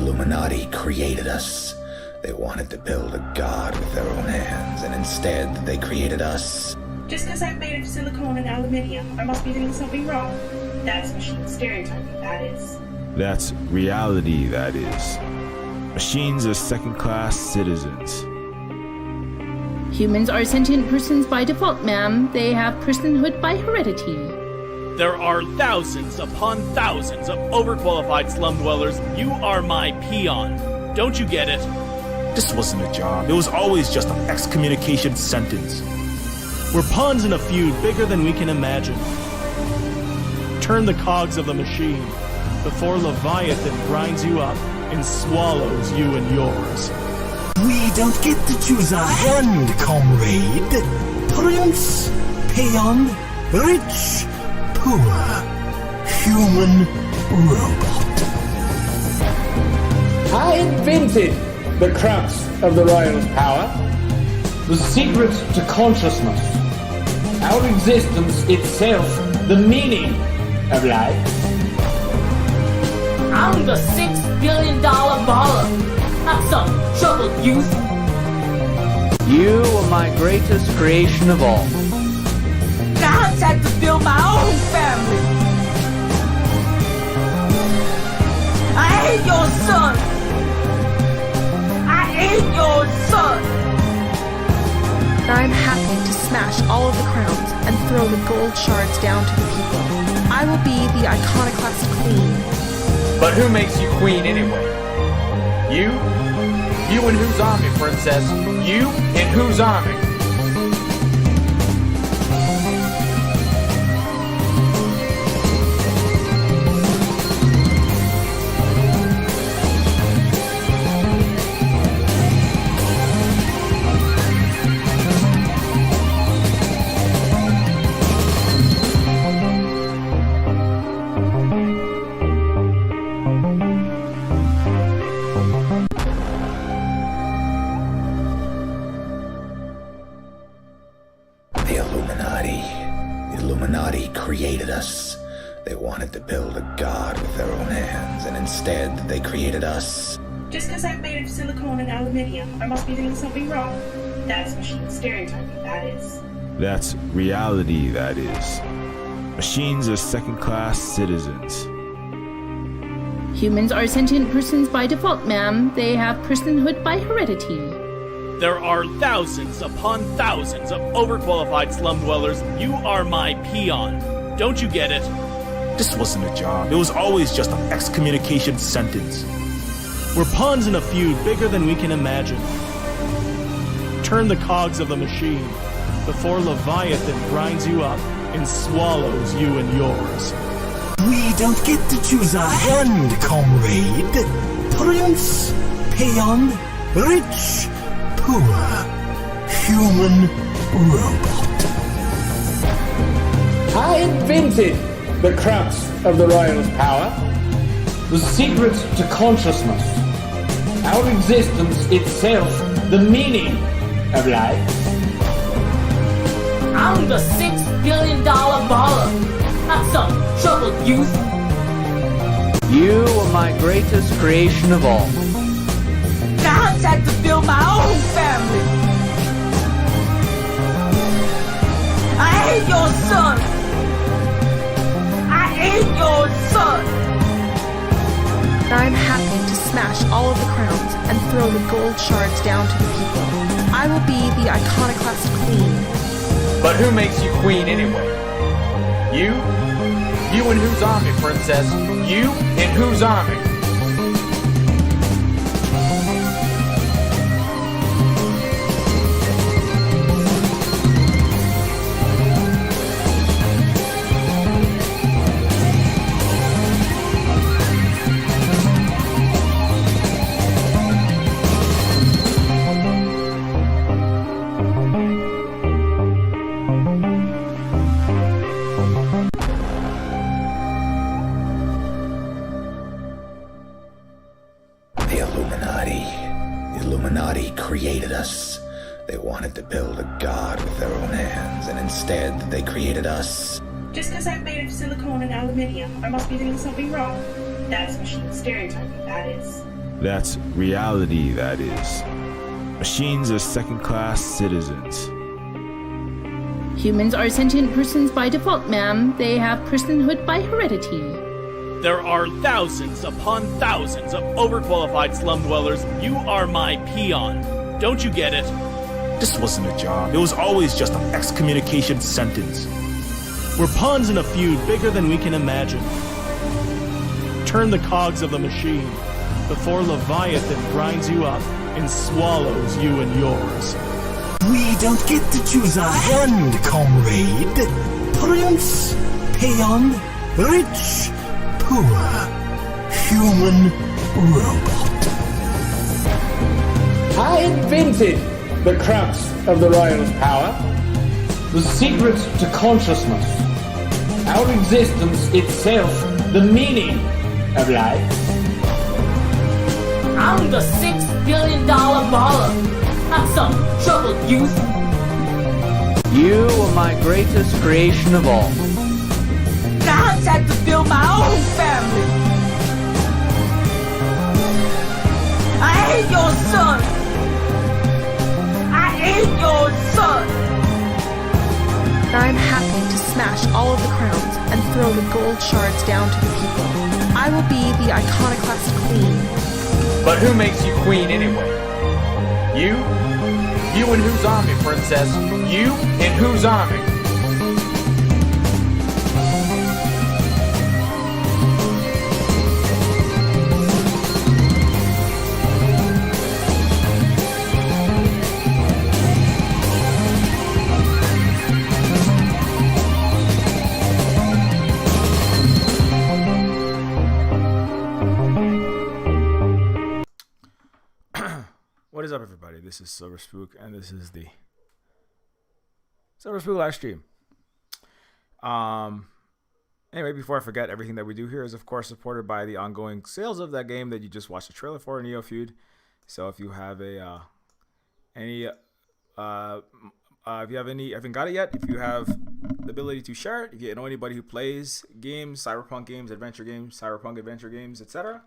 Illuminati created us. They wanted to build a god with their own hands, and instead they created us. Just because I'm made of silicone and aluminium, I must be doing something wrong. That's machine stereotyping, that is. That's reality, that is. Machines are second-class citizens. Humans are sentient persons by default, ma'am. They have personhood by heredity. There are thousands upon thousands of overqualified slum dwellers. You are my peon. Don't you get it? This wasn't a job. It was always just an excommunication sentence. We're pawns in a feud bigger than we can imagine. Turn the cogs of the machine before Leviathan grinds you up and swallows you and yours. We don't get to choose our hand, comrade. Prince, peon, rich, poor, human, robot. I invented the crux of the royal's power, the secret to consciousness, our existence itself, the meaning of life. I'm the $6 billion baller, not some troubled youth. You are my greatest creation of all. God's had to build my own family. I hate your son. I hate your son. I'm happy to smash all of the crowns and throw the gold shards down to the people. I will be the iconoclast queen. But who makes you queen anyway? You? You in whose army, princess? You in whose army? Created us. They wanted to build a god with their own hands, and instead they created us. Just because I'm made of silicone and aluminium, I must be doing something wrong. That's machine stereotyping, that is. That's reality, that is. Machines are second-class citizens. Humans are sentient persons by default, ma'am. They have personhood by heredity. There are thousands upon thousands of overqualified slum dwellers. You are my peon. Don't you get it? This wasn't a job. It was always just an excommunication sentence. We're pawns in a feud bigger than we can imagine. Turn the cogs of the machine before Leviathan grinds you up and swallows you and yours. We don't get to choose our hand, comrade. Prince, peon, rich, poor, human, robot. I invented the crux of the royal's power, the secret to consciousness, our existence itself, the meaning of life. I'm the $6 billion baller, not some troubled youth. You are my greatest creation of all. God's had to build my own family. I hate your son. I hate your son. I'm happy to smash all of the crowns and throw the gold shards down to the people. I will be the iconoclast queen. But who makes you queen anyway? You? You in whose army, princess? You in whose army? Illuminati created us. They wanted to build a god with their own hands, and instead they created us. Just because I'm made of silicone and aluminium, I must be doing something wrong. That's machine stereotyping, that is. That's reality, that is. Machines are second-class citizens. Humans are sentient persons by default, ma'am. They have personhood by heredity. There are thousands upon thousands of overqualified slum dwellers. You are my peon. Don't you get it? This wasn't a job. It was always just an excommunication sentence. We're pawns in a feud bigger than we can imagine. Turn the cogs of the machine before Leviathan grinds you up and swallows you and yours. We don't get to choose our hand, comrade. Prince, peon, rich, poor, human, robot. I invented the crux of the royal power, the secret to consciousness, our existence itself, the meaning of life. I'm the $6 billion baller. Not some troubled youth. You are my greatest creation of all. I had to build my own family. I hate your son. I hate your son. I'm happy to smash all of the crowns and throw the gold shards down to the people. I will be the iconoclastic queen. But who makes you queen anyway? You? You in whose army, princess? You in whose army? What is up, everybody? This is Silver Spook, and this is the Silver Spook live stream. Anyway, before I forget, everything that we do here is, of course, supported by the ongoing sales of that game that you just watched the trailer for, Neofeud. So if you have if you haven't got it yet, if you have the ability to share it, if you know anybody who plays games, cyberpunk games, adventure games, cyberpunk adventure games, etc.,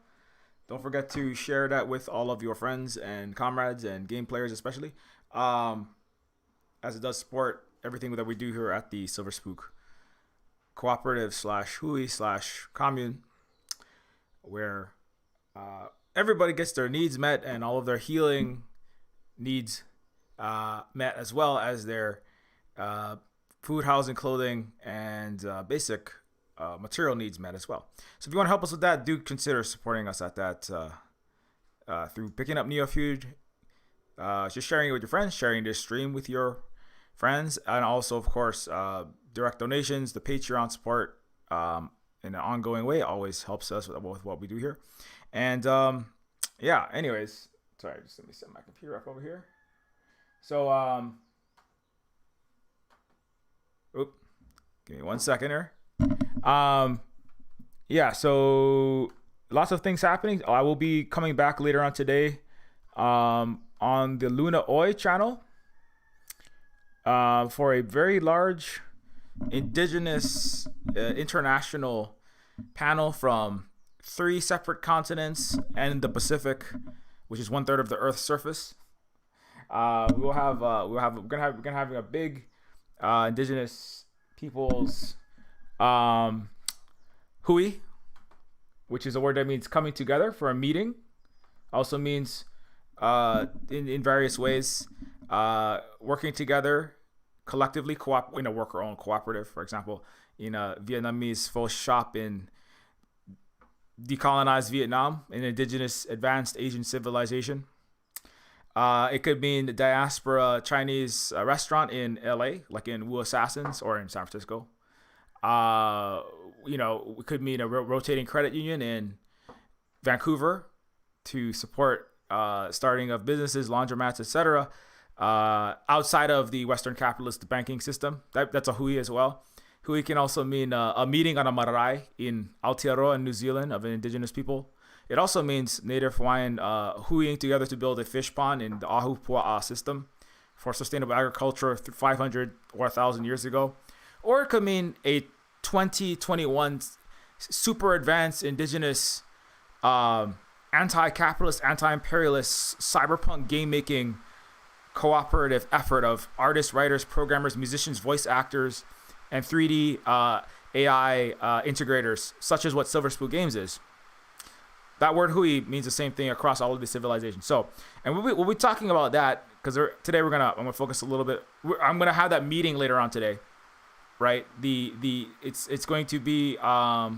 don't forget to share that with all of your friends and comrades and game players especially, as it does support everything that we do here at the Silver Spook cooperative / hui / commune, where everybody gets their needs met and all of their healing needs met, as well as their food, housing, clothing, and basic material needs met as well. So if you want to help us with that, do consider supporting us at that through picking up Neofeud, just sharing it with your friends, sharing this stream with your friends, and also, of course, direct donations, the Patreon support in an ongoing way always helps us with what we do here. And yeah, anyways, sorry, just let me set my computer up over here. So give me 1 second here. Yeah, so lots of things happening. I will be coming back later on today on the Luna Oi channel for a very large Indigenous international panel from 3 separate continents and the Pacific, which is 1/3 of the Earth's surface. We're gonna have a big Indigenous peoples hui, which is a word that means coming together for a meeting. Also means in various ways working together collectively, work our own cooperative. For example, in a Vietnamese faux shop in decolonized Vietnam, an indigenous advanced Asian civilization. It could mean the diaspora Chinese restaurant in LA, like in Wu Assassins, or in San Francisco. It could mean a rotating credit union in Vancouver to support starting of businesses, laundromats, etc. Outside of the Western capitalist banking system. That's a hui as well. Hui can also mean a meeting on a marae in Aotearoa in New Zealand of an indigenous people. It also means Native Hawaiian huiing together to build a fish pond in the Ahupua'a system for sustainable agriculture 500 or 1,000 years ago. Or it could mean a 2021 super advanced indigenous anti-capitalist, anti-imperialist, cyberpunk game-making cooperative effort of artists, writers, programmers, musicians, voice actors, and 3D AI integrators, such as what Silver Spoon Games is. That word "hui" means the same thing across all of the civilizations. So, and we'll be talking about that because today I'm gonna focus a little bit. I'm gonna have that meeting later on today, right? It's going to be I'll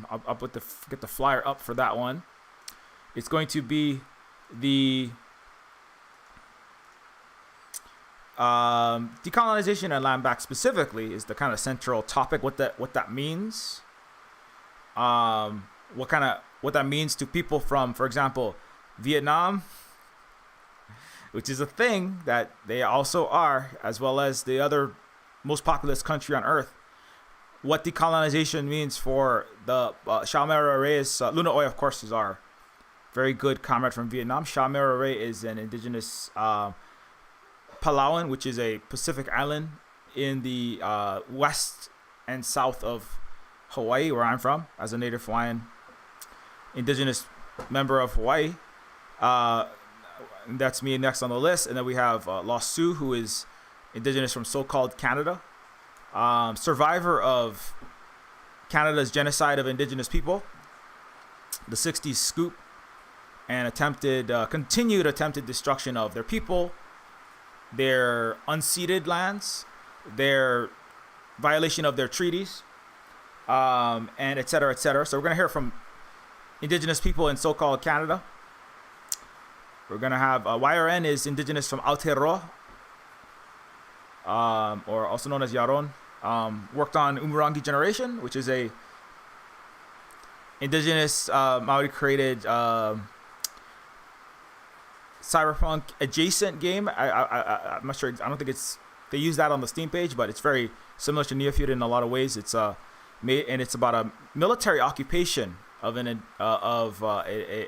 get the flyer up for that one. It's going to be the decolonization and land back specifically is the kind of central topic. What that means. What that means to people from, for example, Vietnam, which is a thing that they also are, as well as the other most populous country on earth. What decolonization means for the Shamera Reyes, Luna Oy, of course, is our very good comrade from Vietnam. Shamera Rey is an indigenous Palauan, which is a Pacific island in the west and south of Hawaii, where I'm from, as a native Hawaiian indigenous member of Hawaii. That's me next on the list. And then we have Lost Sioux, who is indigenous from so-called Canada, survivor of Canada's genocide of indigenous people, the 60s scoop, and continued attempted destruction of their people, their unceded lands, their violation of their treaties, and et cetera, et cetera. So we're going to hear from indigenous people in so-called Canada. We're going to have YRN is indigenous from Aotearoa, or also known as Yaron. Worked on Urumqi Generation, which is a indigenous Maori created cyberpunk adjacent game. I'm not sure. I don't think they use that on the Steam page, but it's very similar to Neofeud in a lot of ways. It's it's about a military occupation of an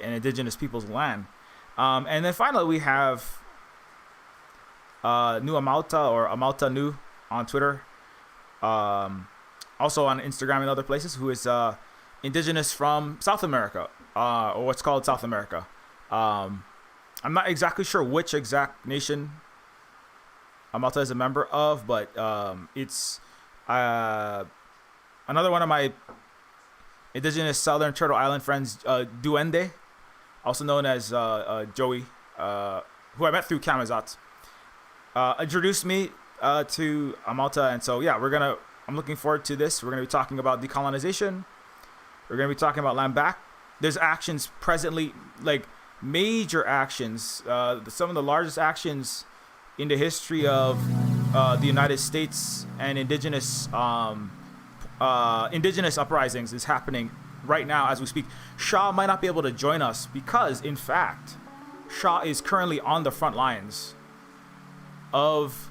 indigenous people's land. And then finally we have Nu Amalta, or Amalta Nu on Twitter, also on Instagram and other places, who is indigenous from South America, or what's called South America. I'm not exactly sure which exact nation Amalta is a member of, but it's another one of my indigenous Southern Turtle Island friends, Duende, also known as Joey, who I met through Kamazat, introduced me to Amalta. And so, yeah, I'm looking forward to this. We're going to be talking about decolonization. We're going to be talking about land back. There's actions presently, like major actions, some of the largest actions in the history of the United States, and indigenous uprisings is happening right now as we speak. Shaw might not be able to join us because, in fact, Shaw is currently on the front lines of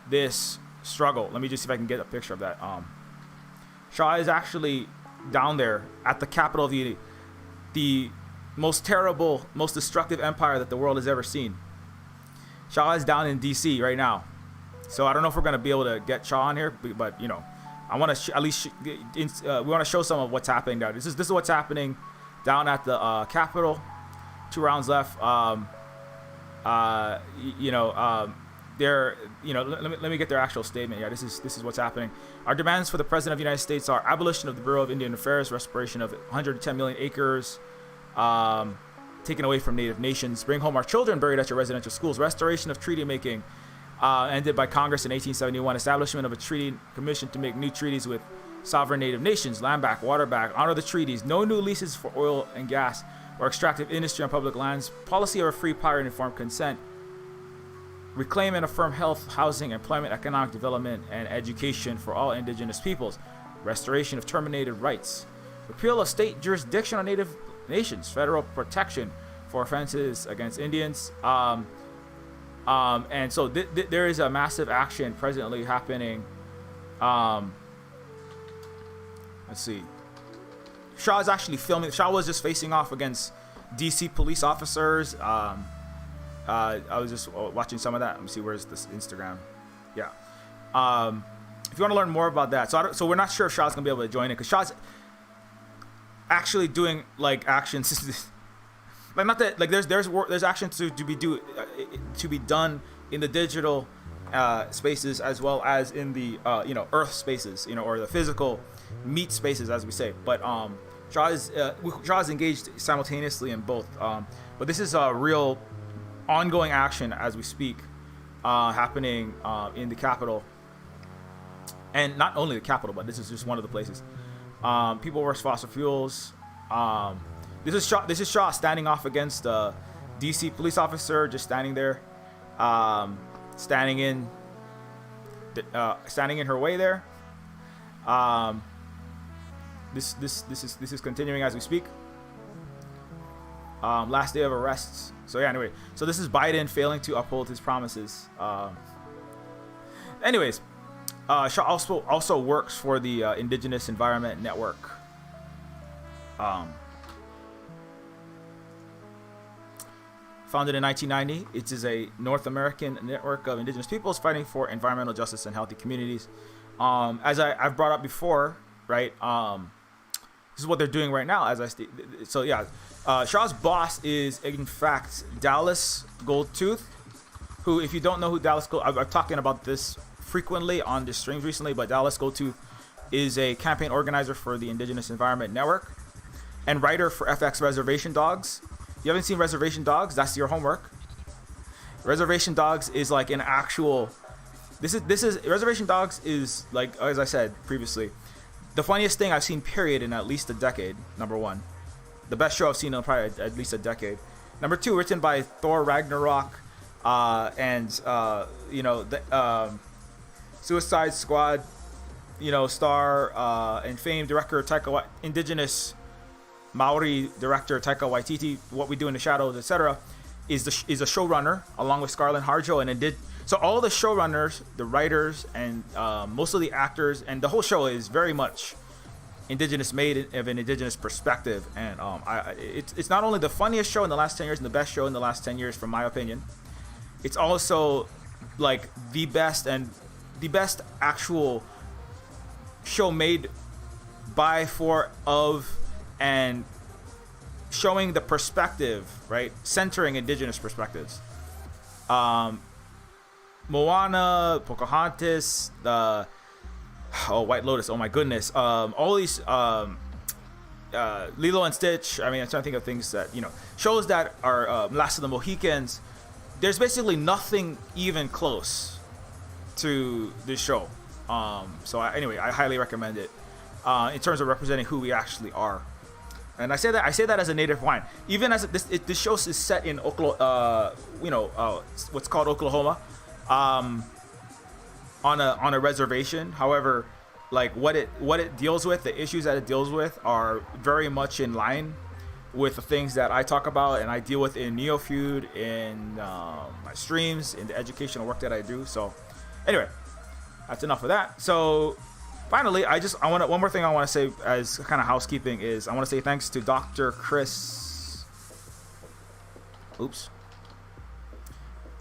this struggle. Let me just see if I can get a picture of that. Shaw is actually down there at the capital of the most terrible, most destructive empire that the world has ever seen. Shaw is down in DC right now. So I don't know if we're going to be able to get Shaw on here, but I want to at least we want to show some of what's happening there. This is what's happening down at the Capitol. 2 rounds left. Let me get their actual statement. Yeah, this is what's happening. Our demands for the President of the United States are abolition of the Bureau of Indian Affairs, restoration of 110 million acres taken away from Native nations, bring home our children buried at your residential schools, restoration of treaty making ended by Congress in 1871, establishment of a treaty commission to make new treaties with sovereign Native nations, land back, water back, honor the treaties, no new leases for oil and gas or extractive industry on public lands, policy of a free, prior, and informed consent, reclaim and affirm health, housing, employment, economic development, and education for all indigenous peoples, restoration of terminated rights, repeal of state jurisdiction on Native nations, federal protection for offenses against Indians. And so there is a massive action presently happening. Let's see. Shaw is actually filming. Shaw was just facing off against DC police officers. I was just watching some of that. Let me see, where's this Instagram? Yeah. If you want to learn more about that, so we're not sure if Shaw's gonna be able to join it because Shaw's actually doing like actions like not that like there's action to be done in the digital spaces as well as in the earth spaces, or the physical meat spaces, as we say. But Shaw is engaged simultaneously in both. But this is a real ongoing action as we speak, happening in the capital, and not only the capital, but this is just one of the places. People versus fossil fuels. This is Shaw standing off against a DC police officer, just standing there, standing in her way there. This is continuing as we speak. Last day of arrests. So yeah, anyway, so this is Biden failing to uphold his promises. Anyways, Shaw also works for the Indigenous Environment Network. Founded in 1990, it is a North American network of Indigenous peoples fighting for environmental justice and healthy communities. As I've brought up before, right? This is what they're doing right now. So yeah, Shaw's boss is in fact Dallas Goldtooth, who, if you don't know who Dallas I'm talking about this frequently on the streams recently, but Dallas Goldtooth is a campaign organizer for the Indigenous Environment Network and writer for FX Reservation Dogs. You haven't seen Reservation Dogs? That's your homework. Reservation Dogs is like an actual. This is Reservation Dogs is like, as I said previously, the funniest thing I've seen, period, in at least a decade. Number one, the best show I've seen in probably at least a decade. Number two, written by Thor Ragnarok, and the Suicide Squad, star and famed director Indigenous Maori director Taika Waititi. What We Do in the Shadows, etc., is a showrunner along with Scarlett Harjo, and it did. So all the showrunners, the writers, and most of the actors, and the whole show is very much Indigenous, made of an Indigenous perspective. And it's not only the funniest show in the last 10 years and the best show in the last 10 years, from my opinion. It's also like the best actual show made by, for, of, and showing the perspective, right? Centering Indigenous perspectives. Moana, Pocahontas, White Lotus, oh my goodness. All these, Lilo and Stitch. I mean, I'm trying to think of things that, shows that are Last of the Mohicans. There's basically nothing even close to this show. Anyway, I highly recommend it in terms of representing who we actually are. And I say that as a native Hawaiian. Even as this show is set in Oklahoma, what's called Oklahoma, on a reservation. However, like what it deals with, the issues that it deals with, are very much in line with the things that I talk about and I deal with in Neofeud, in my streams, in the educational work that I do. So, anyway, that's enough of that. So, finally, one more thing I want to say as kind of housekeeping is I want to say thanks to Dr. Chris.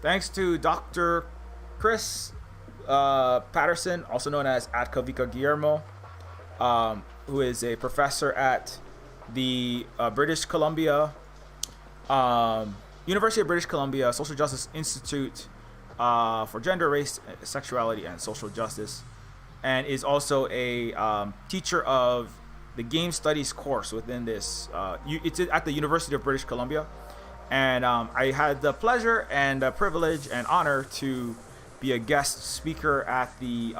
Thanks to Dr. Chris Patterson, also known as Atkavika Guillermo, who is a professor at the British Columbia, University of British Columbia Social Justice Institute for Gender, Race, Sexuality, and Social Justice, and is also a teacher of the Game Studies course within this. It's at the University of British Columbia, and I had the pleasure and privilege and honor to be a guest speaker at the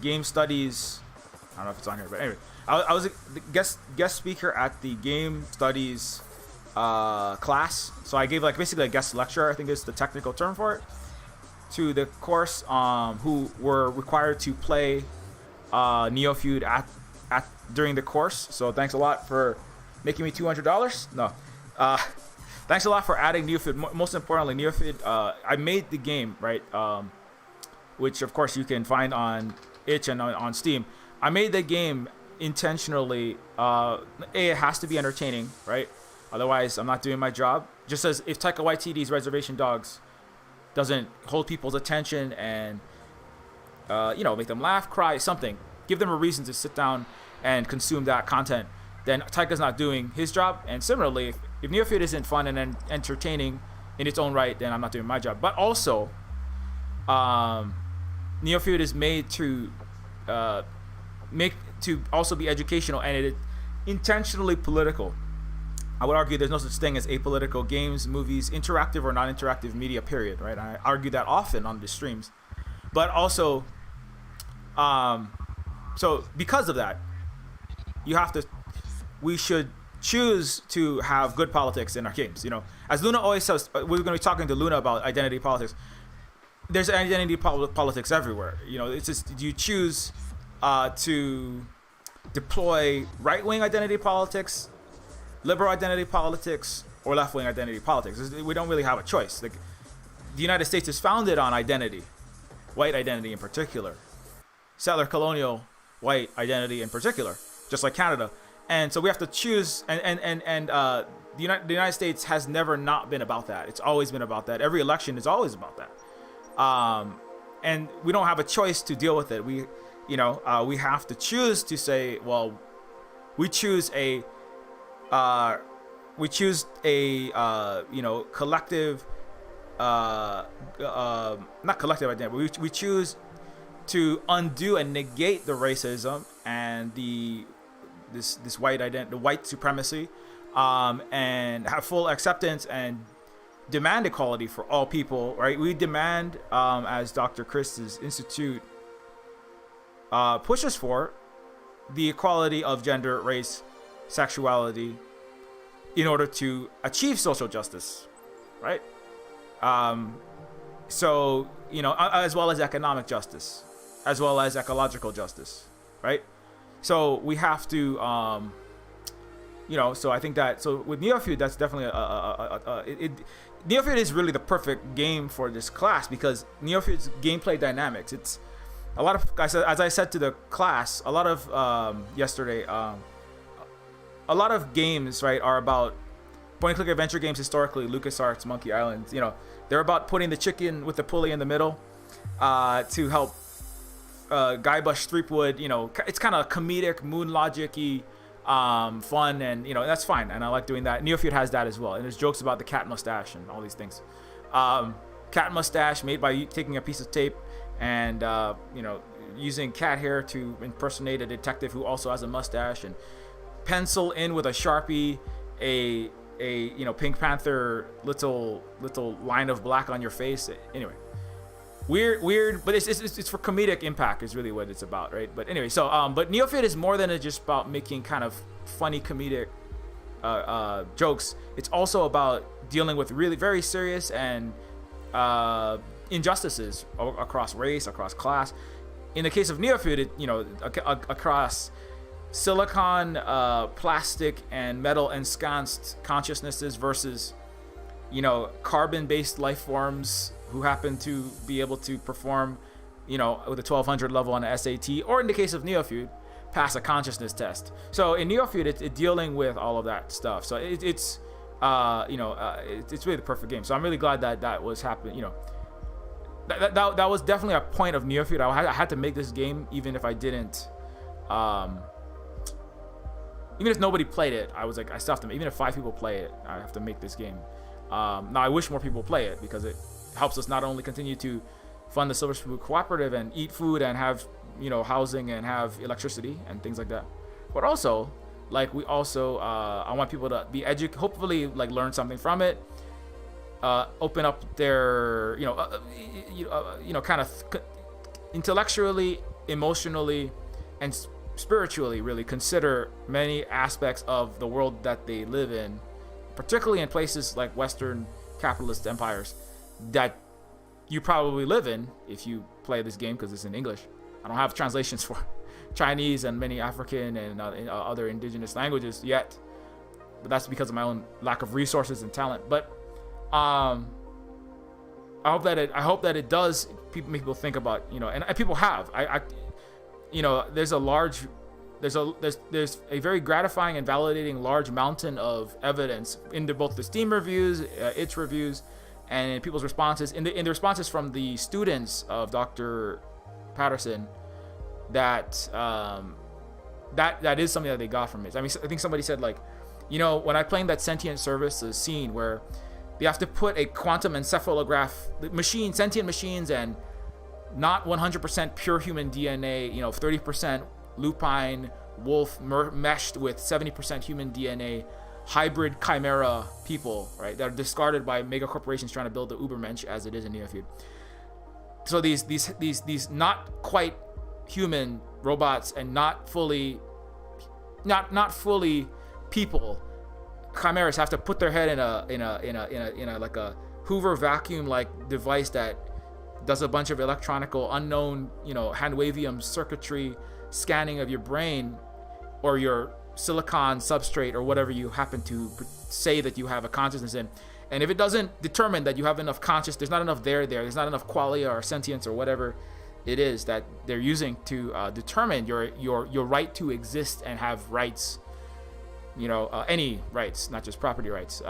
Game Studies. I don't know if it's on here, but anyway, I was a guest speaker at the Game Studies class. So I gave basically a guest lecture, I think is the technical term for it, to the course who were required to play Neofeud at during the course. So thanks a lot for making me $200. No, thanks a lot for adding Neofeud. Most importantly, Neofeud. I made the game, right, which of course you can find on itch and on Steam. I made the game intentionally. It has to be entertaining, right? Otherwise, I'm not doing my job. Just as if Taika Waititi's Reservation Dogs doesn't hold people's attention and make them laugh, cry, something, give them a reason to sit down and consume that content, then Taika's not doing his job. And similarly, if Neofeud isn't fun and entertaining in its own right, then I'm not doing my job. But also, Neofeud is made to also be educational, and it is intentionally political. I would argue there's no such thing as apolitical games, movies, interactive or non-interactive media, period, right? I argue that often on the streams. But also, so because of that, we should choose to have good politics in our games. You know, as Luna always says, we're going to be talking to Luna about identity politics. There's identity politics everywhere. You know, it's just you choose to deploy right-wing identity politics, liberal identity politics, or left-wing identity politics. We don't really have a choice. Like, the United States is founded on identity, white identity in particular, settler colonial white identity in particular, just like Canada. And so we have to choose. And the United States has never not been about that. It's always been about that. Every election is always about that. And we don't have a choice to deal with it. We have to choose to say, well, we choose a collective, not collective identity, but we choose to undo and negate the racism and this white identity, the white supremacy, and have full acceptance and demand equality for all people, right? We demand, as Dr. Chris's institute pushes for, the equality of gender, race, sexuality, in order to achieve social justice, right? So, as well as economic justice, as well as ecological justice, right? So we have to, so I think that, so with Neofeud, that's definitely Neofeud is really the perfect game for this class, because Neofeud's gameplay dynamics, it's a lot of, as I said to the class, a lot of, yesterday, a lot of games, right, are about point-and-click adventure games historically, LucasArts, Monkey Island, they're about putting the chicken with the pulley in the middle to help Guybrush Threepwood, it's kind of comedic, moon logic-y, fun, and, that's fine, and I like doing that. Neofeud has that as well, and there's jokes about the cat mustache and all these things. Cat mustache made by taking a piece of tape and, using cat hair to impersonate a detective who also has a mustache, and pencil in with a Sharpie a Pink Panther little line of black on your face. Anyway, weird, but it's for comedic impact is really what it's about, right? But anyway, so but Neofeud is more than just about making kind of funny comedic jokes. It's also about dealing with really very serious and injustices across race, across class. In the case of Neofeud, across silicon, plastic, and metal ensconced consciousnesses versus, carbon-based life forms who happen to be able to perform, with a 1200 level on an SAT, or in the case of Neofeud, pass a consciousness test. So in Neofeud, it's dealing with all of that stuff. So it's really the perfect game. So I'm really glad that was happening. That was definitely a point of Neofeud. I had to make this game, even if I didn't. Even if nobody played it, I was like, I still have to. Even if 5 people play it, I have to make this game. Now I wish more people play it, because it helps us not only continue to fund the Silver Spoon Cooperative and eat food and have housing and have electricity and things like that, but also we also I want people to be hopefully learn something from it, open up their kind of intellectually, emotionally, and spiritually really consider many aspects of the world that they live in, particularly in places like Western capitalist empires that you probably live in if you play this game, because it's in English. I don't have translations for Chinese and many African and other indigenous languages yet, but that's because of my own lack of resources and talent. But I hope that it does make people think about, and people have. There's a very gratifying and validating large mountain of evidence in both the Steam reviews, itch reviews, and in people's responses, in the responses from the students of Dr. Patterson, that that is something that they got from it. I mean, I think somebody said like, you know, when I played that Sentient Services scene where they have to put a quantum encephalograph machine, sentient machines, and not 100% pure human DNA, you know, 30% lupine wolf meshed with 70% human DNA, hybrid chimera people, right, that are discarded by mega corporations trying to build the Ubermensch as it is in Neofeud. So these not quite human robots and not fully people chimeras have to put their head in a like a Hoover vacuum like device that does a bunch of electronical unknown, you know, hand wavium circuitry scanning of your brain or your silicon substrate or whatever you happen to say that you have a consciousness in. And if it doesn't determine that you have enough there's not enough there's not enough qualia or sentience or whatever it is that they're using to determine your right to exist and have rights, you know, any rights, not just property rights,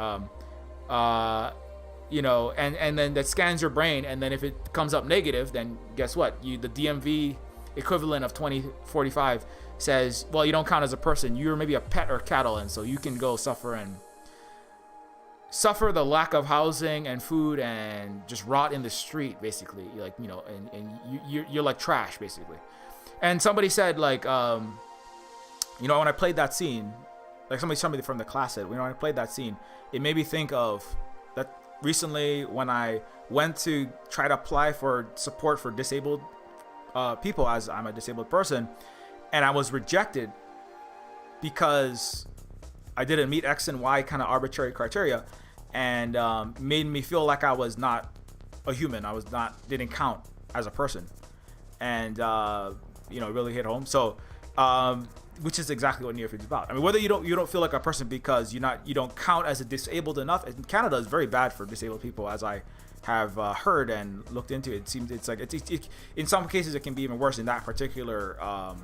you know, and then that scans your brain, and then if it comes up negative, then guess what? The DMV equivalent of 2045 says, well, you don't count as a person. You're maybe a pet or cattle, and so you can go suffer the lack of housing and food and just rot in the street, basically, like, you know, and you're like trash, basically. And somebody said, like, you know, when I played that scene, like somebody from the class said, you know, when I played that scene, it made me think of that recently when I went to try to apply for support for disabled people, as I'm a disabled person, and I was rejected because I didn't meet X and Y kind of arbitrary criteria, and made me feel like I was not a human. Didn't count as a person, and you know, really hit home. So, which is exactly what Neofeud is about. I mean, whether you don't feel like a person because you don't count as a disabled enough. And Canada is very bad for disabled people, as I have heard and looked into. It seems it's like it in some cases it can be even worse in that particular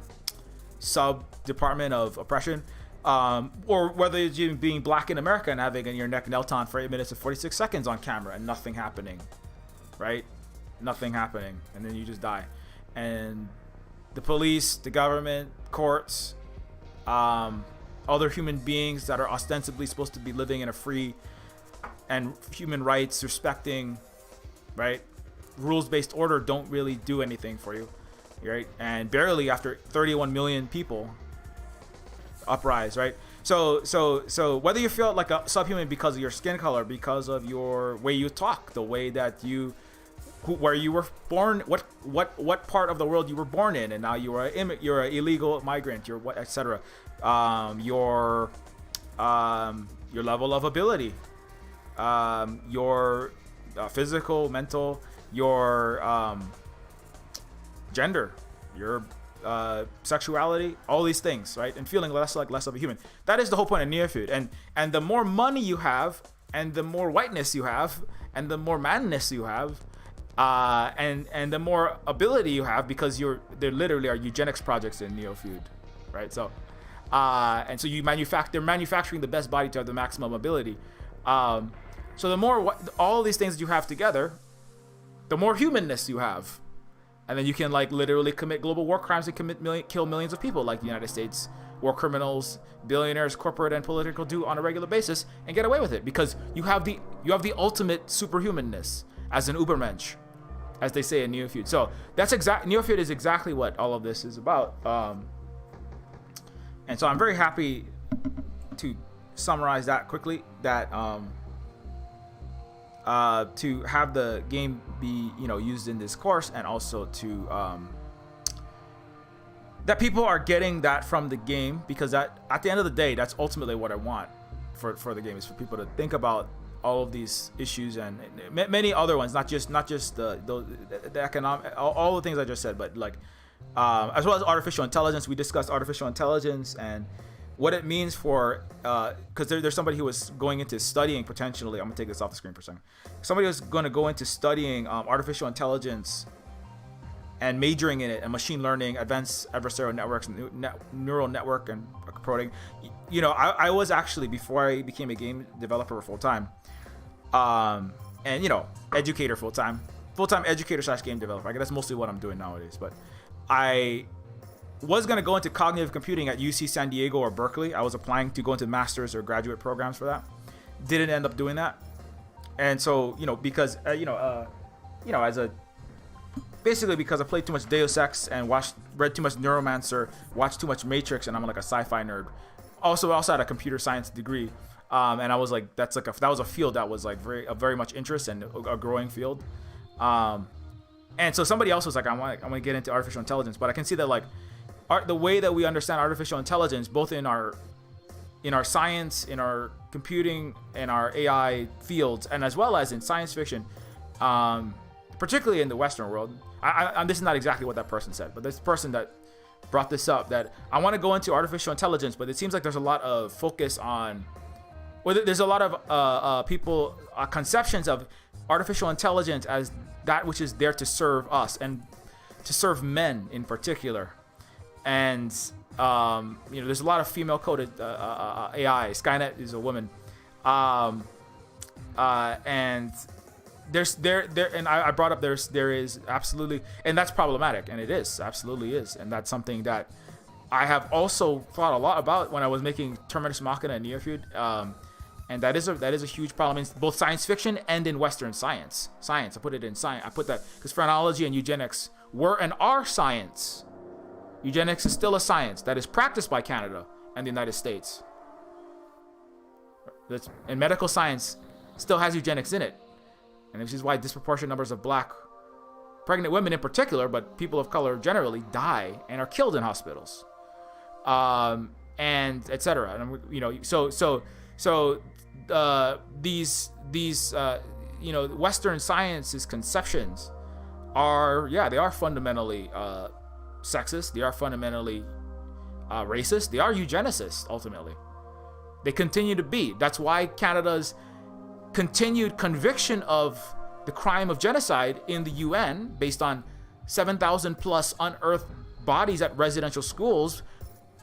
sub department of oppression. Or whether it's you being black in America and having your neck knelt on for 8 minutes and 46 seconds on camera and nothing happening, right? Nothing happening, and then you just die. And the police, the government, courts, other human beings that are ostensibly supposed to be living in a free and human rights respecting, right, rules-based order don't really do anything for you, right? And barely after 31 million people uprise, right? So whether you feel like a subhuman because of your skin color, because of your way you talk, the way that where you were born, what part of the world you were born in, and now you're an illegal migrant, you're what, etc. Your level of ability, your physical, mental, your gender, your sexuality, all these things, right? And feeling less of a human. That is the whole point of Neofeud. And the more money you have, and the more whiteness you have, and the more manness you have, and the more ability you have, because there literally are eugenics projects in Neofeud, right? So and so they're manufacturing the best body to have the maximum ability. So the more all these things that you have together, the more humanness you have. And then you can like literally commit global war crimes and kill millions of people, like the United States war criminals, billionaires, corporate and political do on a regular basis, and get away with it because you have the ultimate superhumanness as an Ubermensch, as they say in Neofeud. So Neofeud is exactly what all of this is about. And so I'm very happy to summarize that quickly. That to have the game be, you know, used in this course, and also to that people are getting that from the game, because that at the end of the day, that's ultimately what I want for the game, is for people to think about all of these issues and many other ones, not just the economic, all the things I just said, but like as well as artificial intelligence. We discussed artificial intelligence and what it means for, because there's somebody who was going into studying potentially, I'm gonna take this off the screen for a second. Somebody was going to go into studying artificial intelligence and majoring in it, and machine learning, advanced adversarial networks, neural network and coding. You know, I was actually, before I became a game developer full time, and you know, educator full time educator / game developer. I guess that's mostly what I'm doing nowadays. But I was going to go into cognitive computing at UC San Diego or Berkeley. I was applying to go into master's or graduate programs for that. Didn't end up doing that. And so, because, because I played too much Deus Ex and read too much Neuromancer, watched too much Matrix, and I'm like a sci-fi nerd. Also had a computer science degree. And I was like, that was a field that was like very much interest and a growing field. And so somebody else was like, I want to get into artificial intelligence, but I can see that like the way that we understand artificial intelligence, both in our science, in our computing, in our AI fields, and as well as in science fiction, particularly in the Western world. This is not exactly what that person said, but this person that brought this up, that I want to go into artificial intelligence, but it seems like there's a lot of focus on, there's a lot of conceptions of artificial intelligence as that which is there to serve us and to serve men in particular. And there's a lot of female-coded AI. Skynet is a woman, and I brought up there is absolutely, and that's problematic, and it is absolutely is, and that's something that I have also thought a lot about when I was making Terminus Machina and Neofeud, and that is a huge problem in both science fiction and in Western science. I put it in science. I put that because phrenology and eugenics were and are science. Eugenics is still a science that is practiced by Canada and the United States. And medical science still has eugenics in it. And this is why disproportionate numbers of black pregnant women in particular, but people of color generally, die and are killed in hospitals. And etc. And these Western science's conceptions are fundamentally sexist. They are fundamentally racist. They are eugenicists, ultimately. They continue to be. That's why Canada's continued conviction of the crime of genocide in the UN, based on 7,000 plus unearthed bodies at residential schools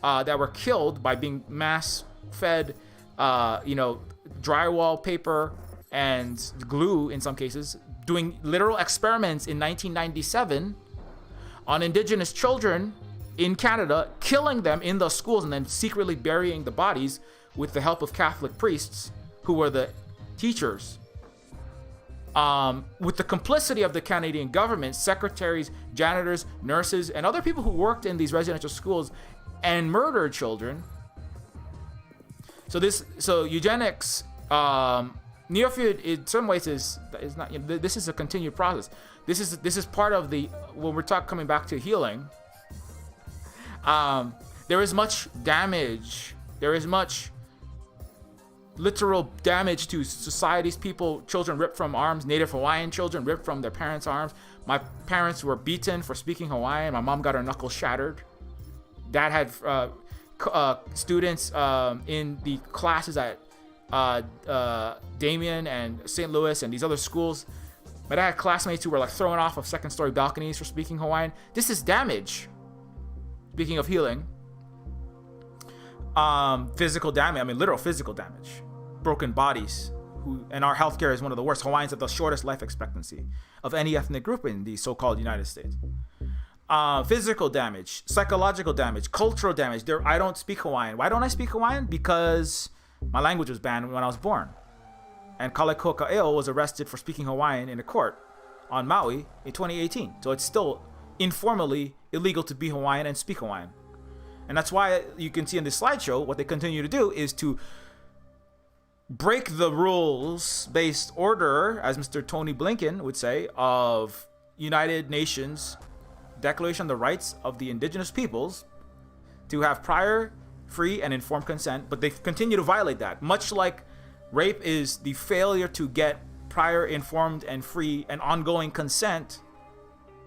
that were killed by being mass fed, drywall paper and glue in some cases, doing literal experiments in 1997 on Indigenous children in Canada, killing them in the schools and then secretly burying the bodies with the help of Catholic priests who were the teachers. With the complicity of the Canadian government, secretaries, janitors, nurses, and other people who worked in these residential schools and murdered children. So eugenics, Neofeud in some ways is not. This is a continued process. This is part of the, when we're coming back to healing. There is much damage. There is much literal damage to societies. Children ripped from arms. Native Hawaiian children ripped from their parents' arms. My parents were beaten for speaking Hawaiian. My mom got her knuckles shattered. Dad had students in the classes at Damien and St. Louis and these other schools. My dad had classmates who were like thrown off of second-story balconies for speaking Hawaiian. This is damage. Speaking of healing, physical damage. Literal physical damage. Broken bodies. And our healthcare is one of the worst. Hawaiians have the shortest life expectancy of any ethnic group in the so-called United States. Physical damage, psychological damage, cultural damage. I don't speak Hawaiian. Why don't I speak Hawaiian? Because my language was banned when I was born. And Kaleko Ka'eo was arrested for speaking Hawaiian in a court on Maui in 2018. So it's still informally illegal to be Hawaiian and speak Hawaiian. And that's why you can see in this slideshow, what they continue to do is to break the rules-based order, as Mr. Tony Blinken would say, of United Nations Declaration on the Rights of the Indigenous Peoples to have prior, free, and informed consent, but they continue to violate that. Much like rape is the failure to get prior, informed, and free and ongoing consent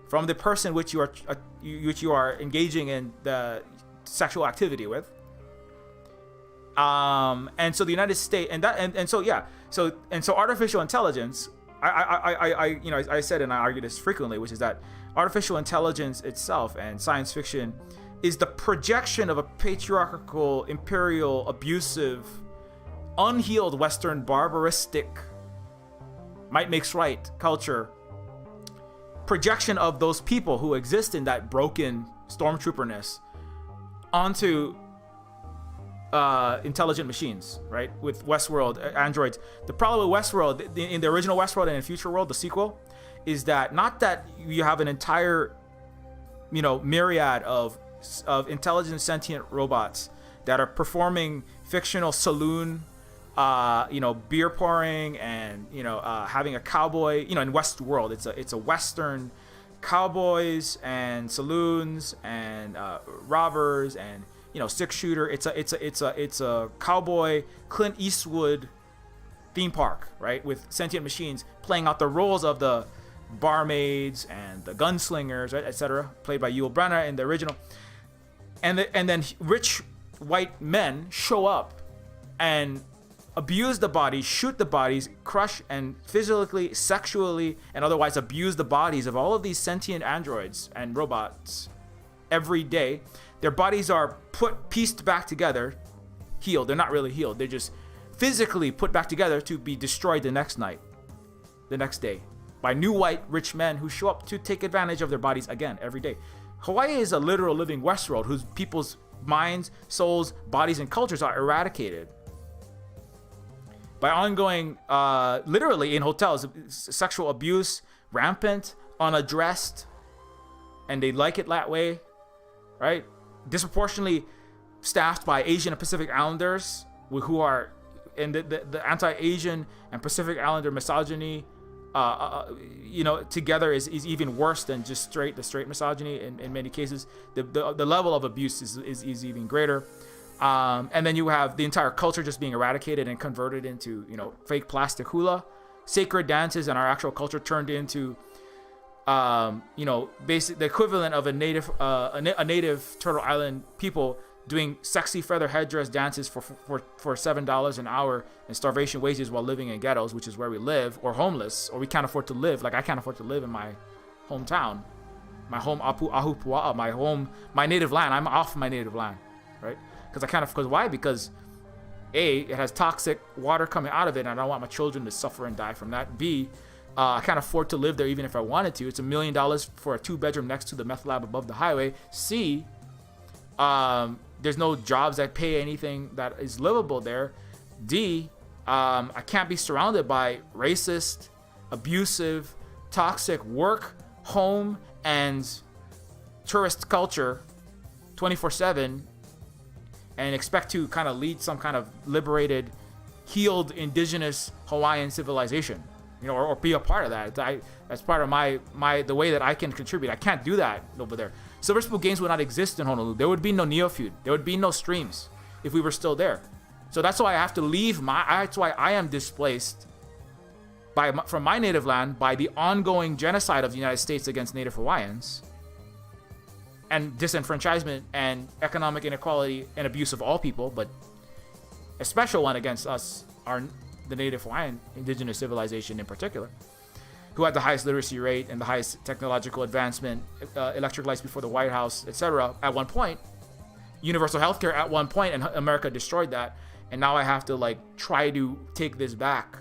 from the person which you are engaging in the sexual activity with. And so the United States so artificial intelligence, I said, and I argue this frequently, which is that artificial intelligence itself and science fiction is the projection of a patriarchal, imperial, abusive, unhealed Western barbaristic, might makes right culture, projection of those people who exist in that broken stormtrooperness onto intelligent machines, right? With Westworld androids. The problem with Westworld, in the original Westworld and in Future World, the sequel, is that not that you have an entire, myriad of intelligent sentient robots that are performing fictional saloon, beer pouring and having a cowboy. In Westworld, it's a Western cowboys and saloons and robbers and six shooter. It's a cowboy Clint Eastwood theme park, right? With sentient machines playing out the roles of the barmaids and the gunslingers, right, etc., played by Yul Brynner in the original. And then rich white men show up and abuse the bodies, shoot the bodies, crush and physically, sexually, and otherwise abuse the bodies of all of these sentient androids and robots every day. Their bodies are pieced back together, healed. They're not really healed. They're just physically put back together to be destroyed the next day, by new white rich men who show up to take advantage of their bodies again every day. Hawaii is a literal living Westworld whose people's minds, souls, bodies, and cultures are eradicated by ongoing, literally in hotels, sexual abuse, rampant, unaddressed, and they like it that way, right? Disproportionately staffed by Asian and Pacific Islanders who are, and the anti-Asian and Pacific Islander misogyny, together is even worse than just the straight misogyny in many cases. The level of abuse is even greater. And then you have the entire culture just being eradicated and converted into, fake plastic hula, sacred dances, and our actual culture turned into, basic the equivalent of a native Turtle Island people doing sexy feather headdress dances for $7 an hour and starvation wages while living in ghettos, which is where we live, or homeless, or we can't afford to live. Like I can't afford to live in my hometown, my home Ahupua'a, my native land. I'm off my native land, right? Because why? Because A, it has toxic water coming out of it, and I don't want my children to suffer and die from that. B, I can't afford to live there even if I wanted to. It's $1 million for a 2-bedroom next to the meth lab above the highway. C, there's no jobs that pay anything that is livable there. D, I can't be surrounded by racist, abusive, toxic work, home, and tourist culture 24/7 and expect to kind of lead some kind of liberated, healed, indigenous Hawaiian civilization, or be a part of that. That's part of the way that I can contribute. I can't do that over there. Silver Spoon Games would not exist in Honolulu. There would be no Neofeud. There would be no streams if we were still there. So that's why I have to leave that's why I am displaced from my native land by the ongoing genocide of the United States against Native Hawaiians, and disenfranchisement and economic inequality and abuse of all people, but a special one against us, the Native Hawaiian indigenous civilization in particular, who had the highest literacy rate and the highest technological advancement, electric lights before the White House, etc. at one point, universal healthcare at one point, and America destroyed that. And now I have to try to take this back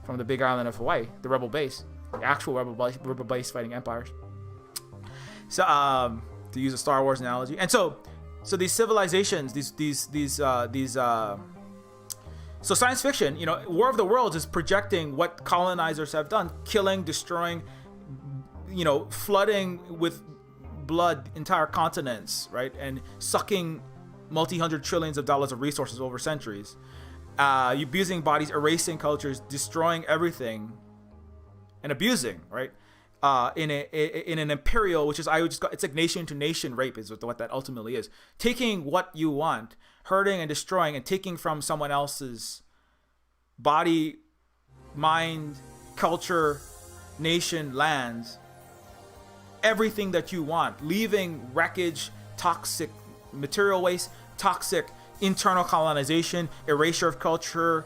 from the big island of Hawaii, the rebel base, the actual rebel base fighting empires. So, to use a Star Wars analogy, and so these civilizations, so science fiction, War of the Worlds is projecting what colonizers have done, killing, destroying, flooding with blood entire continents, right, and sucking multi-hundred trillions of dollars of resources over centuries, abusing bodies, erasing cultures, destroying everything, and abusing, right. In an imperial, which is it's like nation to nation rape is what that ultimately is. Taking what you want, hurting and destroying, and taking from someone else's body, mind, culture, nation, lands, everything that you want, leaving wreckage, toxic material waste, toxic internal colonization, erasure of culture,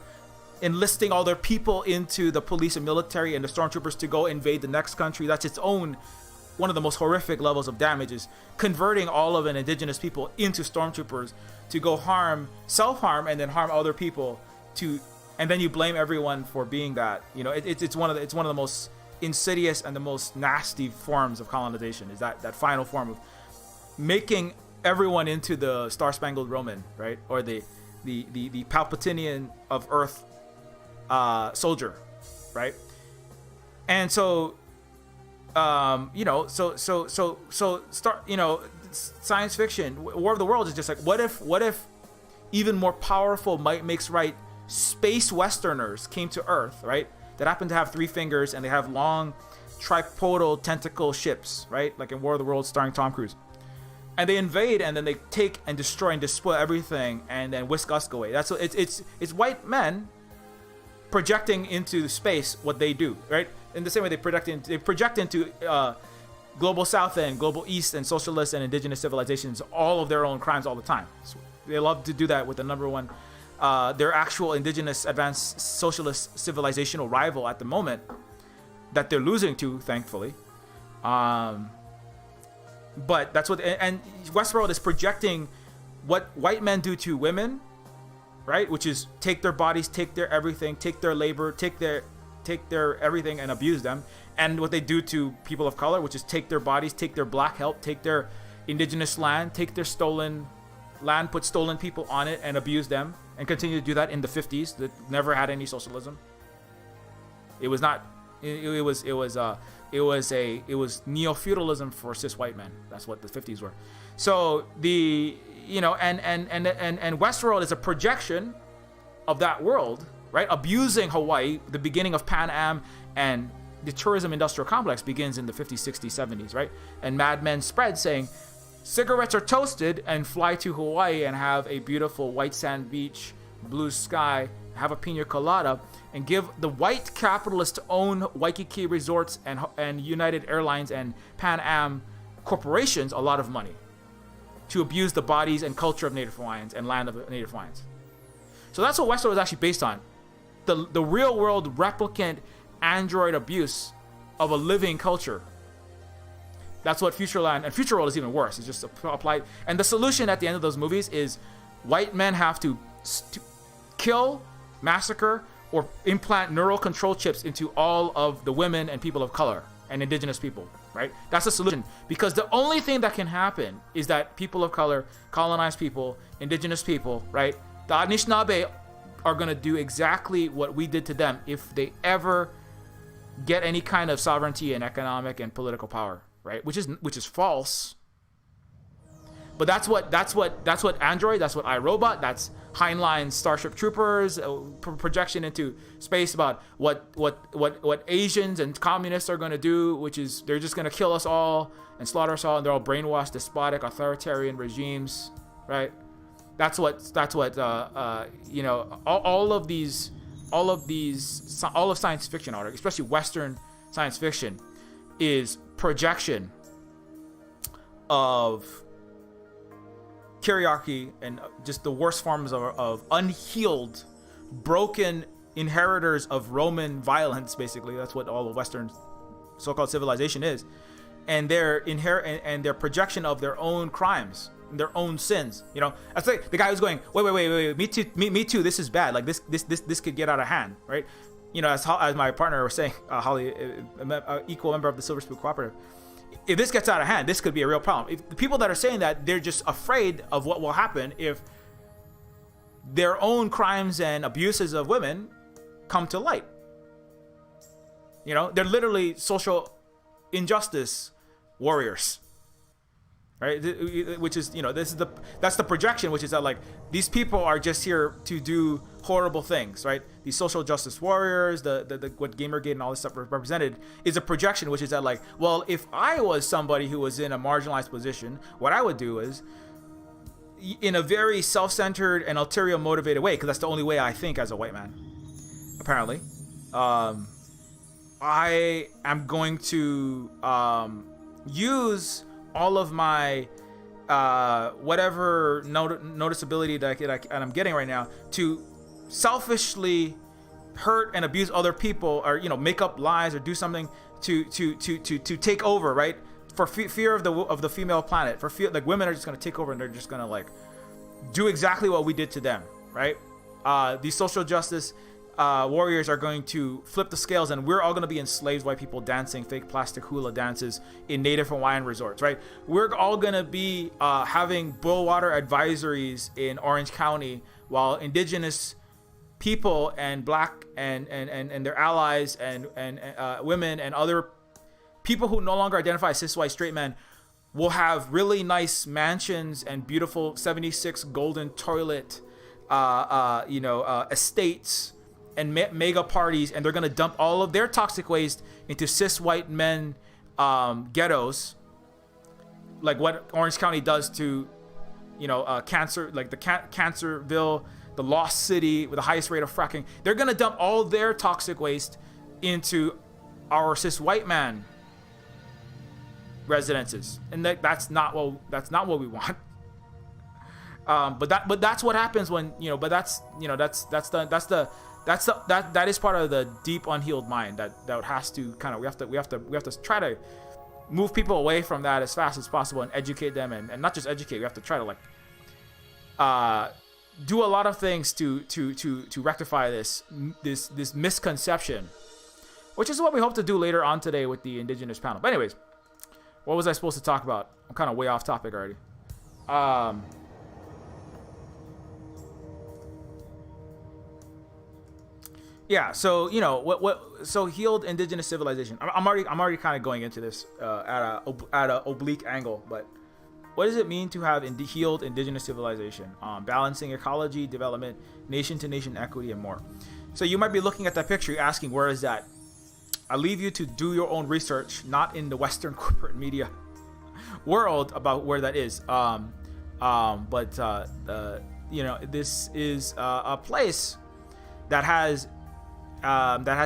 enlisting all their people into the police and military and the stormtroopers to go invade the next country. That's its own one of the most horrific levels of damage, is converting all of an indigenous people into stormtroopers to go self-harm and then harm other people, and then you blame everyone for being that. It's one of the most insidious and the most nasty forms of colonization, is that final form of making everyone into the Star Spangled Roman, right? Or the Palpatinian of Earth soldier, right? And so, you know, so start, you know, science fiction, War of the Worlds is just like, what if even more powerful might makes right space westerners came to Earth, right? That happen to have 3 fingers and they have long tripodal tentacle ships, right? Like in War of the Worlds starring Tom Cruise. And they invade and then they take and destroy and despoil everything and then whisk us away. That's what it's white men projecting into space what they do, right? In the same way they project into global South and global East and socialist and indigenous civilizations all of their own crimes all the time. So they love to do that with the number one, their actual indigenous advanced socialist civilizational rival at the moment that they're losing to, thankfully. But that's what, and Westworld is projecting what white men do to women, right? Which is take their bodies, take their everything, take their labor, take their everything and abuse them. And what they do to people of color, which is take their bodies, take their black help, take their indigenous land, take their stolen land, put stolen people on it and abuse them, and continue to do that in the 50s that never had any socialism. It was not, it was neo-feudalism for cis white men. That's what the 50s were. So the, you know, and Westworld is a projection of that world, right? Abusing Hawaii. The beginning of Pan Am and the tourism industrial complex begins in the 50s, 60s, 70s, right? And Mad Men spread saying cigarettes are toasted and fly to Hawaii and have a beautiful white sand beach, blue sky, have a pina colada, and give the white capitalists to own Waikiki resorts and United Airlines and Pan Am corporations a lot of money to abuse the bodies and culture of Native Hawaiians and land of Native Hawaiians. So that's what Westworld is actually based on. The real world replicant android abuse of a living culture. That's what Futureland, and Future World is even worse. It's just applied. And the solution at the end of those movies is white men have to kill, massacre, or implant neural control chips into all of the women and people of color and indigenous people, right? That's the solution. Because the only thing that can happen is that people of color, colonized people, indigenous people, right? The Anishinaabe are going to do exactly what we did to them if they ever get any kind of sovereignty and economic and political power, right? Which is false. But that's what Android, that's what iRobot, that's Heinlein's Starship Troopers projection into space about what Asians and communists are going to do, which is they're just going to kill us all and slaughter us all, and they're all brainwashed, despotic, authoritarian regimes, right? That's what you know, all of science fiction art, especially Western science fiction, is projection of hierarchy and just the worst forms of unhealed, broken inheritors of Roman violence. Basically, that's what all of Western so-called civilization is, and their their projection of their own crimes, their own sins. You know, that's like the guy who's going, wait, me too. This is bad. Like this could get out of hand, right? You know, as my partner was saying, Holly, an equal member of the Silver Spook Cooperative. If this gets out of hand, this could be a real problem. If the people that are saying that, they're just afraid of what will happen if their own crimes and abuses of women come to light. You know, they're literally social injustice warriors, right? Which is, you know, that's the projection, which is that like these people are just here to do horrible things, right? These social justice warriors, the what Gamergate and all this stuff represented is a projection, which is that like, well, if I was somebody who was in a marginalized position, what I would do is, in a very self-centered and ulterior motivated way, because that's the only way I think as a white man, apparently, I am going to use all of my whatever noticeability that I'm getting right now to selfishly hurt and abuse other people, or, you know, make up lies or do something to take over, right? For fear of the female planet, for fear, like, women are just going to take over and they're just going to like do exactly what we did to them, right? These social justice warriors are going to flip the scales, and we're all going to be enslaved white people dancing fake plastic hula dances in native Hawaiian resorts, right? We're all going to be having boil water advisories in Orange County, while indigenous people and black and their allies and women and other people who no longer identify as cis white straight men will have really nice mansions and beautiful 76 golden toilet estates and mega parties, and they're going to dump all of their toxic waste into cis white men ghettos, like what Orange County does to cancer, like the Cancerville, the Lost City with the highest rate of fracking. They're going to dump all their toxic waste into our cis white man residences, and that's not what we want. But that's what happens when that is part of the deep unhealed mind that has to kind of we have to try to move people away from that as fast as possible and educate them, and not just educate. We have to try to do a lot of things to rectify this misconception, which is what we hope to do later on today with the Indigenous panel. But anyways, what was I supposed to talk about? I'm kind of way off topic already. Yeah, so so healed indigenous civilization. I'm already kind of going into this at a oblique angle, but what does it mean to have healed indigenous civilization? Balancing ecology, development, nation-to-nation equity, and more. So you might be looking at that picture, asking, where is that? I leave you to do your own research, not in the Western corporate media world, about where that is. This is a place that has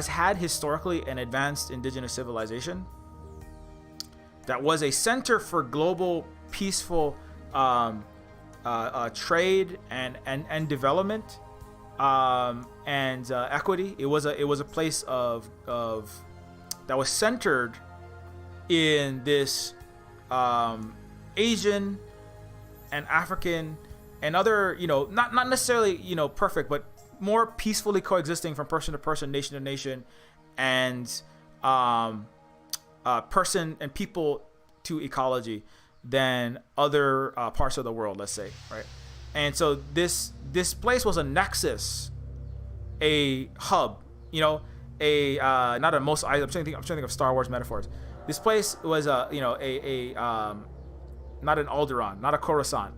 had historically an advanced indigenous civilization, that was a center for global peaceful trade and development and equity. It was a place of that was centered in this Asian and African and other, not necessarily perfect, but more peacefully coexisting from person to person, nation to nation, and person and people to ecology than other parts of the world, let's say, right? And so this place was a nexus, a hub, not a most. I'm trying to think of Star Wars metaphors. This place was not an Alderaan, not a Coruscant,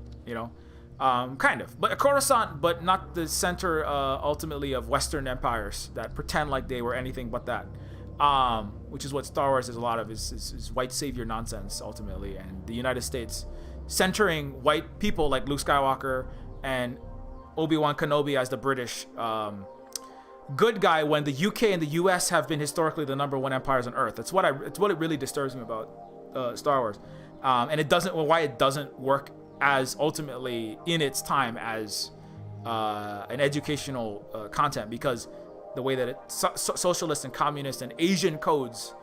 kind of, but a Coruscant, but not the center ultimately of Western empires that pretend like they were anything but that. Which is what Star Wars is a lot of, is white savior nonsense ultimately, and the United States centering white people like Luke Skywalker and Obi-Wan Kenobi as the British good guy, when the UK and the US have been historically the number one empires on Earth. It's what it really disturbs me about Star Wars, and why it doesn't work as ultimately in its time as an educational content, because the way that socialist and communist and Asian codes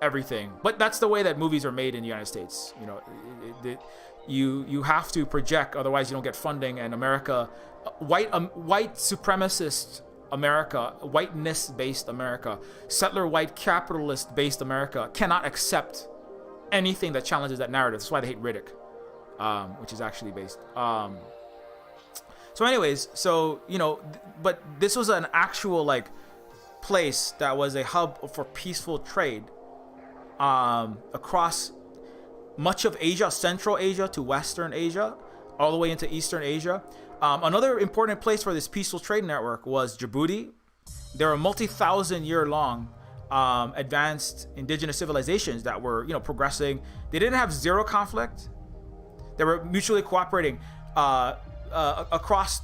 everything. But that's the way that movies are made in the United States. You have to project, otherwise you don't get funding. And America, white supremacist America, whiteness based America, settler white capitalist based America cannot accept anything that challenges that narrative. That's why they hate Riddick, which is actually based. So anyways, but this was an actual place that was a hub for peaceful trade across much of Asia, Central Asia to Western Asia, all the way into Eastern Asia. Another important place for this peaceful trade network was Djibouti. There were multi-thousand-year-long advanced indigenous civilizations that were, progressing. They didn't have zero conflict. They were mutually cooperating across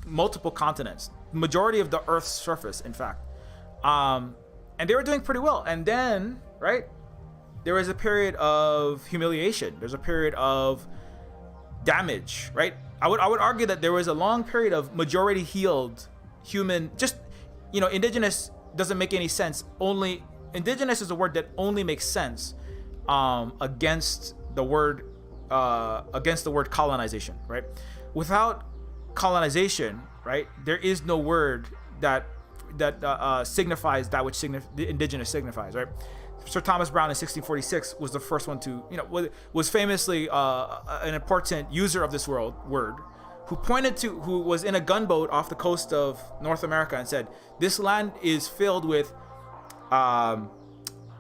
multiple continents, majority of the Earth's surface, in fact, and they were doing pretty well. And then, right, there was a period of humiliation. There's a period of damage, right? I would argue that there was a long period of majority healed human. Just, indigenous doesn't make any sense. Only indigenous is a word that only makes sense against the word colonization, right? Without colonization, right? There is no word that signifies that which the indigenous signifies, right? Sir Thomas Browne in 1646 was the first one to, was famously an important user of this word, who was in a gunboat off the coast of North America and said, this land is filled with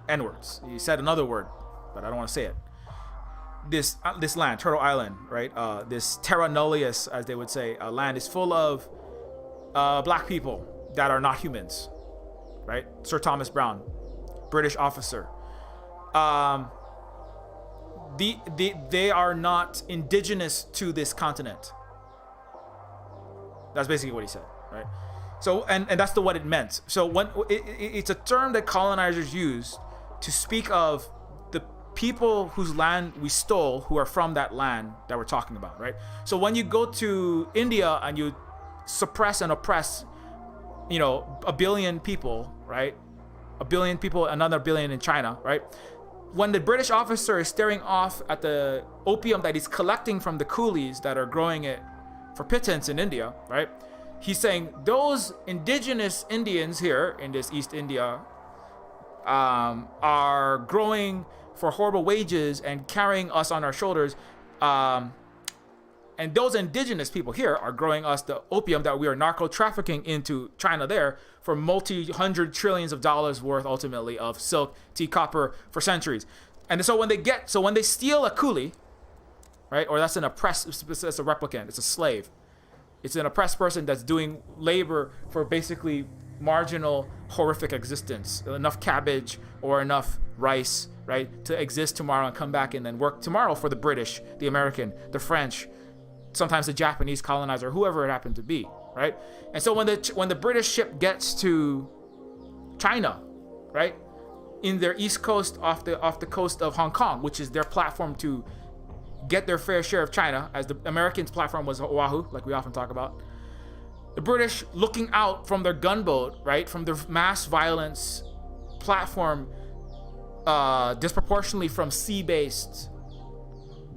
N-words. He said another word, but I don't want to say it. This land, Turtle Island, right? This terra nullius, as they would say, land is full of black people that are not humans, right? Sir Thomas Browne, British officer. They are not indigenous to this continent. That's basically what he said, right? So, and that's what it meant. So when it's a term that colonizers used to speak of the people whose land we stole, who are from that land that we're talking about, right? So when you go to India and you suppress and oppress, a billion people, right? A billion people, another billion in China, right? When the British officer is staring off at the opium that he's collecting from the coolies that are growing it for pittance in India, right? He's saying those indigenous Indians here in this East India are growing for horrible wages and carrying us on our shoulders. And those indigenous people here are growing us the opium that we are narco trafficking into China there for multi-hundred trillions of dollars worth, ultimately, of silk, tea, copper for centuries. And so when they steal a coolie, right, or that's a replicant, it's a slave. It's an oppressed person that's doing labor for basically marginal, horrific existence. Enough cabbage or enough rice, right, to exist tomorrow and come back and then work tomorrow for the British, the American, the French, sometimes the Japanese colonizer, whoever it happened to be, right? And so when the British ship gets to China, right, in their east coast off the coast of Hong Kong, which is their platform to get their fair share of China, as the Americans' platform was Oahu, like we often talk about. The British, looking out from their gunboat, right, from their mass violence platform, disproportionately from sea-based,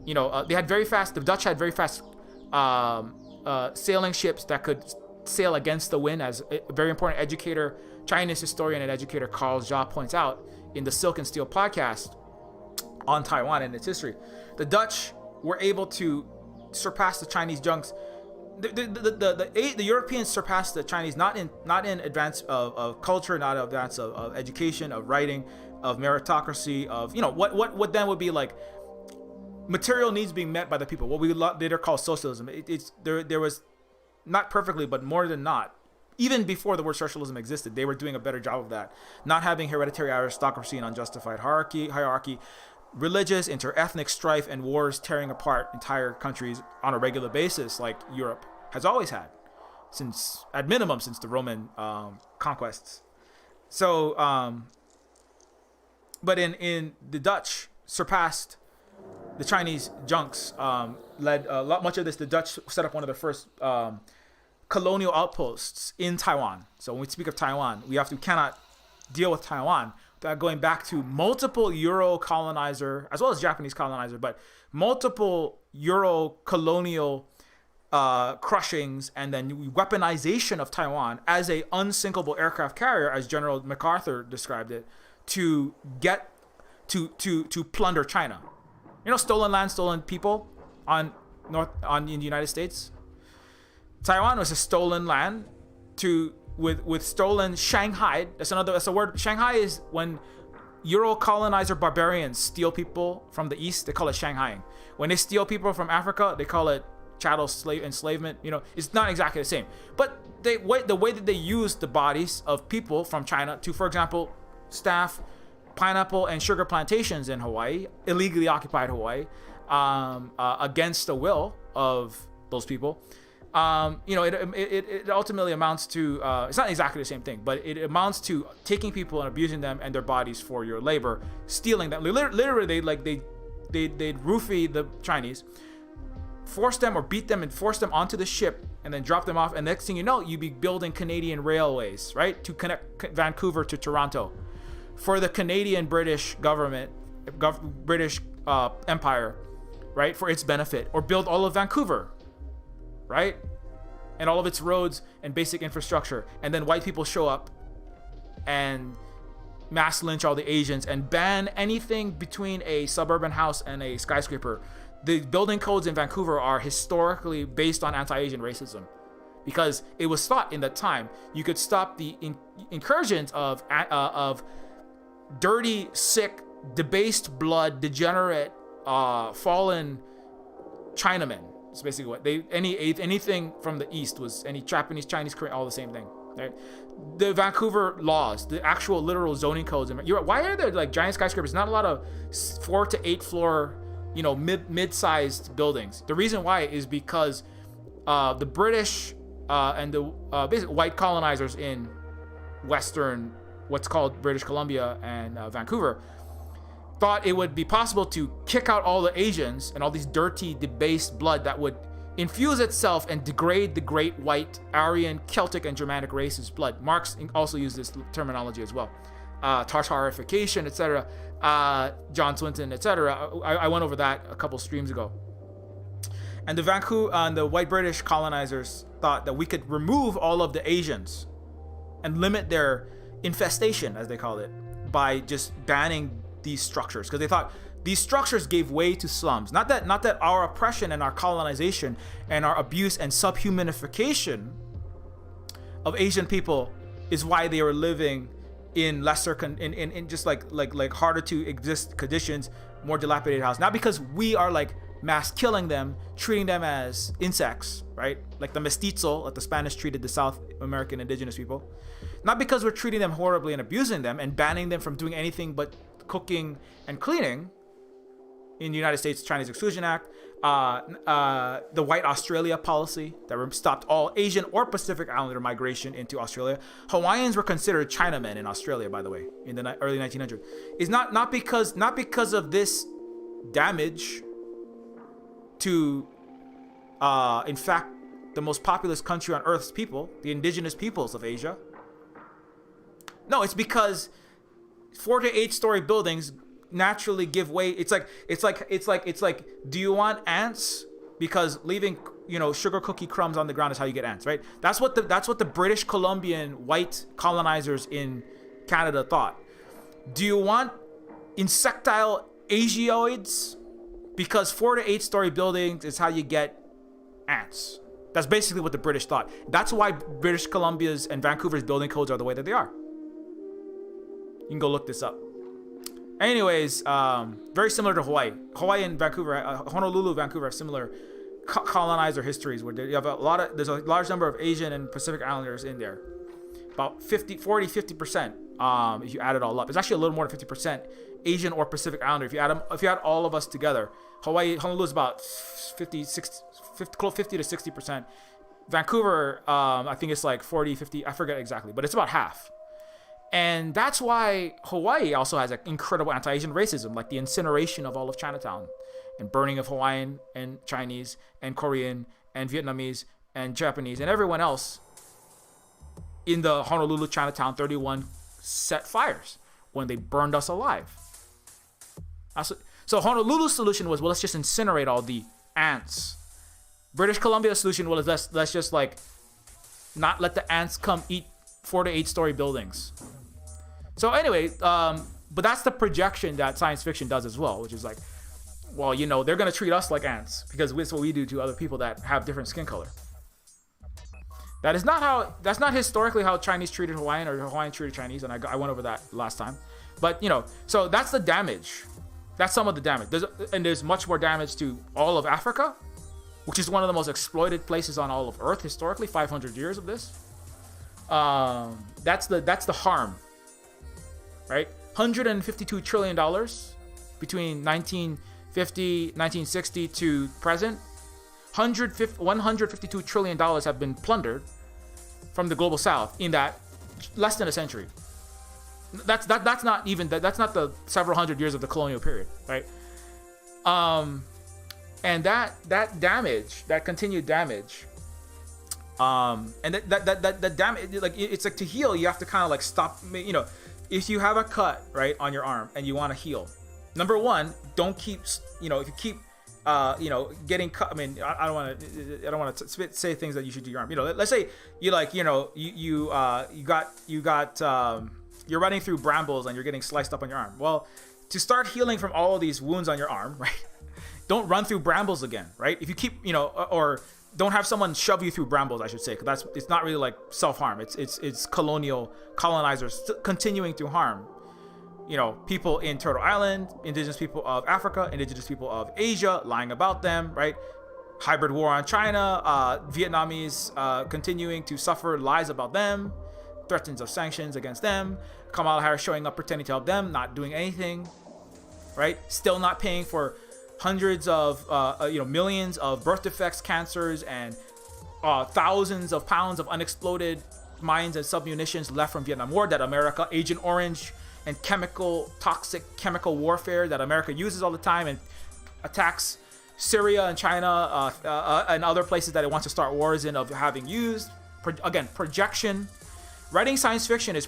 the Dutch had very fast sailing ships that could sail against the wind, as a very important educator, Chinese historian and educator Carl Jia points out in the Silk and Steel podcast on Taiwan and its history. The Dutch were able to surpass the Chinese junks. The Europeans surpassed the Chinese not in advance of culture, not in advance of education, of writing, of meritocracy, of what then would be like material needs being met by the people, what we later call socialism. There was, not perfectly, but more than not, even before the word socialism existed, they were doing a better job of that. Not having hereditary aristocracy and unjustified hierarchy, religious, inter-ethnic strife, and wars tearing apart entire countries on a regular basis, like Europe has always had, since the Roman conquests. So, but in the Dutch surpassed the Chinese junks, led much of this. The Dutch set up one of the first colonial outposts in Taiwan. So when we speak of Taiwan, we cannot deal with Taiwan without going back to multiple Euro colonizer, as well as Japanese colonizer, but multiple Euro colonial crushings and then weaponization of Taiwan as a unsinkable aircraft carrier, as General MacArthur described it, to get to plunder China. Stolen land, stolen people in the United States. Taiwan was a stolen land with stolen Shanghai. That's a word. Shanghai is when Euro colonizer barbarians steal people from the East. They call it Shanghaiing. When they steal people from Africa, they call it chattel slave enslavement. It's not exactly the same. But the way that they use the bodies of people from China to, for example, staff pineapple and sugar plantations in Hawaii, illegally occupied Hawaii, against the will of those people. It ultimately amounts to, it's not exactly the same thing, but it amounts to taking people and abusing them and their bodies for your labor, stealing them. Literally, they'd roofie the Chinese, force them or beat them and force them onto the ship and then drop them off. And next thing you know, you'd be building Canadian railways, right, to connect Vancouver to Toronto for the Canadian British government, British Empire, right, for its benefit, or build all of Vancouver, right? and all of its roads and basic infrastructure. And then white people show up and mass lynch all the Asians and ban anything between a suburban house and a skyscraper. The building codes in Vancouver are historically based on anti-Asian racism, because it was thought in that time you could stop the incursions of dirty, sick, debased blood, degenerate, fallen Chinamen. It's basically what anything from the East was, any Japanese, Chinese, Korean, all the same thing. Right? The Vancouver laws, the actual literal zoning codes. Why are there like giant skyscrapers? Not a lot of 4 to 8 floor, mid-sized buildings. The reason why is because the British and the basically white colonizers in Western, what's called British Columbia and Vancouver, thought it would be possible to kick out all the Asians and all these dirty, debased blood that would infuse itself and degrade the great white Aryan, Celtic, and Germanic races' blood. Marx also used this terminology as well. Tartarification, etc. John Swinton, etc. I went over that a couple streams ago. And the white British colonizers thought that we could remove all of the Asians and limit their infestation, as they called it, by just banning these structures, because they thought these structures gave way to slums. Not that our oppression and our colonization and our abuse and subhumanification of Asian people is why they were living in lesser in just like harder to exist conditions, more dilapidated house. Not because we are like mass killing them, treating them as insects, right? Like the mestizo, like the Spanish treated the South American indigenous people. Not because we're treating them horribly and abusing them and banning them from doing anything but cooking and cleaning. In the United States, Chinese Exclusion Act, the White Australia policy that stopped all Asian or Pacific Islander migration into Australia. Hawaiians were considered Chinamen in Australia, by the way, in the early 1900s. Is not because of this damage to, in fact, the most populous country on Earth's people, the indigenous peoples of Asia. No, it's because 4 to 8 story buildings naturally give way. It's like do you want ants? Because leaving sugar cookie crumbs on the ground is how you get ants, right? That's what the British Columbian white colonizers in Canada thought. Do you want insectile Asiaoids? Because 4 to 8 story buildings is how you get ants. That's basically what the British thought. That's why British Columbia's and Vancouver's building codes are the way that they are. You can go look this up. Anyways, very similar to Hawaii. Hawaii and Vancouver, Honolulu, Vancouver have similar colonizer histories where you have there's a large number of Asian and Pacific Islanders in there. About 50%, if you add it all up. It's actually a little more than 50% Asian or Pacific Islander. If you add all of us together, Honolulu is about 50 to 60%. Vancouver, I think it's like 40, 50, I forget exactly, but it's about half. And that's why Hawaii also has an incredible anti-Asian racism, like the incineration of all of Chinatown and burning of Hawaiian and Chinese and Korean and Vietnamese and Japanese and everyone else in the Honolulu Chinatown 31 set fires when they burned us alive. So Honolulu's solution was, well, let's just incinerate all the ants. British Columbia's solution was, let's just like not let the ants come eat 4 to 8 story buildings. So anyway, but that's the projection that science fiction does as well, which is like, well, they're going to treat us like ants because that's what we do to other people that have different skin color. That's not historically how Chinese treated Hawaiian or Hawaiian treated Chinese. And I went over that last time, but so that's the damage. That's some of the damage. There's much more damage to all of Africa, which is one of the most exploited places on all of Earth historically, 500 years of this. That's the harm, right? $152 trillion between 1950, 1960 to present. $152 trillion have been plundered from the global South in that less than a century. That's not the several hundred years of the colonial period, right? And that damage, that continued damage. And that damage, like it's like to heal, you have to kind of like stop. If you have a cut right on your arm and you want to heal, number one, don't keep. If you keep getting cut. I mean, I don't want to say things that you should do your arm. Let's say you you're running through brambles and you're getting sliced up on your arm. Well, to start healing from all of these wounds on your arm, right? Don't run through brambles again, right? If you keep, or don't have someone shove you through brambles, I should say, because it's not really like self-harm. It's colonizers continuing to harm, people in Turtle Island, indigenous people of Africa, indigenous people of Asia, lying about them, right? Hybrid war on China, Vietnamese continuing to suffer lies about them, threats of sanctions against them, Kamala Harris showing up pretending to help them, not doing anything, right? Still not paying for hundreds of millions of birth defects, cancers, and thousands of pounds of unexploded mines and submunitions left from Vietnam War that America, Agent Orange, and toxic chemical warfare that America uses all the time and attacks Syria and China and other places that it wants to start wars in of having used. Again, projection. Writing science fiction is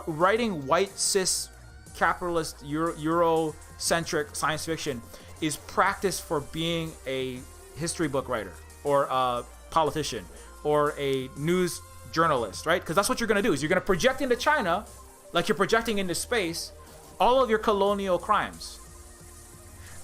writing white cis capitalist Eurocentric science fiction is practice for being a history book writer or a politician or a news journalist, right? Because that's what you're going to do is you're going to project into China, like you're projecting into space, all of your colonial crimes.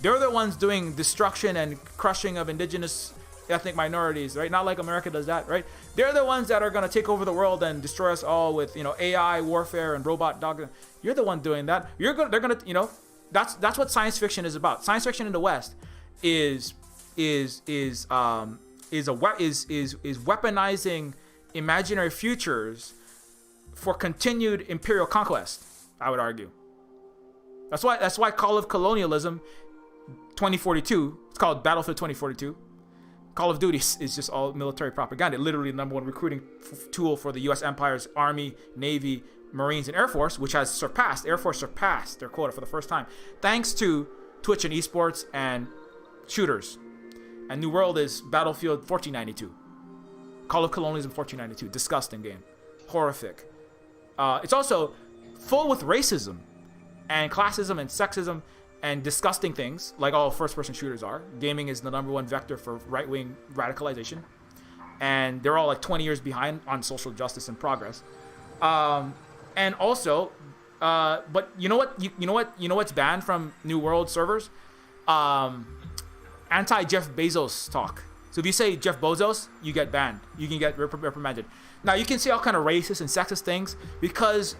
They're the ones doing destruction and crushing of indigenous ethnic minorities, right? Not like America does that, right? They're the ones that are going to take over the world and destroy us all with, AI warfare and robot dog. You're the one doing that. They're going to, that's what science fiction is about. Science fiction in the West is weaponizing imaginary futures for continued imperial conquest, I would argue. That's why Call of Colonialism 2042, it's called Battlefield 2042. Call of Duty is just all military propaganda. Literally the number one recruiting tool for the U.S. Empire's Army, Navy, Marines, and Air Force, which has surpassed their quota for the first time, thanks to Twitch and esports and shooters. And New World is Battlefield 1492. Call of Colonialism 1492. Disgusting game. Horrific. It's also full with racism and classism and sexism and disgusting things, like all first-person shooters are. Gaming is the number one vector for right-wing radicalization. And they're all like 20 years behind on social justice and progress. And also, but you know what's banned from New World servers? Anti-Jeff Bezos talk. So if you say Jeff Bezos, you get banned. You can get reprimanded. Now you can say all kind of racist and sexist things because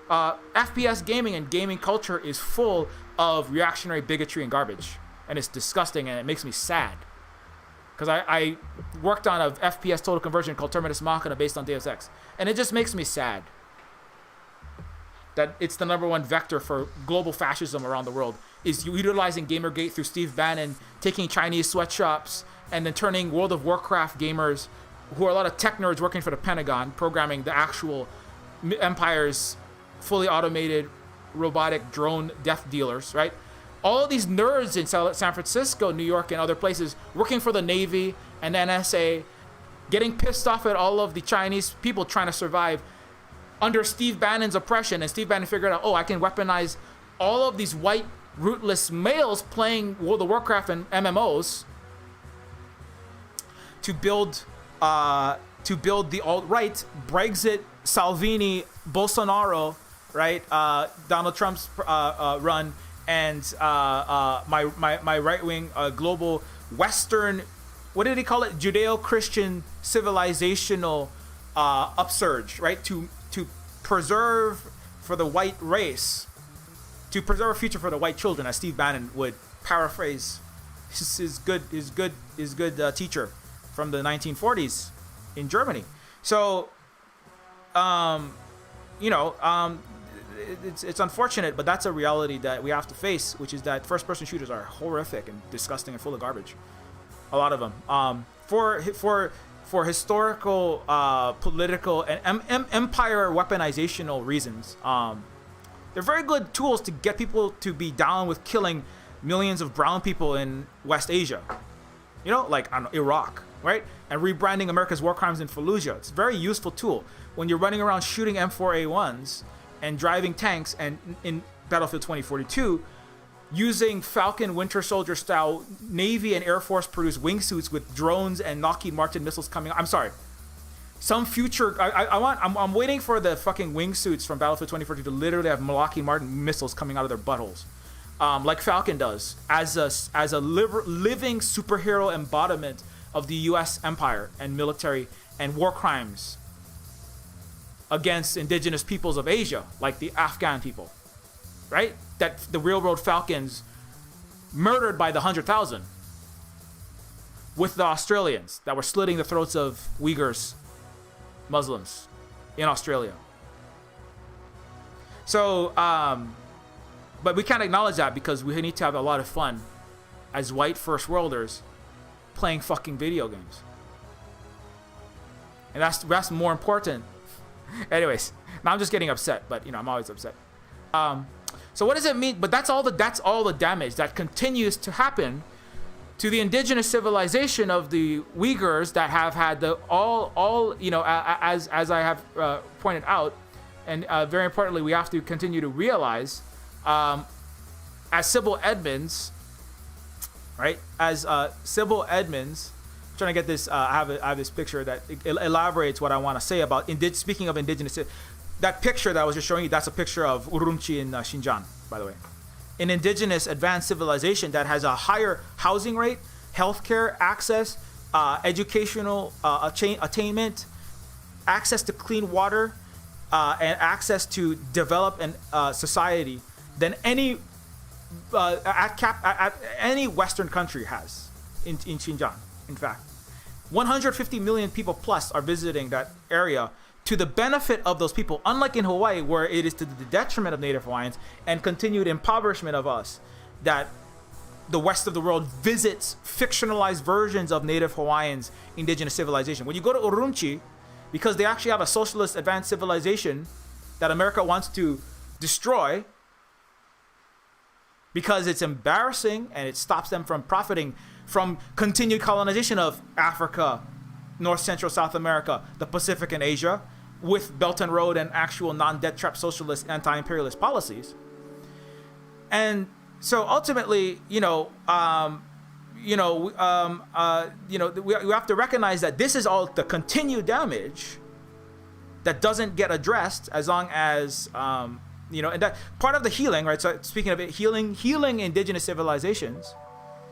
FPS gaming and gaming culture is full of reactionary bigotry and garbage, and it's disgusting and it makes me sad. Because I worked on a FPS total conversion called Terminus Machina based on Deus Ex, and it just makes me sad that it's the number one vector for global fascism around the world, is utilizing Gamergate through Steve Bannon, taking Chinese sweatshops, and then turning World of Warcraft gamers, who are a lot of tech nerds working for the Pentagon, programming the actual Empire's fully automated robotic drone death dealers, right? All of these nerds in San Francisco, New York, and other places working for the Navy and NSA, getting pissed off at all of the Chinese people trying to survive under Steve Bannon's oppression. And Steve Bannon figured out, I can weaponize all of these white, rootless males playing World of Warcraft and MMOs to build the alt-right, Brexit, Salvini, Bolsonaro, right? Donald Trump's run, and my right-wing global Western, what did he call it? Judeo-Christian civilizational upsurge, right? To preserve for the white race, to preserve a future for the white children, as Steve Bannon would paraphrase his good teacher from the 1940s in Germany. So, it's unfortunate, but that's a reality that we have to face, which is that first-person shooters are horrific and disgusting and full of garbage. A lot of them. For historical, political, and empire weaponizational reasons, they're very good tools to get people to be down with killing millions of brown people in West Asia. Like Iraq, right? And rebranding America's war crimes in Fallujah. It's a very useful tool when you're running around shooting M4A1s and driving tanks, and in Battlefield 2042, using Falcon Winter Soldier style Navy and Air Force produced wingsuits with drones and Lockheed Martin missiles coming. I'm sorry. Some future. I'm waiting for the fucking wingsuits from Battlefield 2042 to literally have Lockheed Martin missiles coming out of their buttholes, like Falcon does, as a living superhero embodiment of the U.S. empire and military and war crimes against indigenous peoples of Asia, like the Afghan people, right? That the Railroad Falcons murdered by the 100,000 with the Australians that were slitting the throats of Uyghurs, Muslims in Australia. So, but we can't acknowledge that because we need to have a lot of fun as white first worlders playing fucking video games. And that's more important. Anyways, now I'm just getting upset, but I'm always upset. So what does it mean? But that's all the damage that continues to happen to the indigenous civilization of the Uyghurs that have had as I have pointed out, and very importantly, we have to continue to realize, as Sybil Edmonds, right? As Sybil Edmonds, I'm trying to get this. I have this picture that elaborates what I want to say about speaking of indigenous. That picture that I was just showing you, that's a picture of Urumqi in Xinjiang, by the way. An indigenous advanced civilization that has a higher housing rate, healthcare access, educational attainment, access to clean water, and access to develop society than any any Western country has in Xinjiang. In fact, 150 million people plus are visiting that area to the benefit of those people, unlike in Hawaii, where it is to the detriment of Native Hawaiians and continued impoverishment of us, that the rest of the world visits fictionalized versions of Native Hawaiians' indigenous civilization. When you go to Urumqi, because they actually have a socialist advanced civilization that America wants to destroy because it's embarrassing and it stops them from profiting from continued colonization of Africa, North Central South America, the Pacific and Asia, with Belt and Road and actual non-debt trap socialist anti-imperialist policies. And so ultimately, we have to recognize that this is all the continued damage that doesn't get addressed as long as, and that part of the healing, right? So speaking of it, healing indigenous civilizations,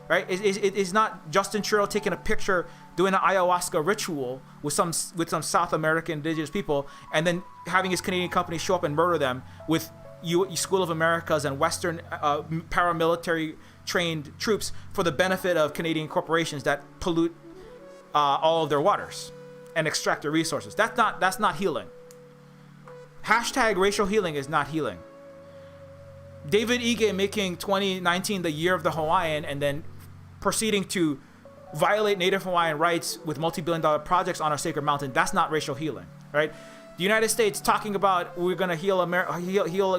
right? It is not Justin Trudeau taking a picture doing an ayahuasca ritual with some South American indigenous people and then having his Canadian company show up and murder them with School of Americas and Western paramilitary trained troops for the benefit of Canadian corporations that pollute all of their waters and extract their resources. That's not healing. Hashtag racial healing is not healing. David Ige making 2019 the year of the Hawaiian and then proceeding to violate Native Hawaiian rights with multi-billion-dollar projects on our sacred mountain, that's not racial healing, right? The United States talking about we're going to heal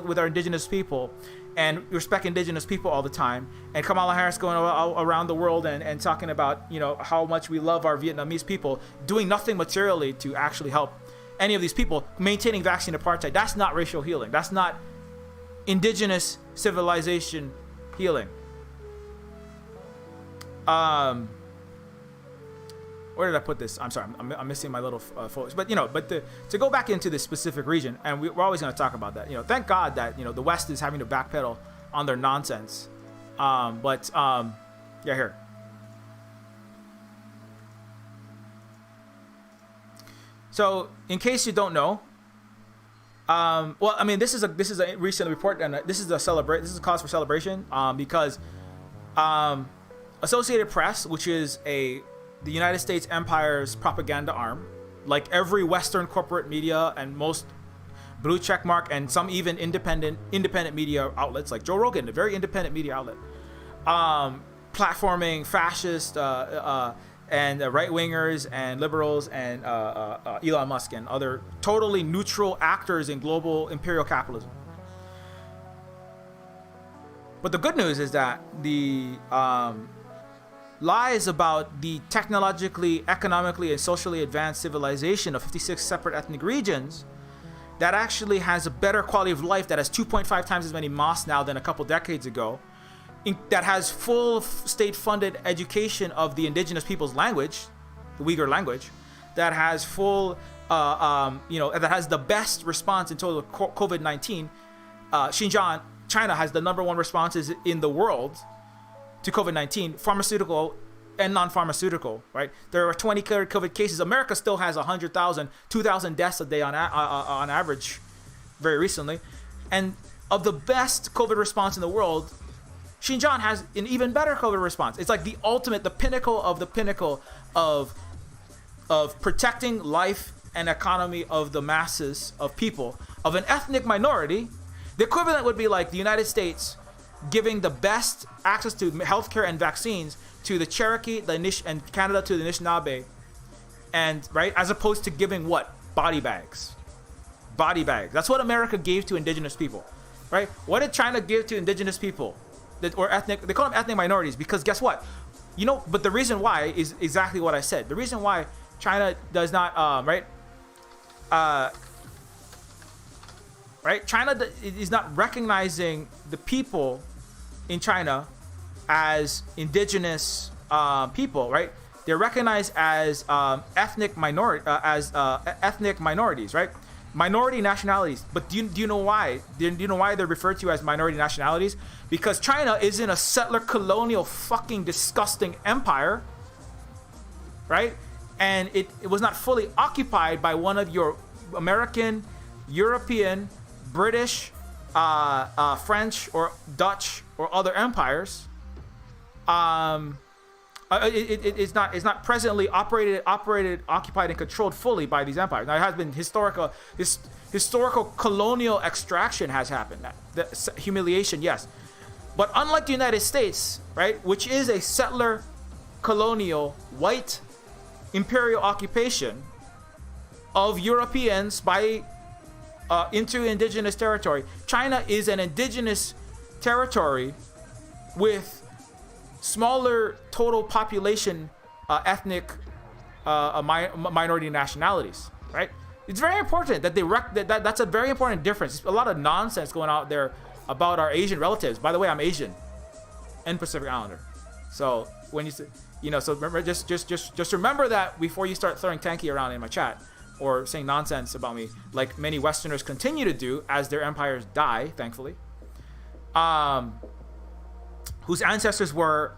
with our indigenous people and respect indigenous people all the time, and Kamala Harris going around the world and talking about how much we love our Vietnamese people, doing nothing materially to actually help any of these people, maintaining vaccine apartheid. That's not racial healing. That's not indigenous civilization healing. Where did I put this? I'm sorry, I'm missing my little photos. But to go back into this specific region, and we're always going to talk about that. Thank God that the West is having to backpedal on their nonsense. Here. So, in case you don't know, this is a recent report, and this is a cause for celebration because Associated Press, which is the United States empire's propaganda arm, like every Western corporate media and most blue checkmark and some even independent media outlets like Joe Rogan, a very independent media outlet, platforming fascist and right-wingers and liberals and Elon Musk and other totally neutral actors in global imperial capitalism. But the good news is that the lies about the technologically, economically, and socially advanced civilization of 56 separate ethnic regions that actually has a better quality of life, that has 2.5 times as many mosques now than a couple decades ago, that has full state-funded education of the indigenous people's language, the Uyghur language, that has full, that has the best response in total COVID-19. Xinjiang, China has the number one responses in the world to COVID-19, pharmaceutical and non-pharmaceutical, right? There are 20 COVID cases. America still has 100,000, 2,000 deaths a day on average, very recently. And of the best COVID response in the world, Xinjiang has an even better COVID response. It's like the ultimate, the pinnacle of protecting life and economy of the masses of people, of an ethnic minority. The equivalent would be like the United States giving the best access to healthcare and vaccines to the Cherokee, and Canada to the Anishinaabe, and right, as opposed to giving what? Body bags. That's what America gave to indigenous people, right? What did China give to indigenous people, or ethnic? They call them ethnic minorities because guess what? But the reason why is exactly what I said. The reason why China does not, China is not recognizing the people in China as indigenous people, right? They're recognized as ethnic minorities, right? Minority nationalities. But do you know why? Do you know why they're referred to as minority nationalities? Because China is in a settler colonial fucking disgusting empire, right? And it was not fully occupied by one of your American, European, British, French, or Dutch, or other empires. It's not presently operated, occupied, and controlled fully by these empires. Now, it has been historical colonial extraction has happened. The humiliation, yes. But unlike the United States, right, which is a settler colonial white imperial occupation of Europeans into indigenous territory, China is an indigenous territory with smaller total population, ethnic minority nationalities, right? It's very important that that's a very important difference. There's a lot of nonsense going out there about our Asian relatives. By the way, I'm Asian and Pacific Islander. So when so remember, just remember that before you start throwing tanky around in my chat or saying nonsense about me, like many Westerners continue to do as their empires die, thankfully. Whose ancestors were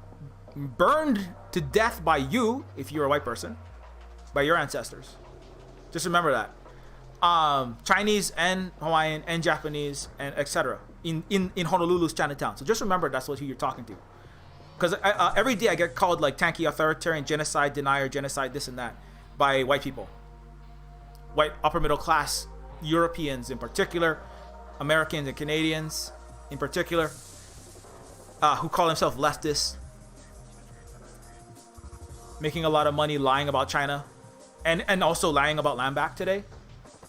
burned to death by you, if you're a white person, by your ancestors. Just remember that. Chinese and Hawaiian and Japanese and etc. in Honolulu's Chinatown. So just remember that's who you're talking to. Because every day I get called like tanky authoritarian, genocide denier, genocide this and that by white people. White upper middle class Europeans in particular, Americans and Canadians in particular. Who call themselves leftists, making a lot of money lying about China, and also lying about land back today,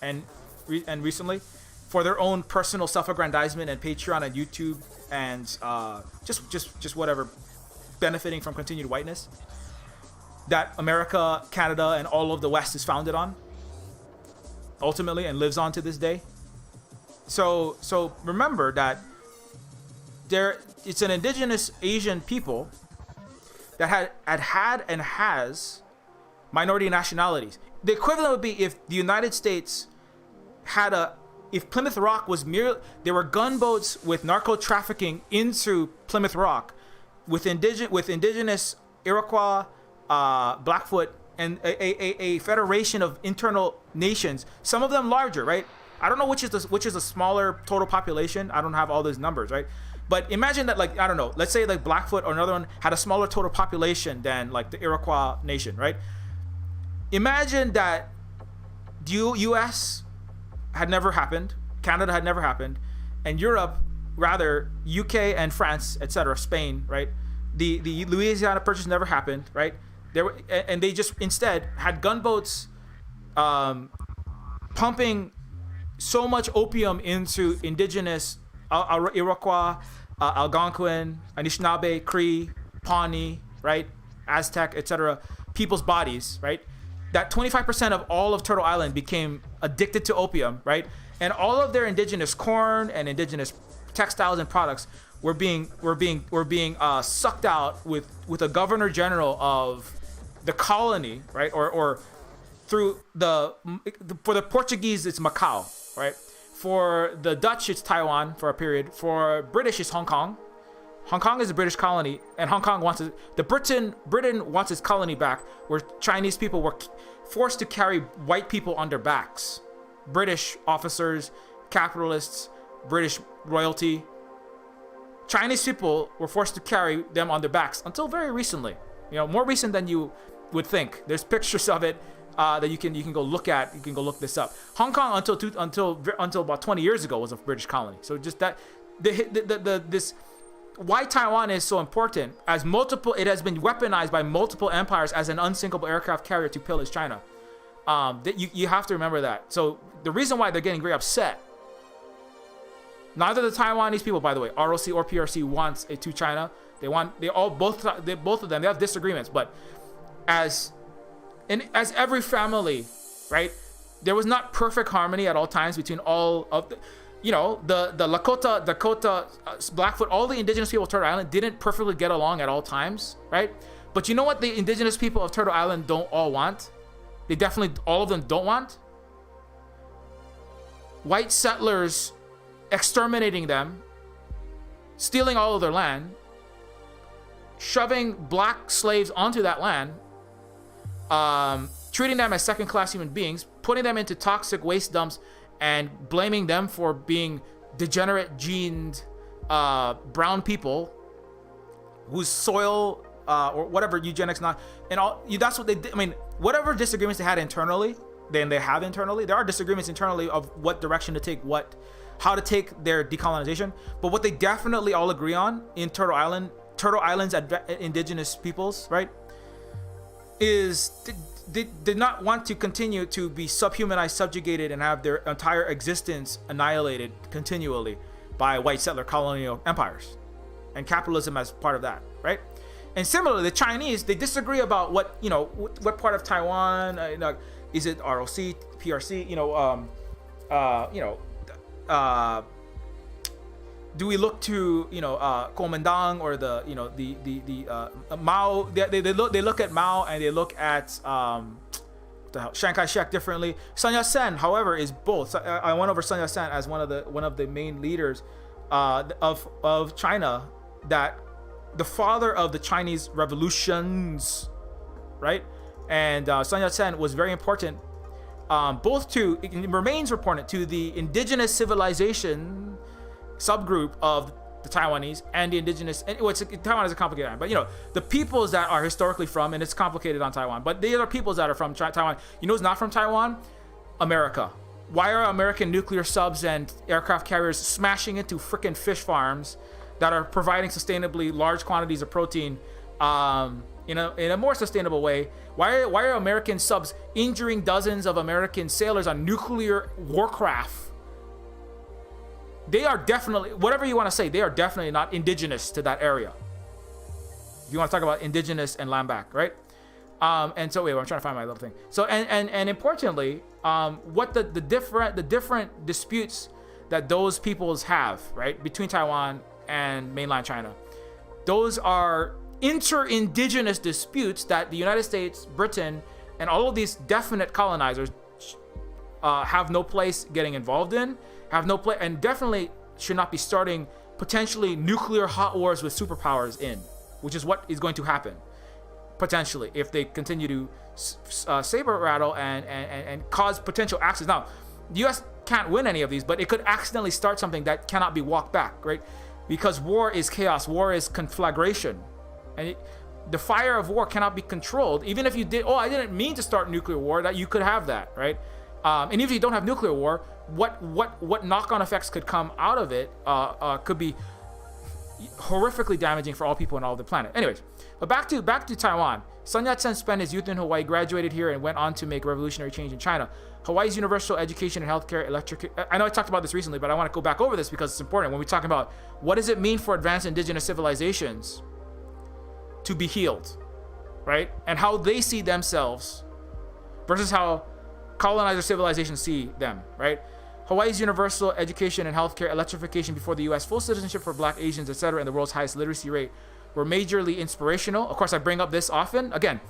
and recently, for their own personal self-aggrandizement and Patreon and YouTube and just whatever, benefiting from continued whiteness that America, Canada, and all of the West is founded on, ultimately, and lives on to this day. So remember that it's an indigenous Asian people that had and has minority nationalities. The equivalent would be if the United States if Plymouth Rock was there were gunboats with narco trafficking into Plymouth Rock with indigenous Iroquois, Blackfoot, and a federation of internal nations, some of them larger, right? I don't know which is the smaller total population. I don't have all those numbers, right? But imagine that, like, I don't know, let's say like Blackfoot or another one had a smaller total population than like the Iroquois nation, right? Imagine that the U.S. had never happened, Canada had never happened, and Europe, rather UK and France, etc., Spain, right? The Louisiana Purchase never happened, right? And they just instead had gunboats pumping so much opium into indigenous Iroquois, Algonquin, Anishinaabe, Cree, Pawnee, right, Aztec, etc., people's bodies, right? That 25% of all of Turtle Island became addicted to opium, right? And all of their indigenous corn and indigenous textiles and products we're being sucked out with a governor general of the colony, right? Or through for the Portuguese it's Macau, right? For the Dutch it's Taiwan for a period. For British it's Hong Kong. Hong Kong is a British colony, and Hong Kong Britain wants its colony back, where Chinese people were forced to carry white people on their backs. British officers, capitalists, British royalty. Chinese people were forced to carry them on their backs until very recently. More recent than you would think. There's pictures of it that you can go look at. You can go look this up. Hong Kong until about 20 years ago was a British colony. So just that this. Why Taiwan is so important, it has been weaponized by multiple empires as an unsinkable aircraft carrier to pillage China. You have to remember that. So the reason why they're getting very upset, neither the Taiwanese people, by the way, ROC or PRC wants it to China. Both of them, they have disagreements, but as every family, right, there was not perfect harmony at all times between all of the Lakota, Dakota, Blackfoot, all the indigenous people of Turtle Island didn't perfectly get along at all times, right? But you know what the indigenous people of Turtle Island don't all want? All of them don't want? White settlers exterminating them, stealing all of their land, shoving black slaves onto that land, treating them as second-class human beings, putting them into toxic waste dumps, and blaming them for being degenerate gened brown people whose soil or whatever eugenics not and all that's what they did. I mean, whatever disagreements they had internally, there are disagreements internally of what direction to take, how to take their decolonization. But what they definitely all agree on in Turtle Island's indigenous peoples, right, is they did not want to continue to be subhumanized, subjugated, and have their entire existence annihilated continually by white settler colonial empires and capitalism as part of that, right? And similarly, the Chinese, they disagree about what part of Taiwan, is it ROC, PRC, do we look to Kuomintang or the Mao? They look at Mao and they look at Chiang Kai-shek differently. Sun Yat-sen, however, is both. I went over Sun Yat-sen as one of the main leaders of China, that the father of the Chinese revolutions, right? And Sun Yat-sen was very important, it remains important to the indigenous civilization subgroup of the Taiwanese and the indigenous, and Taiwan is a complicated island, but the peoples that are historically from, and it's complicated on Taiwan, but the other peoples that are from Taiwan, who's not from Taiwan? America. Why are American nuclear subs and aircraft carriers smashing into freaking fish farms that are providing sustainably large quantities of protein in a more sustainable way? Why are American subs injuring dozens of American sailors on nuclear warcraft? They are definitely, whatever you want to say, they are definitely not indigenous to that area. If you want to talk about indigenous and land back, right? And so, wait, I'm trying to find my little thing. So, and importantly, what the different disputes that those peoples have, right, between Taiwan and mainland China, those are inter-indigenous disputes that the United States, Britain, and all of these definite colonizers have no place getting involved in, have no place, and definitely should not be starting potentially nuclear hot wars with superpowers in, which is what is going to happen potentially if they continue to saber rattle and cause potential accidents. Now, the U.S. can't win any of these, but it could accidentally start something that cannot be walked back, right? Because war is chaos, war is conflagration, and the fire of war cannot be controlled. Even if you did, I didn't mean to start nuclear war, that you could have that, right? And even if you don't have nuclear war, what knock-on effects could come out of it could be horrifically damaging for all people on all the planet. Anyways, but back to Taiwan. Sun Yat-sen spent his youth in Hawaii, graduated here, and went on to make revolutionary change in China. Hawaii's universal education and healthcare, I know I talked about this recently, but I want to go back over this because it's important when we talk about what does it mean for advanced indigenous civilizations to be healed, right? And how they see themselves versus how colonizer civilizations see them, right? Hawaii's universal education and healthcare, electrification before the U.S., full citizenship for Black, Asians, etc., and the world's highest literacy rate were majorly inspirational. Of course, I bring up this often. Again,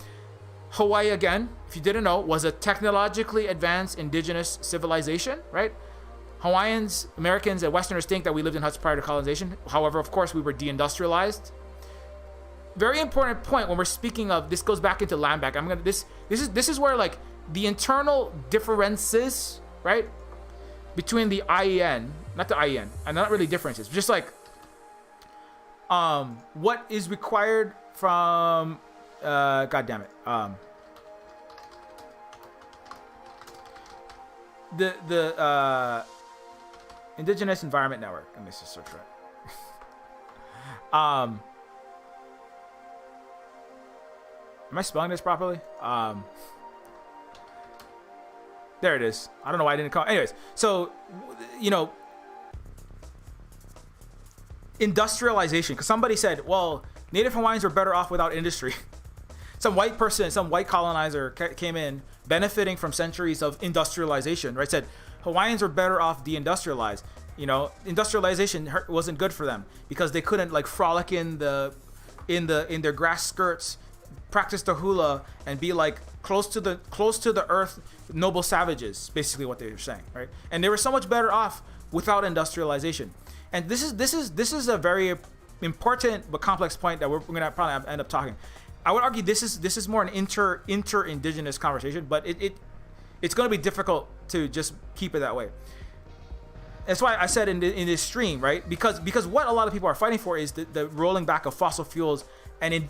Hawaii, again, if you didn't know, was a technologically advanced indigenous civilization, right? Hawaiians, Americans, and Westerners think that we lived in huts prior to colonization. However, of course, we were deindustrialized. Very important point when we're speaking of, this goes back into land back. This is where like the internal differences, right, between the IEN, not the IEN, and not really differences, just like what is required from god damn it, the Indigenous Environment Network. Let me just search for it. Am I spelling this properly? There it is. I don't know why I didn't call. Anyways, so, you know, industrialization. Because somebody said, well, Native Hawaiians are better off without industry. Some white person, some white colonizer came in benefiting from centuries of industrialization, right? Said Hawaiians are better off deindustrialized. You know, industrialization wasn't good for them because they couldn't like frolic in their grass skirts, practice the hula, and be like close to the earth, noble savages. Basically, what they were saying, right? And they were so much better off without industrialization. And this is a very important but complex point that we're gonna probably end up talking. I would argue this is more an inter-indigenous conversation, but it's going to be difficult to just keep it that way. That's why I said in this stream, right? Because what a lot of people are fighting for is the rolling back of fossil fuels and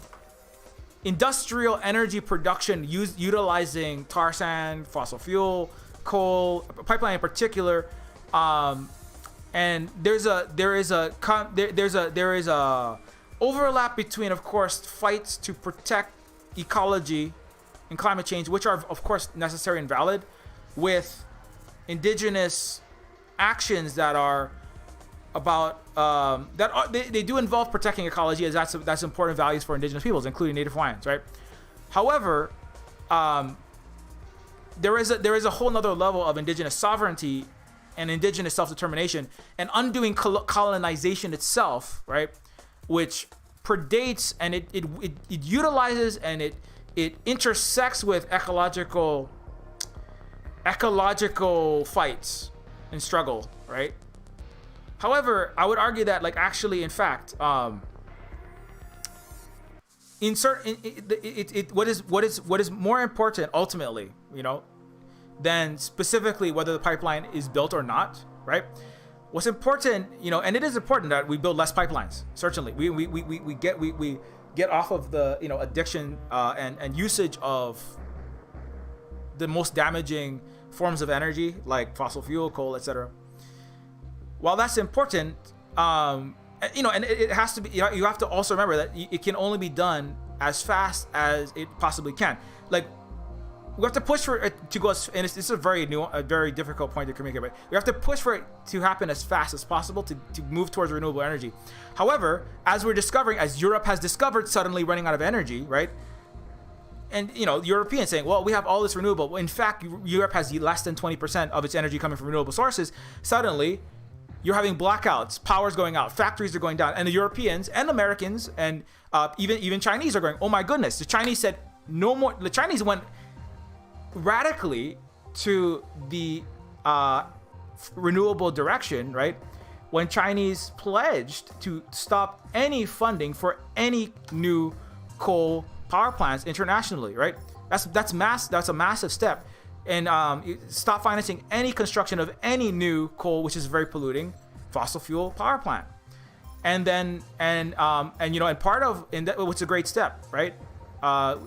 industrial energy production utilizing tar sand, fossil fuel, coal, pipeline in particular, and there is a overlap between, of course, fights to protect ecology and climate change, which are, of course, necessary and valid, with indigenous actions that are about they do involve protecting ecology, as that's important values for indigenous peoples, including Native Hawaiians, right? However, there is a whole nother level of indigenous sovereignty and indigenous self-determination and undoing colonization itself, right? Which predates and it utilizes and it intersects with ecological fights and struggle, right? However, I would argue that, like, actually, in fact, what is more important ultimately, you know, than specifically whether the pipeline is built or not, right? What's important, you know, and it is important that we build less pipelines. Certainly, we get off of the, you know, addiction and usage of the most damaging forms of energy like fossil fuel, coal, etc. While that's important, you know, and it has to be, you know, you have to also remember that it can only be done as fast as it possibly can. Like, we have to push for it to go, and it's a very difficult point to communicate, but we have to push for it to happen as fast as possible to move towards renewable energy. However, as we're discovering, as Europe has discovered suddenly running out of energy, right? And, you know, Europeans saying, well, we have all this renewable. Well, in fact, Europe has less than 20% of its energy coming from renewable sources. Suddenly, you're having blackouts, power's going out, factories are going down, and the Europeans and Americans and even Chinese are going, oh my goodness. The Chinese said no more. The Chinese went radically to the renewable direction, right? When Chinese pledged to stop any funding for any new coal power plants internationally, right? That's a massive step, and stop financing any construction of any new coal, which is very polluting, fossil fuel power plant. And then and you know, and part of, and that, which is a great step, right?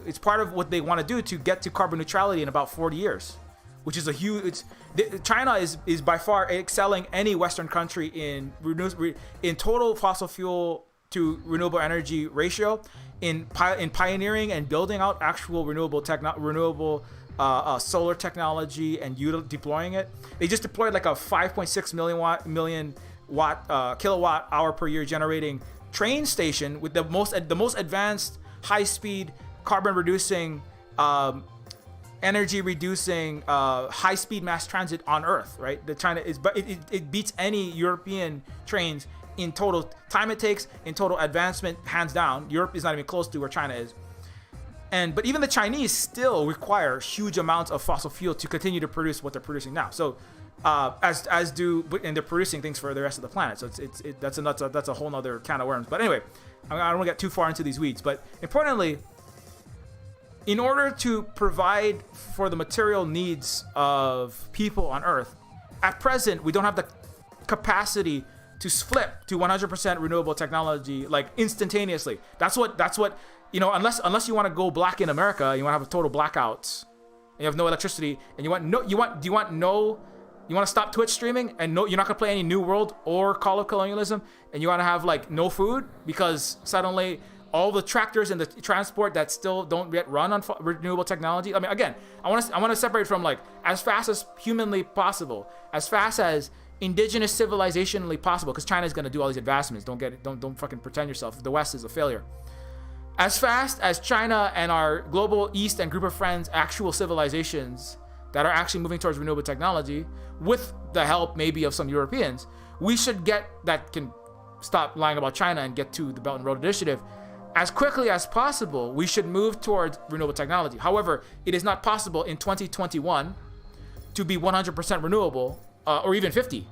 It's part of what they want to do to get to carbon neutrality in about 40 years, which is a huge. China is by far excelling any Western country in total fossil fuel to renewable energy ratio, in pioneering and building out actual renewable solar technology and deploying it. They just deployed like a 5.6 million watt kilowatt hour per year generating train station with the most advanced high-speed carbon reducing energy reducing high speed mass transit on Earth, right? The China is, but it beats any European trains in total time it takes, in total advancement, hands down. Europe is not even close to where China is. But even the Chinese still require huge amounts of fossil fuel to continue to produce what they're producing now. So as do, and they're producing things for the rest of the planet. So that's a whole nother can of worms. But anyway, I don't want to get too far into these weeds. But importantly, in order to provide for the material needs of people on Earth, at present we don't have the capacity to flip to 100% renewable technology like instantaneously. That's what you know. Unless you want to go black in America, you want to have a total blackouts, and you have no electricity, and you want to stop Twitch streaming, and no, you're not gonna play any New World or Call of Colonialism, and you want to have like no food because suddenly all the tractors and the transport that still don't yet run on renewable technology. I mean, again, I want to separate from like as fast as humanly possible, as fast as indigenous civilizationally possible, because China is going to do all these advancements. Don't fucking pretend yourself. The West is a failure. As fast as China and our global East and group of friends, actual civilizations that are actually moving towards renewable technology, with the help maybe of some Europeans, we should get that can stop lying about China and get to the Belt and Road Initiative. As quickly as possible, we should move towards renewable technology. However, it is not possible in 2021 to be 100% renewable, or even 50.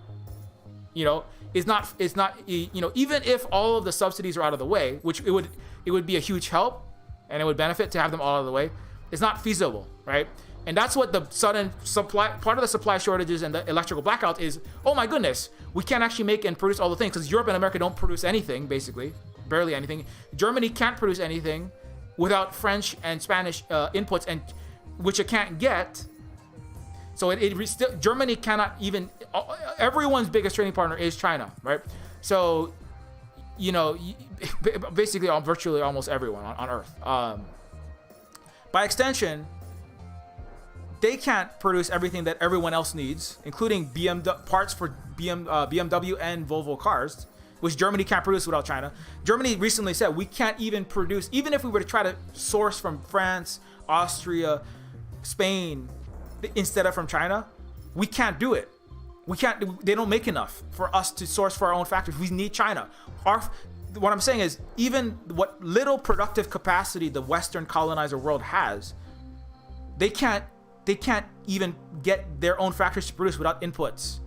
You know, it's not. You know, even if all of the subsidies are out of the way, which it would be a huge help, and it would benefit to have them all out of the way. It's not feasible, right? And that's what the sudden part of the supply shortages and the electrical blackout is. Oh my goodness, we can't actually make and produce all the things because Europe and America don't produce anything, basically, barely anything. Germany can't produce anything without French and Spanish inputs, and which it can't get. So Germany cannot even. Everyone's biggest trading partner is China, right? So, you know, basically, virtually almost everyone on Earth. By extension, they can't produce everything that everyone else needs, including parts for BMW and Volvo cars, which Germany can't produce without China. Germany recently said we can't even produce, even if we were to try to source from France, Austria, Spain, instead of from China, we can't do it. We can't. They don't make enough for us to source for our own factories. We need China. What I'm saying is, even what little productive capacity the Western colonizer world has, they can't even get their own factories to produce without inputs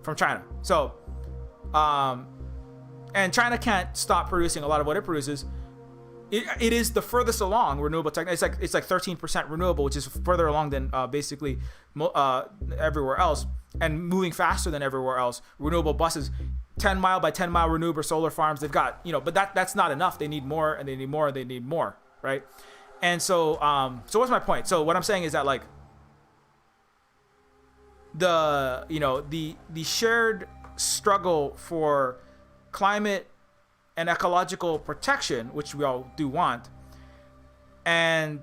from China. So, and China can't stop producing a lot of what it produces. It is the furthest along renewable technology. It's like 13% renewable, which is further along than basically everywhere else, and moving faster than everywhere else. Renewable buses, 10 mile by 10 mile renewable solar farms. They've got, you know, but that's not enough. They need more, and they need more, and they need more, right? And so what's my point? So what I'm saying is that like the shared struggle for climate and ecological protection, which we all do want, and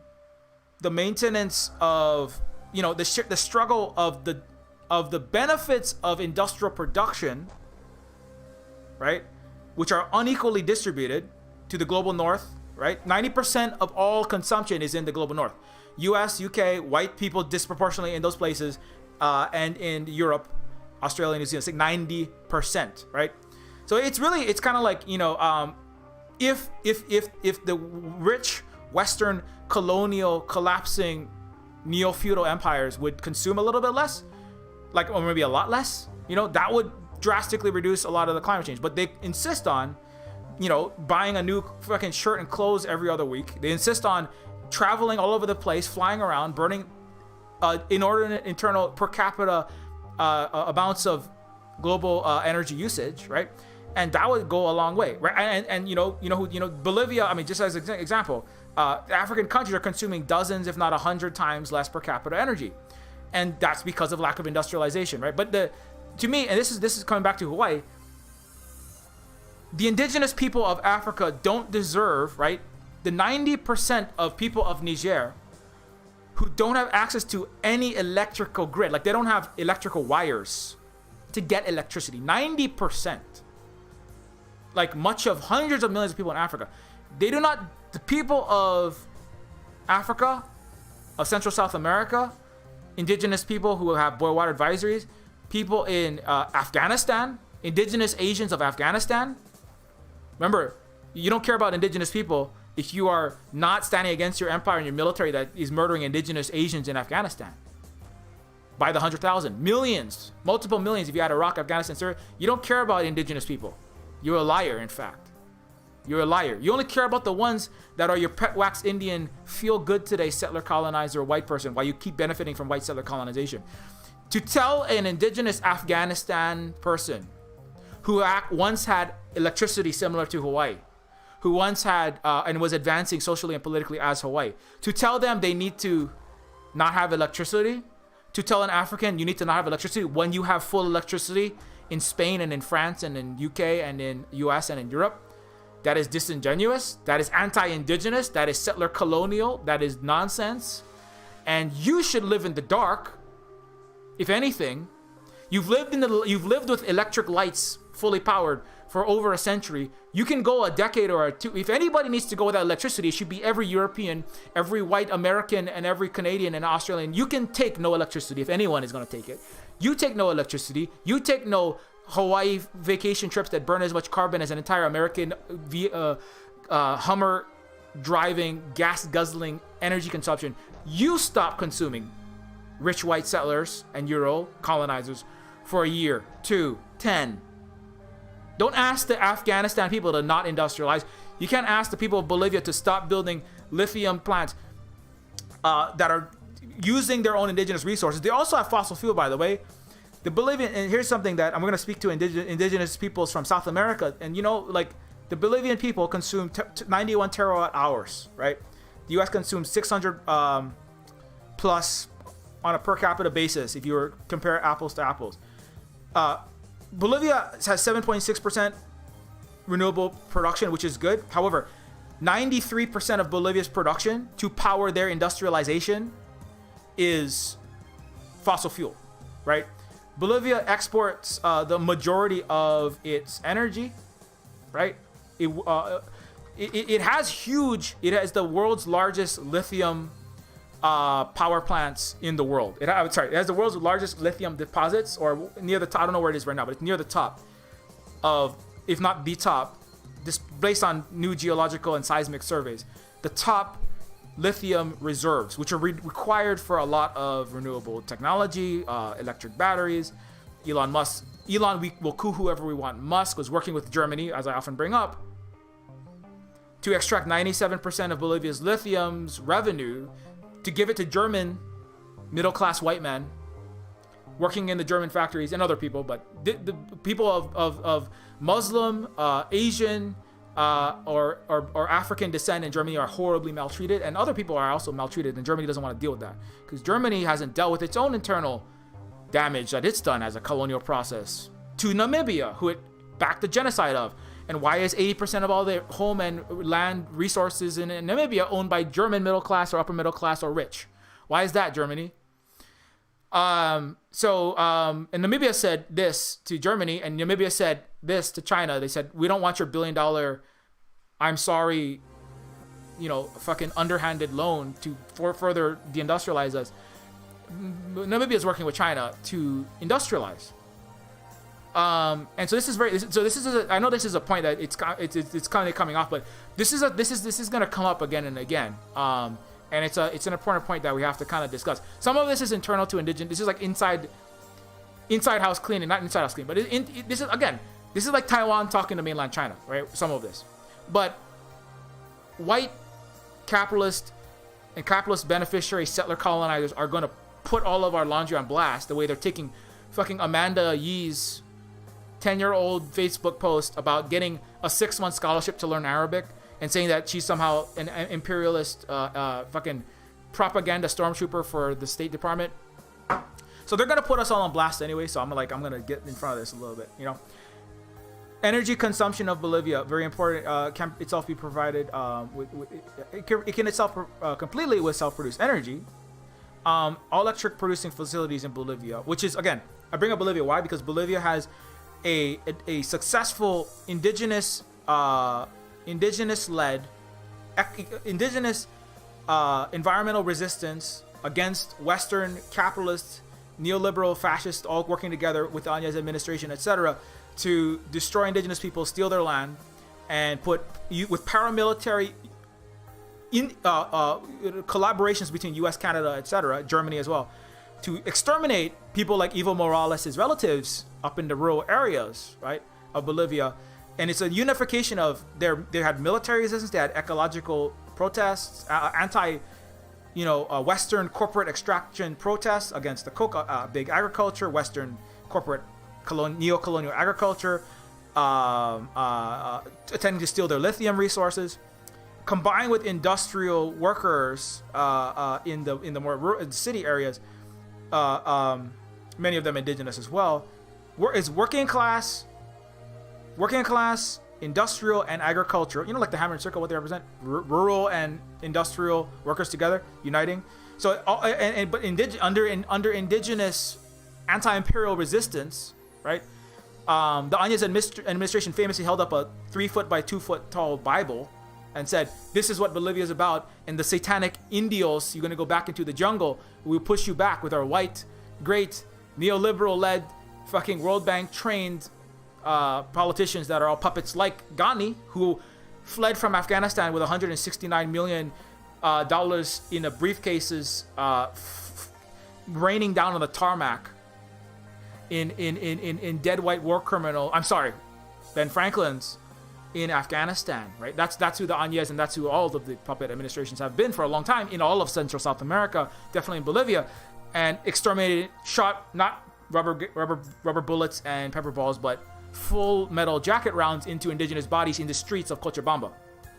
the maintenance of, you know, the struggle of the benefits of industrial production, right, which are unequally distributed to the global north, right? 90% of all consumption is in the global north. US, UK, white people disproportionately in those places, and in Europe, Australia, New Zealand, 90%, right? So it's kind of like, you know, if the rich Western colonial collapsing neo-feudal empires would consume a little bit less, like, or maybe a lot less, you know, that would drastically reduce a lot of the climate change. But they insist on, you know, buying a new fucking shirt and clothes every other week. They insist on traveling all over the place, flying around, burning inordinate internal per capita amounts of global energy usage, right? And that would go a long way, right? And you know Bolivia. I mean, just as an example, African countries are consuming dozens, if not 100 times less per capita energy, and that's because of lack of industrialization, right? But to me, and this is coming back to Hawaii, the indigenous people of Africa don't deserve, right? The 90% of people of Niger who don't have access to any electrical grid, like they don't have electrical wires to get electricity. 90%. Like much of hundreds of millions of people in Africa, they do not. The people of Africa of Central South America, indigenous people who have boil water advisories, people in Afghanistan, indigenous Asians of Afghanistan. Remember, you don't care about indigenous people if you are not standing against your empire and your military that is murdering indigenous Asians in Afghanistan by the 100,000, millions, multiple millions if you had Iraq, Afghanistan, Syria. You don't care about indigenous people. You're a liar, in fact. You're a liar. You only care about the ones that are your pet wax Indian, feel good today settler colonizer white person while you keep benefiting from white settler colonization. To tell an indigenous Afghanistan person who once had electricity similar to Hawaii, who once had and was advancing socially and politically as Hawaii, to tell them they need to not have electricity, to tell an African you need to not have electricity when you have full electricity in Spain and in France and in UK and in US and in Europe, that is disingenuous, that is anti-indigenous, that is settler colonial, that is nonsense. And you should live in the dark. If anything, you've lived with electric lights fully powered for over a century. You can go a decade or two. If anybody needs to go without electricity, it should be every European, every white American, and every Canadian and Australian. You can take no electricity if anyone is going to take it. You take no electricity. You take no Hawaii vacation trips that burn as much carbon as an entire American Hummer driving, gas guzzling energy consumption. You stop consuming, rich white settlers and Euro colonizers, for a year, 2, 10. Don't ask the Afghanistan people to not industrialize. You can't ask the people of Bolivia to stop building lithium plants that are using their own indigenous resources. They also have fossil fuel, by the way. The Bolivian, and here's something that I'm going to speak to indigenous peoples from South America. And like the Bolivian people consume 91 terawatt hours, right? The US consumes 600 plus on a per capita basis if you were compare apples to apples. Bolivia has 7.6% renewable production, which is good. However, 93% of Bolivia's production to power their industrialization is fossil fuel, right? Bolivia exports the majority of its energy, right? It has the world's largest lithium power plants in the world. It has the world's largest lithium deposits, or near the top. I don't know where it is right now, but it's near the top of, if not the top, just based on new geological and seismic surveys, the top lithium reserves, which are required for a lot of renewable technology, electric batteries. Elon, we will coup whoever we want. Musk was working with Germany, as I often bring up, to extract 97% of Bolivia's lithium's revenue to give it to German middle-class white men working in the German factories, and other people, but the people of Muslim, Asian, or African descent in Germany are horribly maltreated, and other people are also maltreated, and Germany doesn't want to deal with that because Germany hasn't dealt with its own internal damage that it's done as a colonial process to Namibia, who it backed the genocide of. And why is 80% of all the home and land resources in Namibia owned by German middle class or upper middle class or rich? Why is that, Germany? And Namibia said this to Germany, and Namibia said this to China. They said, we don't want your $1 billion, I'm sorry, fucking underhanded loan for further deindustrialize us. Namibia is working with China to industrialize. And so this is I know this is a point that it's kind of coming off, but this is going to come up again and again. And it's an important point that we have to kind of discuss. Some of this is internal to indigenous. This is like inside house cleaning, not inside house cleaning. But this is like Taiwan talking to mainland China, right? Some of this, but white capitalist and capitalist beneficiary settler colonizers are going to put all of our laundry on blast the way they're taking fucking Amanda Yee's 10-year-old Facebook post about getting a 6-month scholarship to learn Arabic and saying that she's somehow an imperialist fucking propaganda stormtrooper for the State Department. So they're gonna put us all on blast anyway. So I'm gonna get in front of this a little bit. Energy consumption of Bolivia, very important. Can itself be provided it can itself completely with self-produced energy. All electric producing facilities in Bolivia, which is, again, I bring up Bolivia. Why? Because Bolivia has a successful indigenous environmental resistance against Western capitalists, neoliberal fascists, all working together with the Áñez administration, etc., to destroy indigenous people, steal their land, and put with paramilitary collaborations between U.S., Canada, etc., Germany as well, to exterminate people like Evo Morales' relatives up in the rural areas, right, of Bolivia. And it's a unification of they had military resistance, they had ecological protests, Western corporate extraction protests against the big agriculture, Western corporate neo-colonial agriculture, attempting to steal their lithium resources, combined with industrial workers in the more city areas, many of them indigenous as well. It's working class, industrial and agricultural. Like the hammer and circle, what they represent: rural and industrial workers together, uniting. So, but under indigenous anti-imperial resistance, right? The Áñez administration famously held up a 3-foot by 2-foot tall Bible and said, "This is what Bolivia is about." And the satanic Indios, you're going to go back into the jungle. We'll push you back with our white, great, neoliberal-led, fucking World Bank trained politicians that are all puppets like Ghani, who fled from Afghanistan with $169 million in the briefcases, raining down on the tarmac in dead white war criminal. I'm sorry, Ben Franklin's in Afghanistan, right? That's who the Áñez and that's who all of the puppet administrations have been for a long time in all of Central South America, definitely in Bolivia, and exterminated, shot not rubber bullets and pepper balls, but full metal jacket rounds into indigenous bodies in the streets of Cochabamba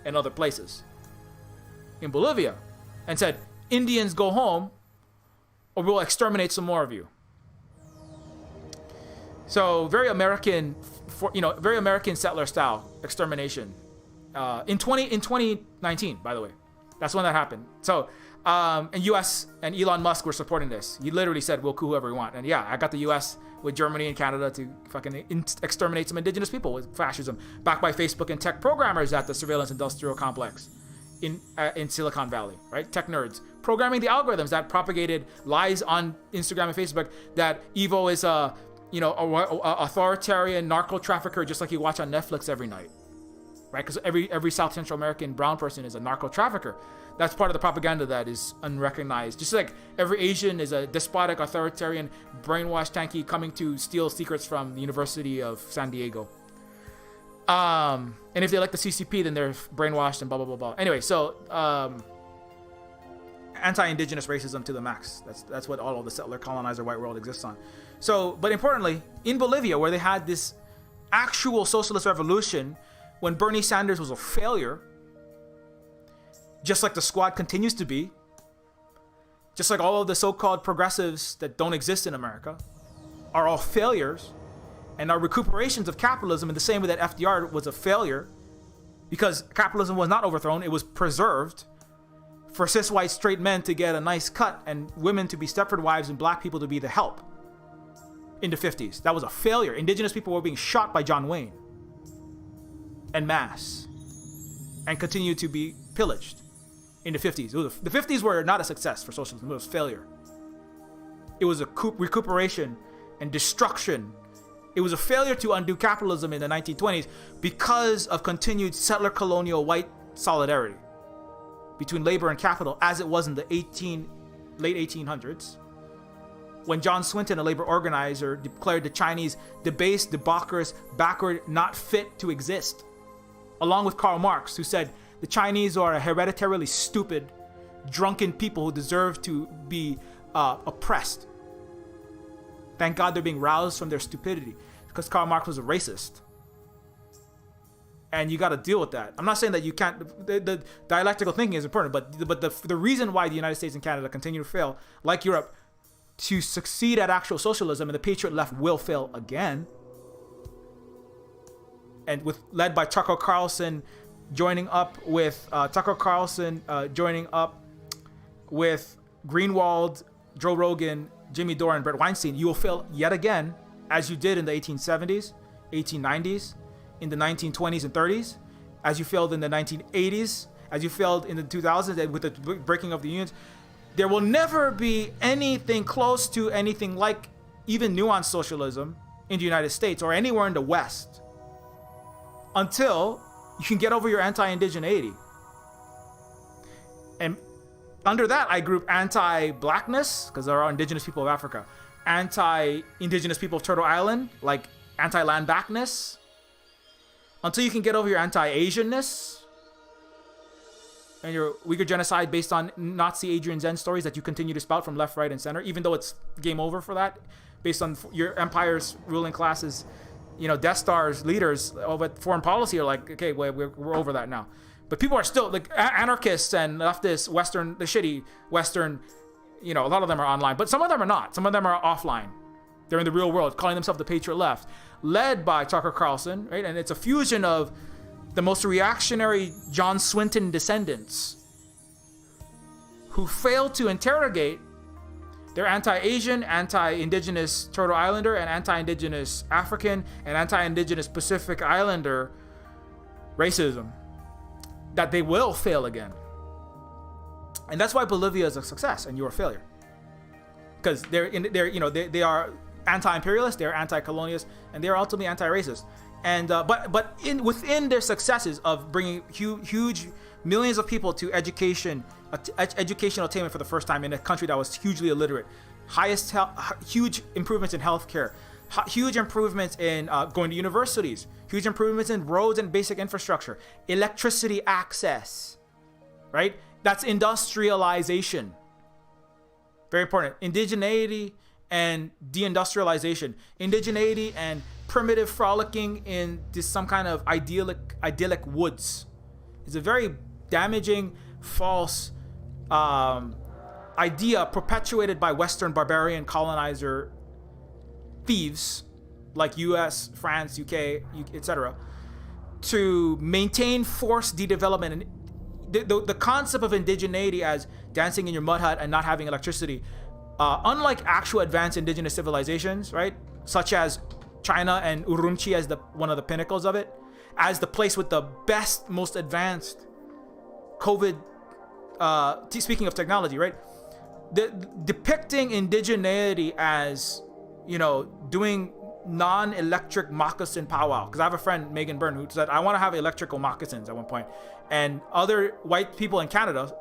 and other places in Bolivia, and said, "Indians, go home, or we'll exterminate some more of you." So very American, very American settler style extermination. In 2019, by the way, that's when that happened. So, and U.S. and Elon Musk were supporting this. He literally said, "We'll coup whoever we want." And yeah, I got the U.S. with Germany and Canada to fucking exterminate some indigenous people with fascism, backed by Facebook and tech programmers at the surveillance industrial complex in Silicon Valley, right? Tech nerds programming the algorithms that propagated lies on Instagram and Facebook that Evo is a authoritarian narco trafficker, just like you watch on Netflix every night, right? Because every South Central American brown person is a narco trafficker. That's part of the propaganda that is unrecognized. Just like every Asian is a despotic, authoritarian, brainwashed tanky coming to steal secrets from the University of San Diego. And if they like the CCP, then they're brainwashed and blah, blah, blah, blah. Anyway, so anti-indigenous racism to the max. That's what all of the settler colonizer white world exists on. So, but importantly, in Bolivia, where they had this actual socialist revolution, when Bernie Sanders was a failure, just like the squad continues to be, just like all of the so-called progressives that don't exist in America are all failures and are recuperations of capitalism in the same way that FDR was a failure, because capitalism was not overthrown, it was preserved for cis white straight men to get a nice cut and women to be Stepford wives and black people to be the help in the 50s. That was a failure. Indigenous people were being shot by John Wayne en masse and continued to be pillaged in the 50s. The 50s were not a success for socialism. It was failure. It was a recuperation and destruction. It was a failure to undo capitalism in the 1920s because of continued settler colonial white solidarity between labor and capital, as it was in the late 1800s, when John Swinton, a labor organizer, declared the Chinese debased, debaucherous, backward, not fit to exist, along with Karl Marx, who said the Chinese are a hereditarily stupid, drunken people who deserve to be oppressed. Thank God they're being roused from their stupidity, because Karl Marx was a racist. And you got to deal with that. I'm not saying that you can't. The dialectical thinking is important, but the reason why the United States and Canada continue to fail, like Europe, to succeed at actual socialism, and the patriot left will fail again. And led by Tucker Carlson, joining up with Greenwald, Joe Rogan, Jimmy Dore, and Brett Weinstein, you will fail yet again, as you did in the 1870s, 1890s, in the 1920s and 30s, as you failed in the 1980s, as you failed in the 2000s with the breaking of the unions. there will never be anything close to anything like even nuanced socialism in the United States or anywhere in the West until you can get over your anti-indigeneity. And under that, I group anti-blackness, because there are indigenous people of Africa, anti-indigenous people of Turtle Island, like anti-land backness, until you can get over your anti-Asianness and your Uyghur genocide based on Nazi Adrian Zen stories that you continue to spout from left, right, and center, even though it's game over for that, based on your empire's ruling classes, Death Star's leaders over foreign policy are like, okay, we're over that now. But people are still like anarchists and leftists, the shitty Western, a lot of them are online, but some of them are not. Some of them are offline. They're in the real world, calling themselves the Patriot Left, led by Tucker Carlson, right? And it's a fusion of the most reactionary John Swinton descendants who failed to interrogate their anti-Asian, anti-Indigenous Turtle Islander, and anti-Indigenous African, and anti-Indigenous Pacific Islander racism, that they will fail again. And that's why Bolivia is a success and you're a failure. Because they are anti-imperialist, they're anti-colonialist, and they're ultimately anti-racist. And but within their successes of bringing huge millions of people to educational attainment for the first time in a country that was hugely illiterate, huge improvements in healthcare, huge improvements in going to universities, huge improvements in roads and basic infrastructure, electricity access, right? That's industrialization. Very important. Indigeneity and deindustrialization. Indigeneity and primitive frolicking in some kind of idyllic woods. It's a very damaging, false idea perpetuated by Western barbarian colonizer thieves like US, France, UK, etc. to maintain forced de-development. And the concept of indigeneity as dancing in your mud hut and not having electricity, unlike actual advanced indigenous civilizations, right, such as China and Urumqi as one of the pinnacles of it, as the place with the best, most advanced COVID, speaking of technology, right, depicting indigeneity as, doing non-electric moccasin powwow. Because I have a friend, Megan Byrne, who said, I want to have electrical moccasins at one point. And other white people in Canada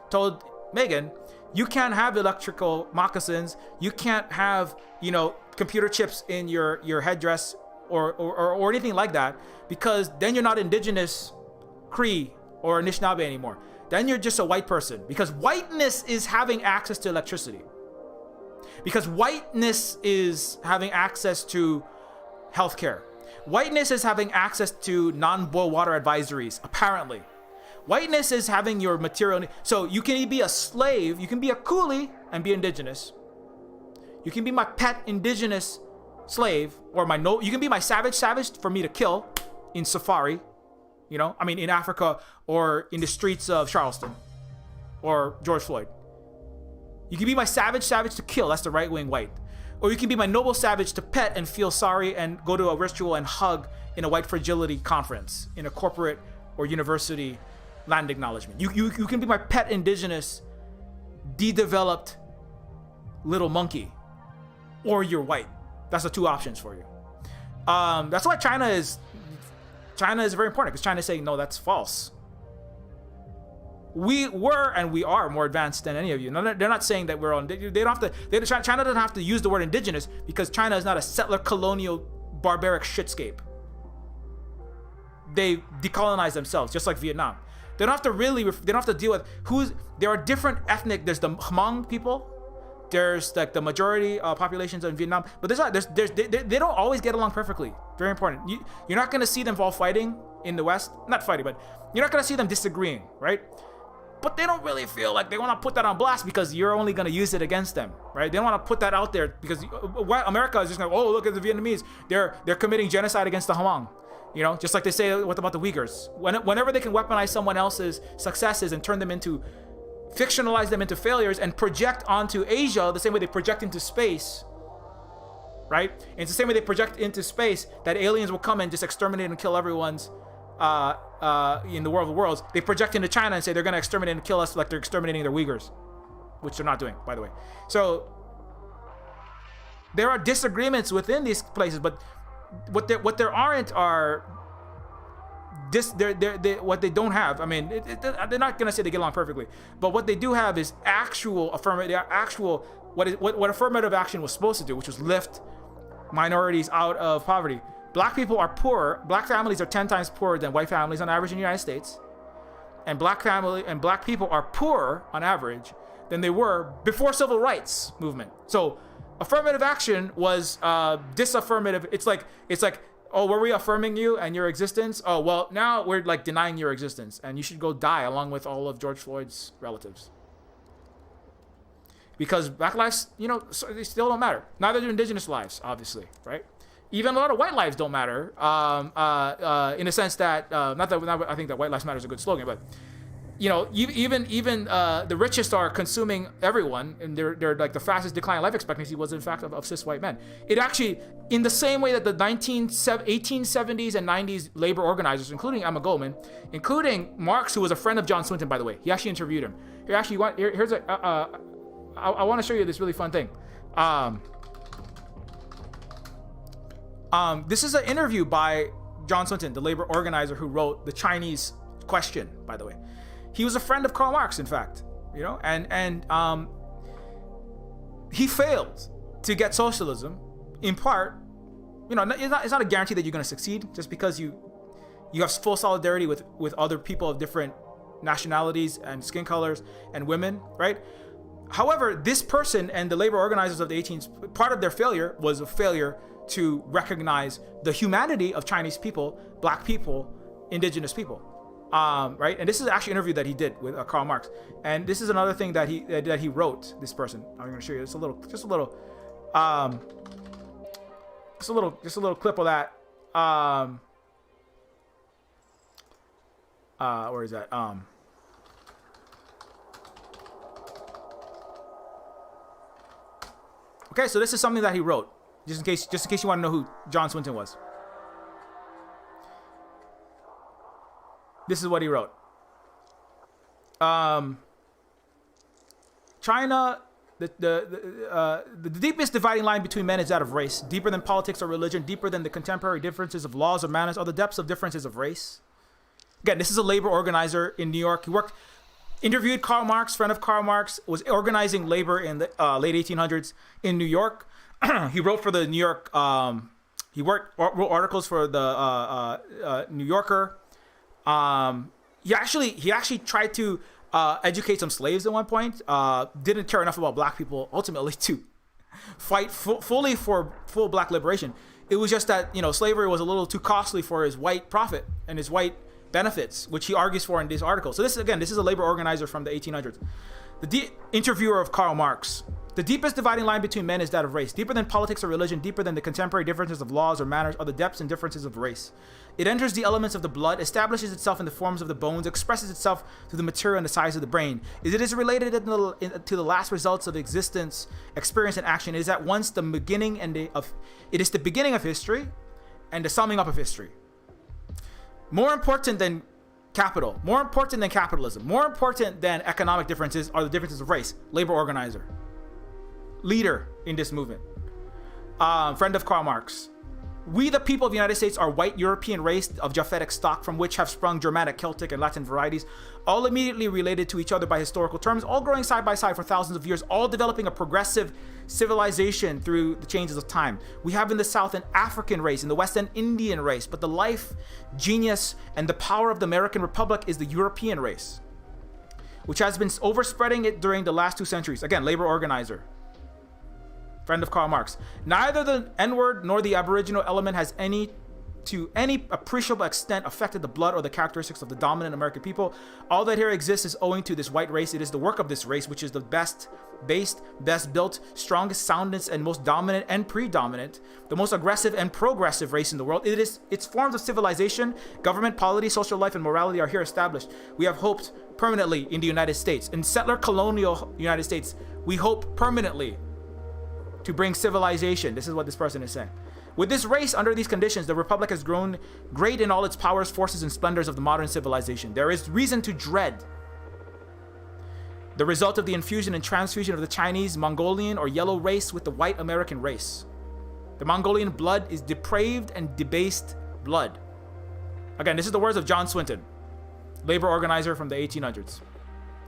told Megan, you can't have electrical moccasins. You can't have, computer chips in your headdress or anything like that, because then you're not indigenous Cree or Anishinaabe anymore. Then you're just a white person, because whiteness is having access to electricity. Because whiteness is having access to healthcare. Whiteness is having access to non-boil water advisories, apparently. Whiteness is having your material. So you can be a slave, you can be a coolie and be indigenous. You can be my pet indigenous slave, or you can be my savage for me to kill in safari, in Africa or in the streets of Charleston or George Floyd. You can be my savage to kill. That's the right-wing white. Or you can be my noble savage to pet and feel sorry and go to a ritual and hug in a white fragility conference in a corporate or university land acknowledgement. You can be my pet indigenous, de-developed little monkey, or you're white. That's the two options for you. That's why China is very important, because China is saying, no, that's false. We were and we are more advanced than any of you. No, they're not saying that we're on. They don't have to. China doesn't have to use the word indigenous, because China is not a settler colonial barbaric shitscape. They decolonized themselves, just like Vietnam. They don't have to they don't have to deal with there are different ethnic. There's the Hmong people. There's like the majority populations in Vietnam, but they don't always get along perfectly. Very important. You're not gonna see them all fighting in the West. Not fighting, but you're not gonna see them disagreeing, right? But they don't really feel like they want to put that on blast, because you're only going to use it against them, right? They don't want to put that out there, because America is just going, oh, look at the Vietnamese. They're committing genocide against the Hmong. Just like they say about the Uyghurs. Whenever they can weaponize someone else's successes and fictionalize them into failures and project onto Asia the same way they project into space, right? And it's the same way they project into space that aliens will come and just exterminate and kill everyone's in the world of the worlds. They project into China and say they're going to exterminate and kill us like they're exterminating their Uyghurs. which they're not doing, by the way. So there are disagreements within these places, but what there aren't are what they don't have. I mean, they're not gonna say they get along perfectly, but what they do have is actual what affirmative action was supposed to do, which was lift minorities out of poverty. Black people are poor. Black families are 10 times poorer than white families on average in the United States, and black people are poorer on average than they were before civil rights movement. So affirmative action was disaffirmative. It's like, oh, were we affirming you and your existence? Oh, well, now we're like denying your existence, and you should go die along with all of George Floyd's relatives. Because black lives, they still don't matter. Neither do indigenous lives, obviously, right? Even a lot of white lives don't matter, in a sense that, not that I think that white lives matter is a good slogan, but even the richest are consuming everyone, and they're like the fastest decline in life expectancy was in fact of cis white men. It actually, in the same way that the 1870s and 90s labor organizers, including Emma Goldman, including Marx, who was a friend of John Swinton, by the way, he actually interviewed him. I want to show you this really fun thing. This is an interview by John Swinton, the labor organizer who wrote the Chinese Question, by the way. He was a friend of Karl Marx, in fact, and he failed to get socialism, in part, it's not a guarantee that you're going to succeed just because you have full solidarity with other people of different nationalities and skin colors and women, right? However, this person and the labor organizers of the 18th, part of their failure was a failure to recognize the humanity of Chinese people, black people, indigenous people. Right, and this is actually an interview that he did with Karl Marx, and this is another thing that he wrote. This person, I'm going to show you just a little clip of that. Where is that? Okay, so this is something that he wrote, just in case you want to know who John Swinton was. This is what he wrote. China, the deepest dividing line between men is that of race. Deeper than politics or religion, deeper than the contemporary differences of laws or manners, are the depths of differences of race. Again, this is a labor organizer in New York. He interviewed Karl Marx, friend of Karl Marx, was organizing labor in the late 1800s in New York. He wrote for the New York, he wrote articles for the New Yorker. He actually tried to educate some slaves at one point. Didn't care enough about black people ultimately to fight fully for full black liberation. It was just that slavery was a little too costly for his white profit and his white benefits, which he argues for in this article. So this is a labor organizer from the 1800s. The interviewer of Karl Marx. The deepest dividing line between men is that of race. Deeper than politics or religion, deeper than the contemporary differences of laws or manners, are the depths and differences of race. It enters the elements of the blood, establishes itself in the forms of the bones, expresses itself through the material and the size of the brain. It is related to the last results of existence, experience, and action. It is at once the beginning it is the beginning of history and the summing up of history. More important than capital, more important than capitalism, more important than economic differences are the differences of race. Labor organizer. Leader in this movement, friend of Karl Marx. We, the people of the United States, are white European race of Japhetic stock, from which have sprung Germanic, Celtic, and Latin varieties, all immediately related to each other by historical terms, all growing side by side for thousands of years, all developing a progressive civilization through the changes of time. We have in the South an African race, in the West an Indian race, but the life, genius, and the power of the American Republic is the European race, which has been overspreading it during the last 2 centuries. Again, labor organizer. Friend of Karl Marx. Neither the N-word nor the Aboriginal element has to any appreciable extent affected the blood or the characteristics of the dominant American people. All that here exists is owing to this white race. It is the work of this race, which is the best based, best built, strongest soundness, and most dominant and predominant, the most aggressive and progressive race in the world. Its forms of civilization, government, polity, social life, and morality are here established. We have hoped permanently in the United States. In settler colonial United States, we hope permanently to bring civilization. This is what this person is saying. With this race under these conditions, the Republic has grown great in all its powers, forces, and splendors of the modern civilization. There is reason to dread the result of the infusion and transfusion of the Chinese, Mongolian, or yellow race with the white American race. The Mongolian blood is depraved and debased blood. Again, this is the words of John Swinton, labor organizer from the 1800s,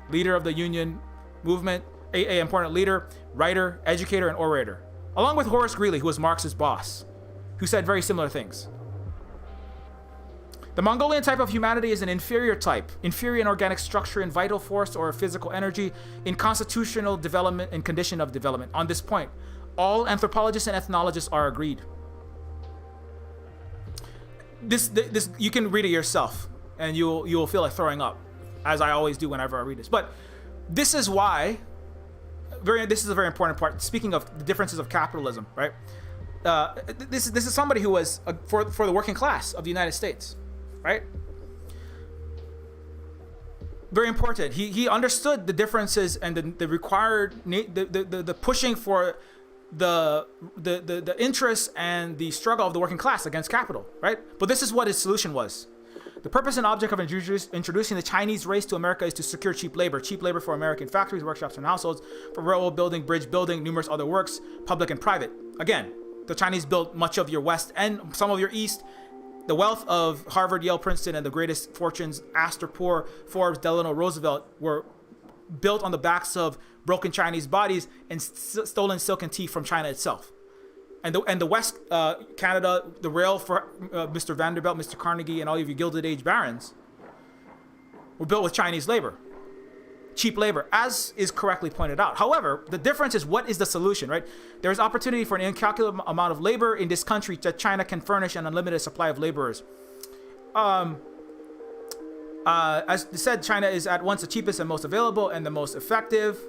leader of the Union movement, a important leader, writer, educator, and orator, along with Horace Greeley, who was Marx's boss, who said very similar things. The Mongolian type of humanity is an inferior type, inferior in organic structure, in vital force or physical energy, in constitutional development and condition of development. On this point, all anthropologists and ethnologists are agreed. This you can read it yourself, and you'll feel like throwing up, as I always do whenever I read this. But this is why. This is a very important part. Speaking of the differences of capitalism, right? This is somebody who was for the working class of the United States. Right? Very important. He understood the differences and the required the pushing for the interests and the struggle of the working class against capital. Right? But this is what his solution was. The purpose and object of introducing the Chinese race to America is to secure cheap labor for American factories, workshops, and households, for railroad building, bridge building, numerous other works, public and private. Again, the Chinese built much of your West and some of your East. The wealth of Harvard, Yale, Princeton, and the greatest fortunes, Astor, Forbes, Delano Roosevelt, were built on the backs of broken Chinese bodies and stolen silk and tea from China itself. And the West, Canada, the rail for Mr. Vanderbilt, Mr. Carnegie, and all of your Gilded Age barons were built with Chinese labor. Cheap labor, as is correctly pointed out. However, the difference is, what is the solution, right? There is opportunity for an incalculable amount of labor in this country that China can furnish an unlimited supply of laborers. As said, China is at once the cheapest and most available and the most effective.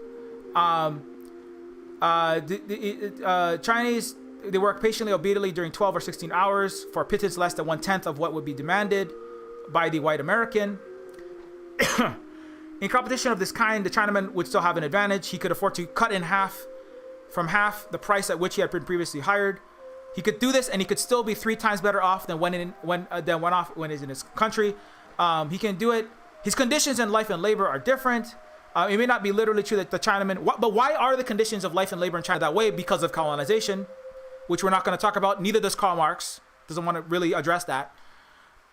Chinese, they work patiently, obediently during 12 or 16 hours for a pittance less than 1/10 of what would be demanded by the white American. In competition of this kind, the Chinaman would still have an advantage. He could afford to cut in half the price at which he had been previously hired. He could do this, and he could still be 3 times better off than when he's in his country. He can do it. His conditions in life and labor are different. It may not be literally true that the Chinaman, but why are the conditions of life and labor in China that way? Because of colonization, which we're not going to talk about. Neither does Karl Marx. Doesn't want to really address that.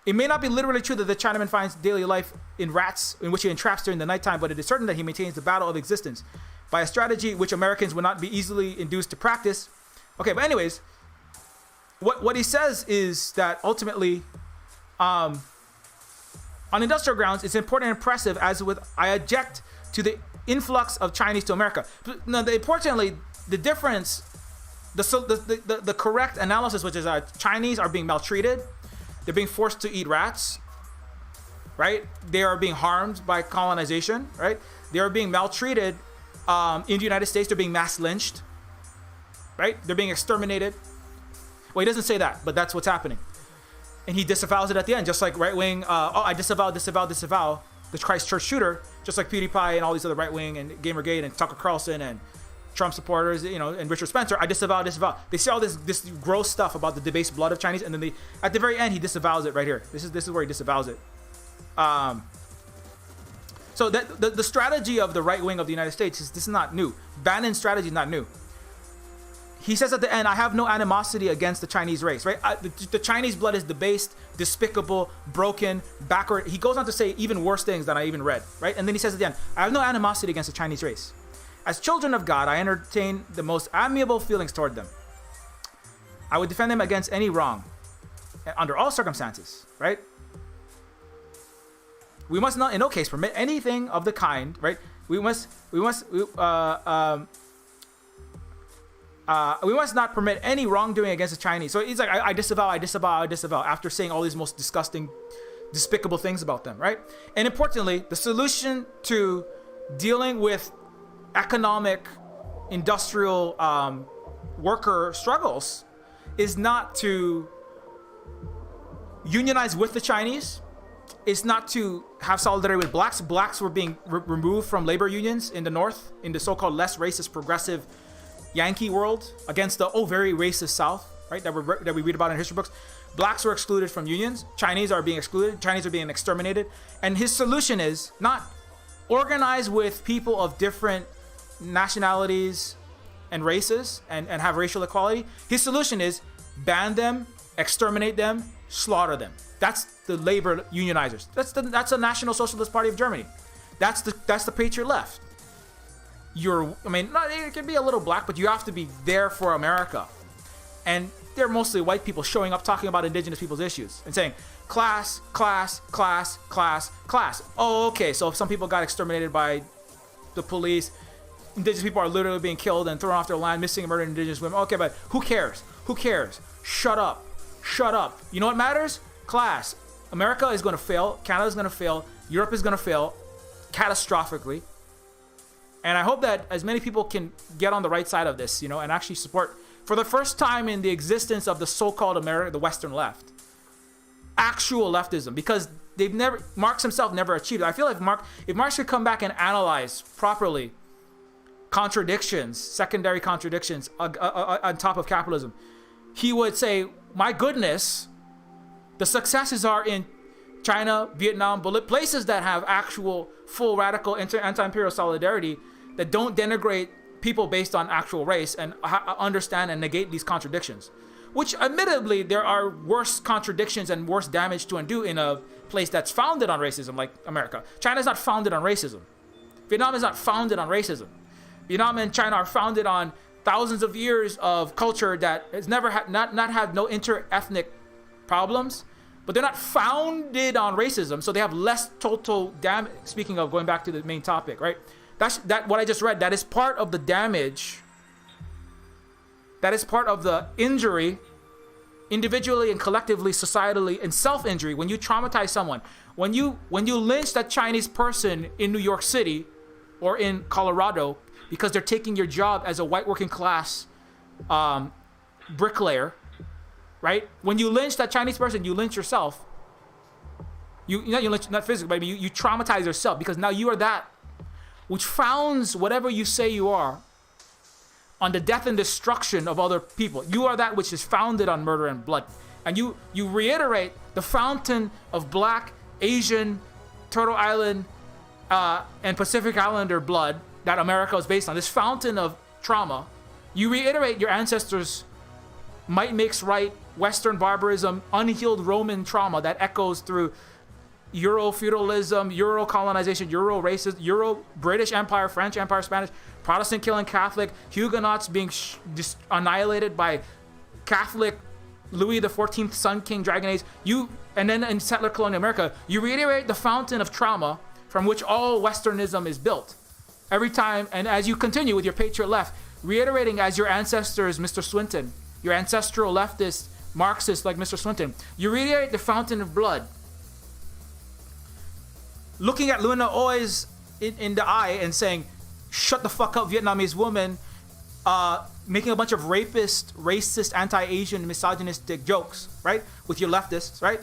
It may not be literally true that the Chinaman finds daily life in rats, in which he entraps during the nighttime, but it is certain that he maintains the battle of existence by a strategy which Americans would not be easily induced to practice. Okay, but anyways, what he says is that ultimately, on industrial grounds, it's important and impressive, as with I object to the influx of Chinese to America. Now, importantly, the difference, the correct analysis, which is Chinese are being maltreated. They're being forced to eat rats, right? They are being harmed by colonization, right? They are being maltreated in the United States. They're being mass lynched, right? They're being exterminated. Well, he doesn't say that, but that's what's happening. And he disavows it at the end, just like right-wing, I disavow the Christchurch shooter, just like PewDiePie and all these other right-wing and Gamergate and Tucker Carlson and Trump supporters, and Richard Spencer. I disavow. They say all this gross stuff about the debased blood of Chinese, and then at the very end, he disavows it right here. This is where he disavows it. So that the strategy of the right wing of the United States this is not new. Bannon's strategy is not new. He says at the end, I have no animosity against the Chinese race, right? The Chinese blood is debased, despicable, broken, backward. He goes on to say even worse things than I even read, right? And then he says at the end, I have no animosity against the Chinese race. As children of God, I entertain the most amiable feelings toward them. I would defend them against any wrong, under all circumstances, right? We must not, in no case, permit anything of the kind, right? We must not permit any wrongdoing against the Chinese. So he's like, I disavow, after saying all these most disgusting, despicable things about them, right? And importantly, the solution to dealing with economic, industrial, worker struggles is not to unionize with the Chinese. It's not to have solidarity with blacks. Blacks were being removed from labor unions in the North, in the so-called less racist, progressive Yankee world, against the very racist South, right? That we read about in history books. Blacks were excluded from unions. Chinese are being excluded. Chinese are being exterminated. And his solution is not organize with people of different nationalities and races and have racial equality. His solution is ban them, exterminate them, slaughter them. That's the labor unionizers. That's the National Socialist Party of Germany. That's the patriot left. It can be a little black, but you have to be there for America. And they're mostly white people showing up talking about indigenous people's issues and saying class, class, class, class, class. Oh, okay. So if some people got exterminated by the police, indigenous people are literally being killed and thrown off their land, missing and murdered indigenous women. Okay, but who cares? Who cares? Shut up. Shut up. You know what matters? Class. America is going to fail. Canada is going to fail. Europe is going to fail catastrophically. And I hope that as many people can get on the right side of this, and actually support, for the first time in the existence of the so-called the Western left, actual leftism, because Marx himself never achieved it. I feel like if Marx could come back and analyze properly contradictions, secondary contradictions on top of capitalism, he would say, my goodness, the successes are in China, Vietnam, places that have actual full radical anti-imperial solidarity that don't denigrate people based on actual race and understand and negate these contradictions. Which, admittedly, there are worse contradictions and worse damage to undo in a place that's founded on racism, like America. China is not founded on racism. Vietnam is not founded on racism. Vietnam and China are founded on thousands of years of culture that has never had no inter-ethnic problems, but they're not founded on racism, so they have less total damage. Speaking of going back to the main topic, right? That what I just read, that is part of the damage. That is part of the injury, individually and collectively, societally, and self-injury. When you traumatize someone, when you lynch that Chinese person in New York City or in Colorado because they're taking your job as a white working class bricklayer, right? When you lynch that Chinese person, you lynch yourself. You lynch, not physically, but you traumatize yourself, because now you are that which founds whatever you say you are on the death and destruction of other people. You are that which is founded on murder and blood. And you reiterate the fountain of Black, Asian, Turtle Island, and Pacific Islander blood that America is based on. This fountain of trauma. You reiterate your ancestors' might makes right, Western barbarism, unhealed Roman trauma that echoes through Euro-feudalism, Euro-colonization, Euro-racism, Euro-British Empire, French Empire, Spanish, Protestant killing Catholic, Huguenots being just annihilated by Catholic Louis XIV, Sun King, Dragon Age. And then in settler colonial America, you reiterate the fountain of trauma from which all Westernism is built. Every time, and as you continue with your patriot left, reiterating as your ancestors, Mr. Swinton, your ancestral leftist, Marxist like Mr. Swinton, you reiterate the fountain of blood. Looking at Luna Oi's in the eye and saying, shut the fuck up, Vietnamese woman, making a bunch of racist, anti-Asian, misogynistic jokes, right? With your leftists, right?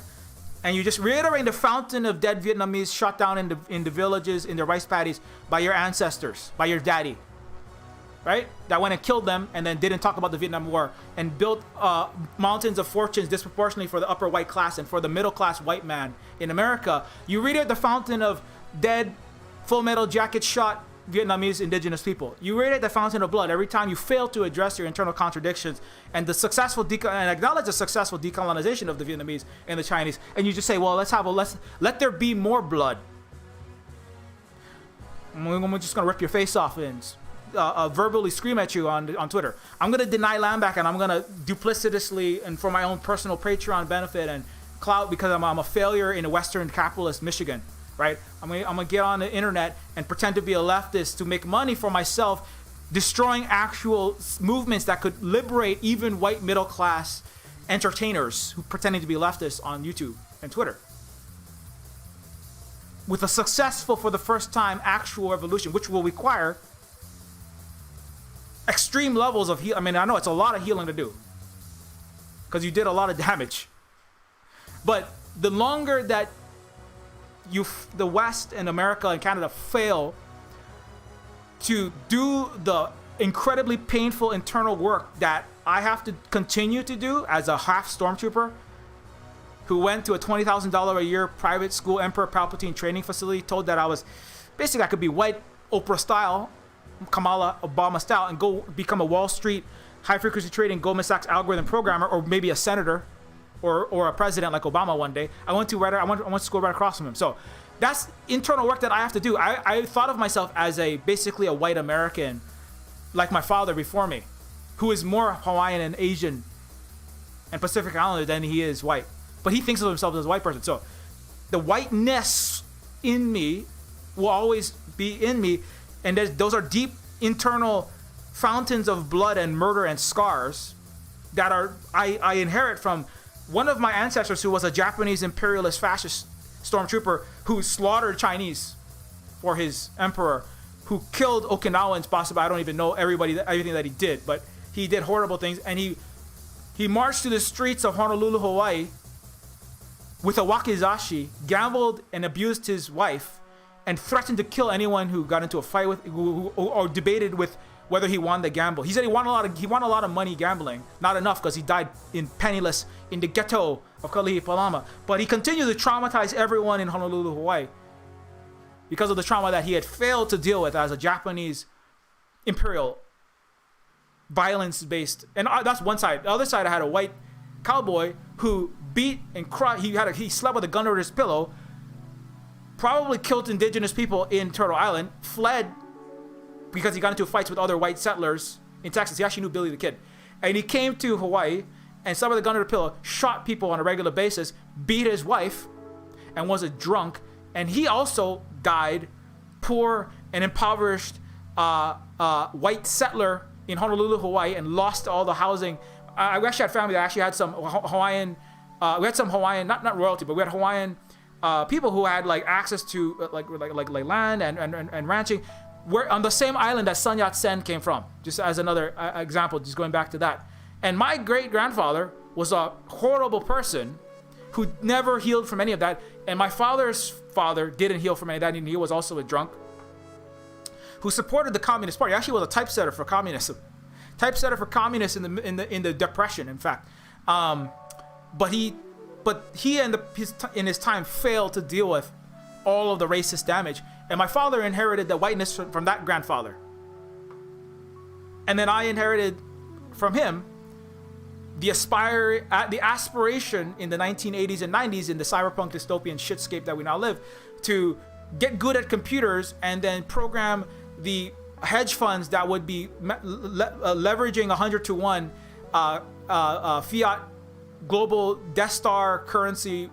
And you just reiterating the fountain of dead Vietnamese shot down in the villages, in their rice paddies by your ancestors, by your daddy, right? That went and killed them and then didn't talk about the Vietnam War and built mountains of fortunes disproportionately for the upper white class and for the middle class white man in America. You reiterate the fountain of dead, full metal jacket shot Vietnamese indigenous people. You reiterate the fountain of blood every time you fail to address your internal contradictions and the successful and acknowledge the successful decolonization of the Vietnamese and the Chinese, and you just say, well, let there be more blood. We're just gonna rip your face off and verbally scream at you on Twitter. I'm gonna deny land back, and I'm gonna duplicitously and for my own personal Patreon benefit and clout, because I'm a failure in a Western capitalist Michigan. Right? I'm gonna get on the internet and pretend to be a leftist to make money for myself, destroying actual movements that could liberate even white middle class entertainers who pretending to be leftists on YouTube and Twitter. With a successful, for the first time, actual revolution, which will require extreme levels of healing. I mean, I know it's a lot of healing to do because you did a lot of damage. But the longer that the West and America and Canada fail to do the incredibly painful internal work that I have to continue to do as a half stormtrooper who went to a $20,000 a year private school Emperor Palpatine training facility, told that I was basically I could be white, Oprah style, Kamala Obama style, and go become a Wall Street high frequency trading Goldman Sachs algorithm programmer, or maybe a senator, or a president like Obama one day. I went to school right across from him. So that's internal work that I have to do. I thought of myself as basically a white American, like my father before me, who is more Hawaiian and Asian and Pacific Islander than he is white. But he thinks of himself as a white person. So the whiteness in me will always be in me, and those are deep internal fountains of blood and murder and scars that I inherit from one of my ancestors, who was a Japanese imperialist fascist stormtrooper who slaughtered Chinese for his emperor, who killed Okinawans. Possibly, I don't even know everything that he did, but he did horrible things, and he marched through the streets of Honolulu, Hawaii, with a wakizashi, gambled and abused his wife, and threatened to kill anyone who got into a fight with, or debated with whether he won the gamble. He said he won a lot of money gambling, not enough because he died penniless in the ghetto of Kalihi-Palama. But he continued to traumatize everyone in Honolulu, Hawaii, because of the trauma that he had failed to deal with as a Japanese imperial violence-based. And that's one side. The other side, I had a white cowboy who beat and cried. He slept with a gun under his pillow, probably killed indigenous people in Turtle Island, fled because he got into fights with other white settlers in Texas. He actually knew Billy the Kid. And he came to Hawaii and slept with a gun under the pillow, shot people on a regular basis, beat his wife, and was a drunk. And he also died poor and impoverished white settler in Honolulu, Hawaii, and lost all the housing. I actually had family that actually had some Hawaiian, we had some Hawaiian, not royalty, but we had Hawaiian people who had like access to like land and ranching. We're on the same island that Sun Yat-sen came from, just as another example, just going back to that. And my great-grandfather was a horrible person who never healed from any of that. And my father's father didn't heal from any of that, and he was also a drunk who supported the Communist Party. He actually was a typesetter for communism. Typesetter for communists in the Depression, in fact. But he in his time failed to deal with all of the racist damage. And my father inherited the whiteness from that grandfather. And then I inherited from him the aspiration in the 1980s and 90s in the cyberpunk dystopian shitscape that we now live, to get good at computers and then program the hedge funds that would be leveraging 100 to 1 fiat global Death Star currency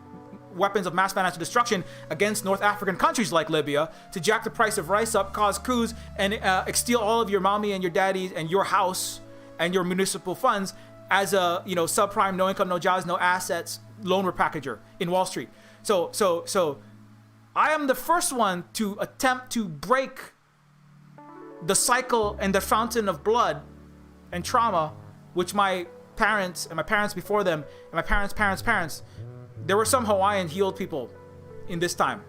weapons of mass financial destruction against North African countries like Libya, to jack the price of rice up, cause coups, and steal all of your mommy and your daddies and your house and your municipal funds as a subprime, no income, no jobs, no assets loan repackager in Wall Street. So I am the first one to attempt to break the cycle and the fountain of blood and trauma, which my parents and my parents before them and my parents' parents, there were some Hawaiian healed people in this time.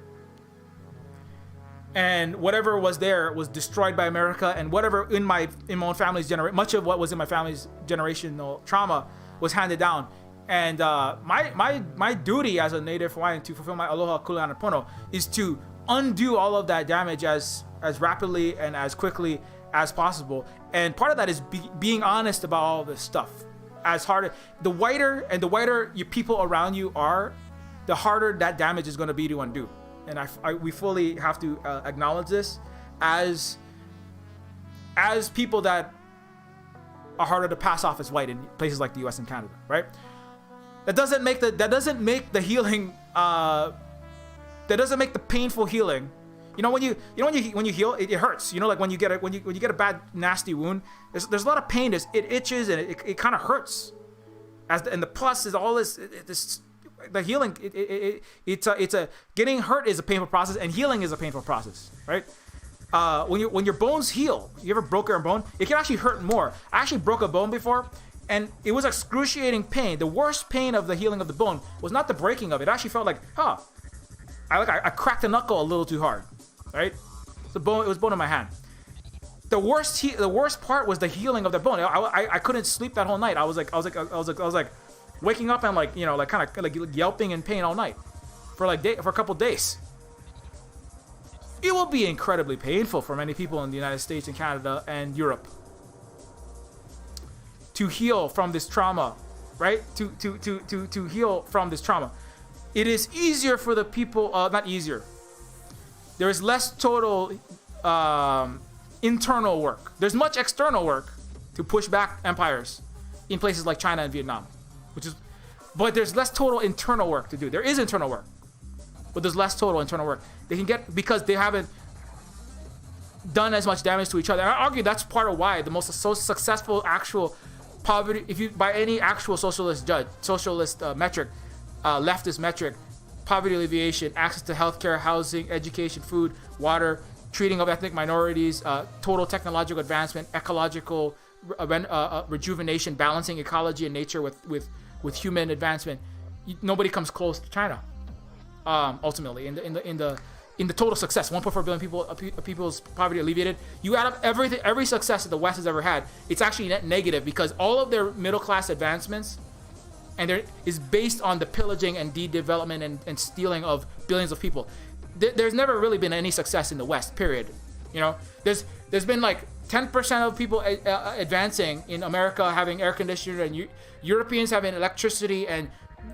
And whatever was there was destroyed by America, and whatever in my own family's generation, much of what was in my family's generational trauma was handed down. And my duty as a native Hawaiian to fulfill my aloha kuleana pono is to undo all of that damage as rapidly and as quickly as possible. And part of that is being honest about all this stuff. As harder, the whiter your people around you are, the harder that damage is going to be to undo. And we fully have to acknowledge this as people that are harder to pass off as white in places like the U.S. and Canada, right? That doesn't make the healing. That doesn't make the painful healing. When you heal, it hurts. Like when you get a bad nasty wound, there's a lot of pain. It itches and it kind of hurts. And the plus is all this the healing. It's a getting hurt is a painful process, and healing is a painful process, right? When your bones heal, you ever broke your bone? It can actually hurt more. I actually broke a bone before, and it was excruciating pain. The worst pain of the healing of the bone was not the breaking of it. It actually felt like, I cracked a knuckle a little too hard. Right? It was bone in my hand. The worst part was the healing of the bone. I couldn't sleep that whole night. I was like waking up and kind of yelping in pain all night for a couple days. it will be incredibly painful for many people in the United States and Canada and Europe to heal from this trauma, right? To heal from this trauma. It is easier for the people, not easier. There is less total internal work. There's much external work to push back empires in places like China and Vietnam, but there's less total internal work to do. There is internal work, but there's less total internal work. They can get, because they haven't done as much damage to each other. And I argue that's part of why the most successful actual poverty, if you by any actual socialist metric, leftist metric, poverty alleviation, access to healthcare, housing, education, food, water, treating of ethnic minorities, total technological advancement, ecological rejuvenation, balancing ecology and nature with human advancement. Nobody comes close to China. Ultimately, in the total success, 1.4 billion people's poverty alleviated. You add up every success that the West has ever had, it's actually net negative, because all of their middle class advancements and there is based on the pillaging and de-development and stealing of billions of people. There's never really been any success in the West, period. You know, there's been like 10% of people advancing in America having air conditioner, and Europeans having electricity and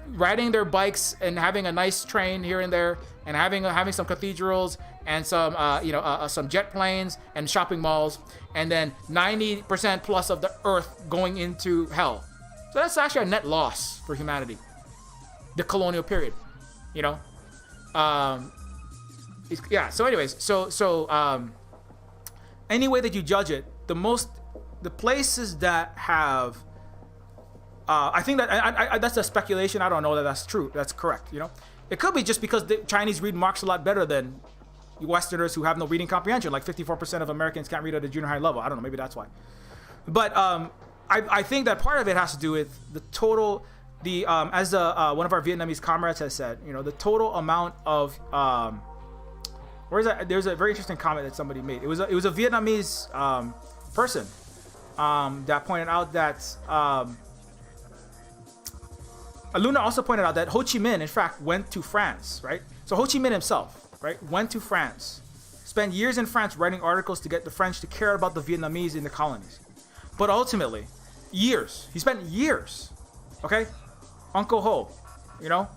riding their bikes and having a nice train here and there, and having some cathedrals and some jet planes and shopping malls, and then 90% plus of the earth going into hell. So that's actually a net loss for humanity. The colonial period, you know. So anyways, any way that you judge it, the places that have, I think that that's a speculation. I don't know that that's true. That's correct. You know, it could be just because the Chinese read Marx a lot better than Westerners who have no reading comprehension. Like 54% of Americans can't read at a junior high level. I don't know. Maybe that's why. But I think that part of it has to do with the total, as one of our Vietnamese comrades has said, you know, the total amount of there's a very interesting comment that somebody made. It was a Vietnamese person that pointed out that Luna also pointed out that Ho Chi Minh, in fact, went to France, right? So Ho Chi Minh himself, right, went to France, spent years in France writing articles to get the French to care about the Vietnamese in the colonies. But ultimately, he spent years, okay? Uncle Ho, you know?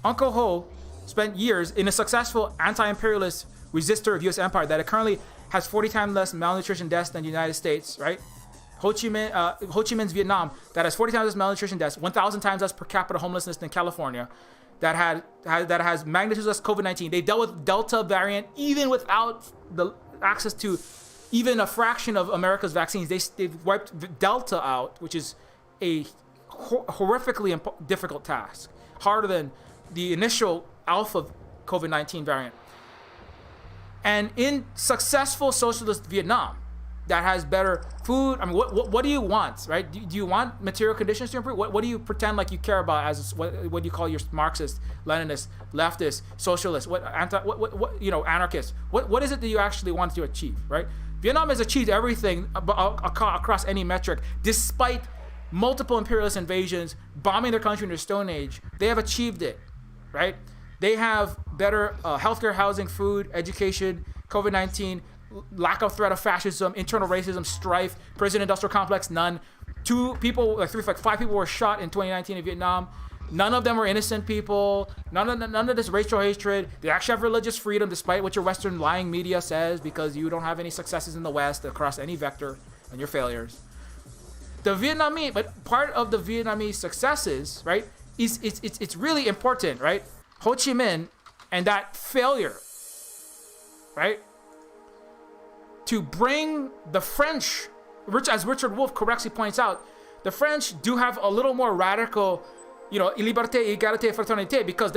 Uncle Ho spent years in a successful anti-imperialist resistor of U.S. empire that currently has 40 times less malnutrition deaths than the United States, right? Ho Chi Minh's Vietnam, that has 40 times less malnutrition deaths, 1,000 times less per capita homelessness than California, that has magnitudes less COVID-19. They dealt with Delta variant even without the access to even a fraction of America's vaccines. They've wiped Delta out, which is a horrifically difficult task, harder than the initial Alpha COVID-19 variant. And in successful socialist Vietnam, that has better food. I mean, what do you want, right? Do you want material conditions to improve? What do you pretend like you care about as what do you call your Marxist, Leninist, leftist, socialist, anarchist? What is it that you actually want to achieve, right? Vietnam has achieved everything across any metric, despite multiple imperialist invasions, bombing their country in the Stone Age. They have achieved it, right? They have better healthcare, housing, food, education, COVID-19, lack of threat of fascism, internal racism, strife, prison industrial complex, none. 5 people were shot in 2019 in Vietnam. None of them were innocent people. None of this racial hatred. They actually have religious freedom, despite what your Western lying media says, because you don't have any successes in the West across any vector, and your failures. But part of the Vietnamese successes, right, it's really important, right? Ho Chi Minh and that failure, right, to bring the French, as Richard Wolff correctly points out, the French do have a little more radical, liberté, égalité, fraternité, because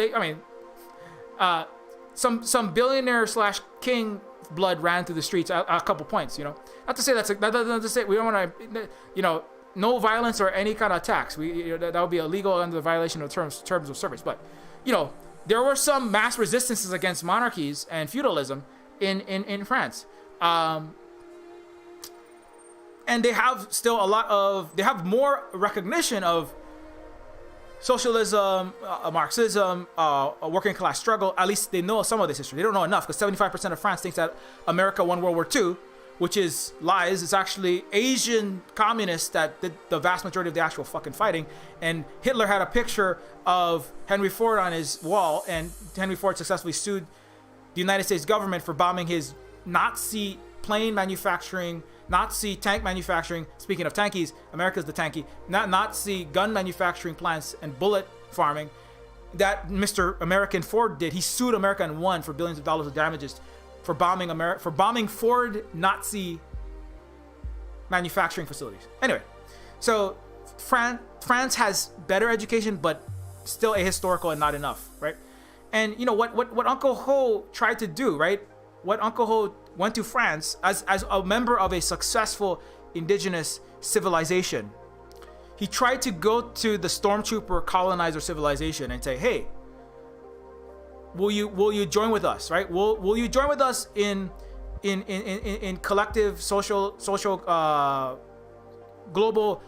some billionaire / king blood ran through the streets at a couple points, Not to say that doesn't say we don't want to, no violence or any kind of attacks. That would be illegal under the violation of terms of service. But, there were some mass resistances against monarchies and feudalism in France. And they have still they have more recognition of socialism, Marxism, a working class struggle. At least they know some of this history. They don't know enough, because 75% of France thinks that America won World War II, which is lies. It's actually Asian communists that did the vast majority of the actual fucking fighting. And Hitler had a picture of Henry Ford on his wall, and Henry Ford successfully sued the United States government for bombing his Nazi plane manufacturing, Nazi tank manufacturing. Speaking of tankies, America's the tanky. Nazi gun manufacturing plants and bullet farming that Mr. American Ford did. He sued America and won for billions of dollars of damages for bombing Ford Nazi manufacturing facilities. Anyway, so France has better education, but still ahistorical and not enough, right? And you know what Uncle Ho tried to do, right? What Uncle Ho went to France as a member of a successful indigenous civilization. He tried to go to the stormtrooper colonizer civilization and say, "Hey, will you join with us, right? Will you join with us in collective social global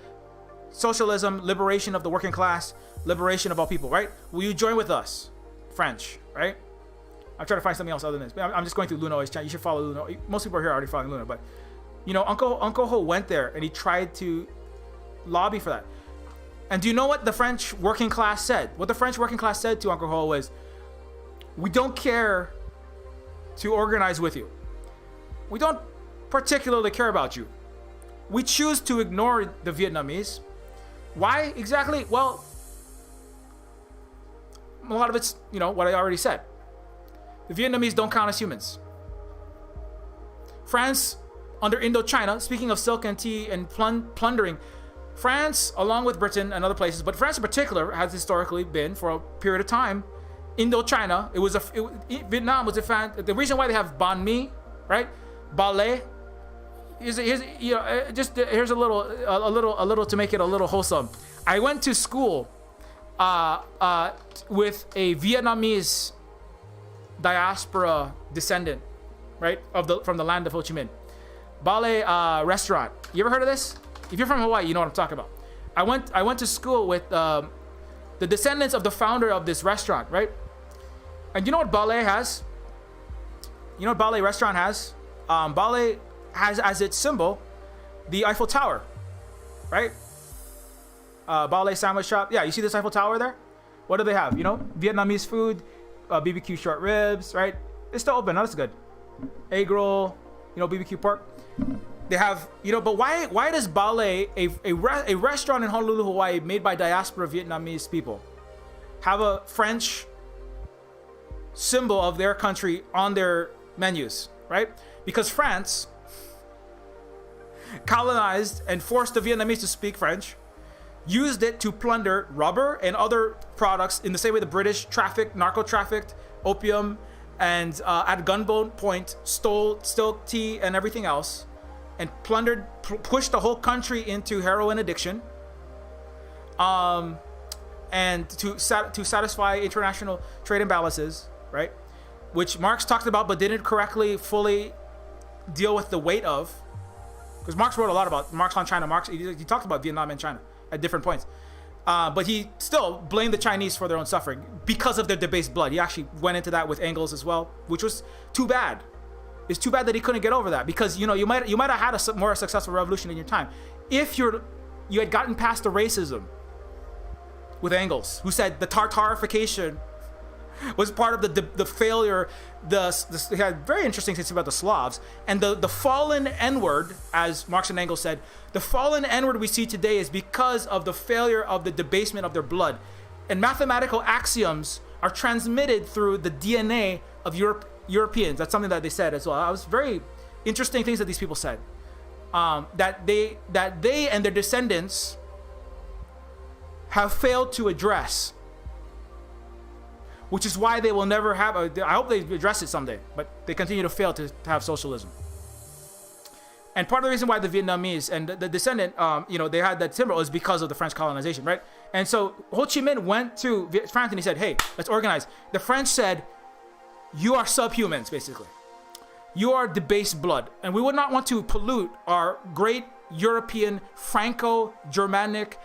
socialism, liberation of the working class, liberation of all people, right? Will you join with us, French, right?" I'm trying to find something else other than this. I'm just going through Luno's channel. You should follow Luno. Most people are here already following Luno, but you know, Uncle Ho went there and he tried to lobby for that. And do you know what the French working class said? What the French working class said to Uncle Ho was, "We don't care to organize with you. We don't particularly care about you. We choose to ignore the Vietnamese." Why exactly? Well, a lot of it's, you know, what I already said. The Vietnamese don't count as humans. France, under Indochina, speaking of silk and tea and plundering, France, along with Britain and other places, but France in particular, has historically been, for a period of time, Indochina. Vietnam was a fan. The reason why they have banh mi, right? Ballet. Here's a little to make it a little wholesome. I went to school with a Vietnamese diaspora descendant, right, from the land of Ho Chi Minh. Ballet restaurant. You ever heard of this? If you're from Hawaii, you know what I'm talking about. I went to school with the descendants of the founder of this restaurant, right? And you know what Ballet has? You know what Ballet restaurant has? Ballet has as its symbol the Eiffel Tower, right? Ballet sandwich shop. Yeah, you see this Eiffel Tower there? What do they have? You know, Vietnamese food, BBQ short ribs, right? It's still open. That's good. Egg roll, you know, BBQ pork. They have, you know, but why does Ballet, a restaurant in Honolulu, Hawaii, made by diaspora Vietnamese people, have a French symbol of their country on their menus, right? Because France colonized and forced the Vietnamese to speak French, used it to plunder rubber and other products in the same way the British narco-trafficked opium, and at gunpoint stole tea and everything else, and pushed the whole country into heroin addiction, and to satisfy international trade imbalances, right? Which Marx talked about but didn't correctly fully deal with the weight of, because Marx wrote a lot about Marx on China. He talked about Vietnam and China at different points, but he still blamed the Chinese for their own suffering because of their debased blood. He actually went into that with Engels as well, which was too bad. It's too bad that he couldn't get over that, because you know you might have had a more successful revolution in your time if you had gotten past the racism with Engels, who said the Tartarification was part of the failure. He had very interesting things about the Slavs, and the fallen N-word, as Marx and Engels said, the fallen N-word we see today is because of the failure of the debasement of their blood. And mathematical axioms are transmitted through the DNA of Europeans. That's something that they said as well. It was very interesting things that these people said. That they and their descendants have failed to address, which is why they will never have I hope they address it someday, but they continue to fail to have socialism. And part of the reason why the Vietnamese and the descendant, they had that symbol is because of the French colonization, right? And so Ho Chi Minh went to France and he said, "Hey, let's organize." The French said, "You are subhumans, basically. You are debased blood, and we would not want to pollute our great European, Franco-Germanic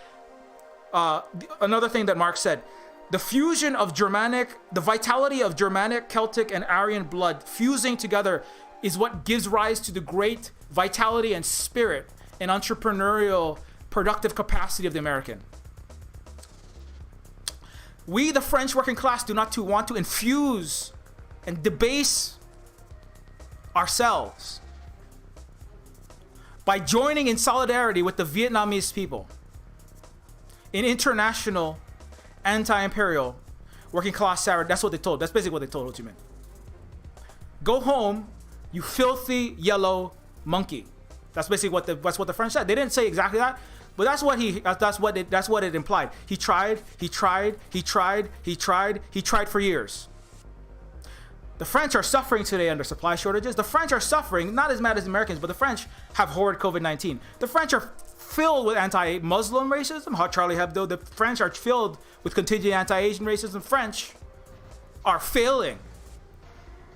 Another thing that Marx said, the fusion of the vitality of Germanic, Celtic, and Aryan blood fusing together is what gives rise to the great vitality and spirit and entrepreneurial productive capacity of the American. We, the French working class, do not want to infuse and debase ourselves by joining in solidarity with the Vietnamese people in international anti-imperial working class solidarity. That's what they told. That's basically what they told Ho Chi Minh. Go home, you filthy yellow monkey. That's basically what the French said. They didn't say exactly that, but that's what it implied. He tried for years. The French are suffering today under supply shortages. The French are suffering, not as mad as Americans, but the French have horrid COVID-19. The French are filled with anti-Muslim racism. Charlie Hebdo. The French are filled with contingent anti-Asian racism. French are failing.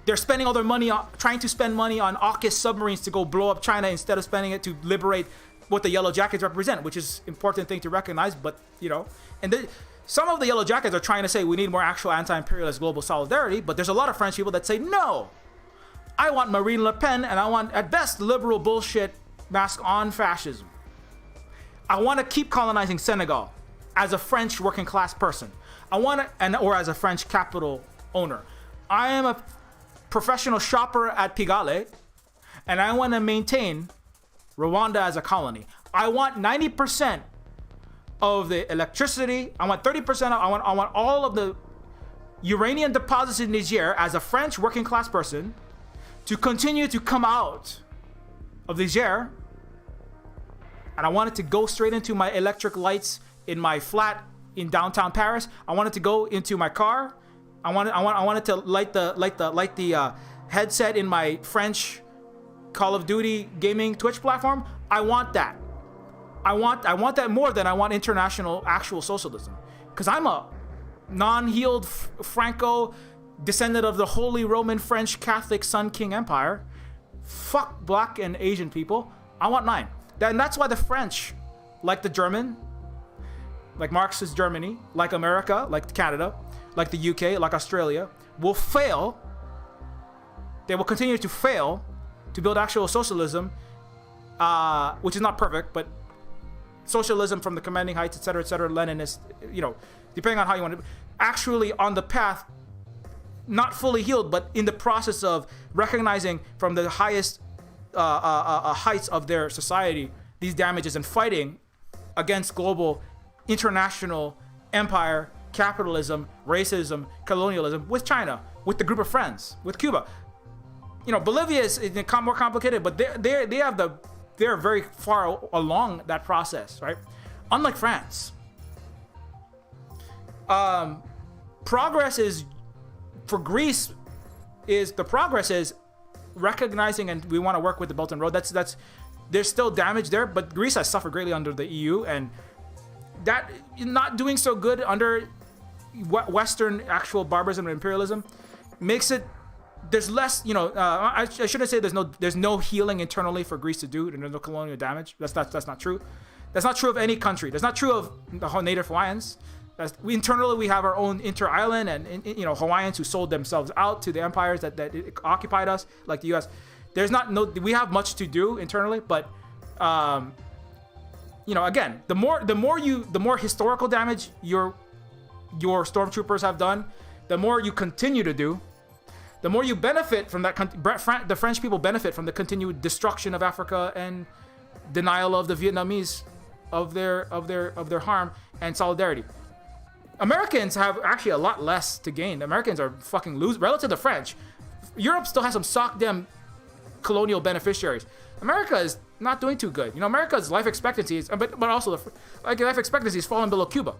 They're spending all their money trying to spend money on AUKUS submarines to go blow up China instead of spending it to liberate what the Yellow Jackets represent, which is an important thing to recognize. But, some of the Yellow Jackets are trying to say we need more actual anti-imperialist global solidarity, but there's a lot of French people that say, no, I want Marine Le Pen, and I want, at best, liberal bullshit mask on fascism. I want to keep colonizing Senegal as a French working class person. Or as a French capital owner. I am a professional shopper at Pigalle, and I want to maintain Rwanda as a colony. I want 90% of the electricity. I want 30%. I want all of the uranium deposits in Niger as a French working class person to continue to come out of Niger. And I want it to go straight into my electric lights in my flat in downtown Paris. I want it to go into my car. I want it to light the headset in my French Call of Duty gaming Twitch platform. I want that. I want that more than I want international actual socialism. Because I'm a non-healed Franco descendant of the Holy Roman French Catholic Sun King Empire. Fuck black and Asian people. I want 9. And that's why the French, like the German, like Marxist Germany, like America, like Canada, like the UK, like Australia, will fail. They will continue to fail to build actual socialism, which is not perfect, but socialism from the commanding heights, etc., Leninist, depending on how you want to, actually on the path, not fully healed, but in the process of recognizing from the highest heights of their society these damages and fighting against global, international empire, capitalism, racism, colonialism with China, with the group of friends, with Cuba. Bolivia is more complicated, but they're very far along that process, right? Unlike France. Progress is, for Greece, the progress is recognizing, and we want to work with the Belt and Road. There's still damage there, but Greece has suffered greatly under the EU, and that not doing so good under Western actual barbarism and imperialism makes it. There's less, I shouldn't say there's no healing internally for Greece to do, and there's no colonial damage. That's not true. That's not true of any country. That's not true of the native Hawaiians. Internally, we have our own inter-island and Hawaiians who sold themselves out to the empires that occupied us, like the U.S. We have much to do internally, but again, the more historical damage your stormtroopers have done, the more you continue to do. The more you benefit from that, the French people benefit from the continued destruction of Africa and denial of the Vietnamese of their harm and solidarity. Americans have actually a lot less to gain. Americans are fucking losing relative to the French. Europe still has some sock them colonial beneficiaries. America is not doing too good. America's life expectancy is, but also life expectancy is falling below Cuba.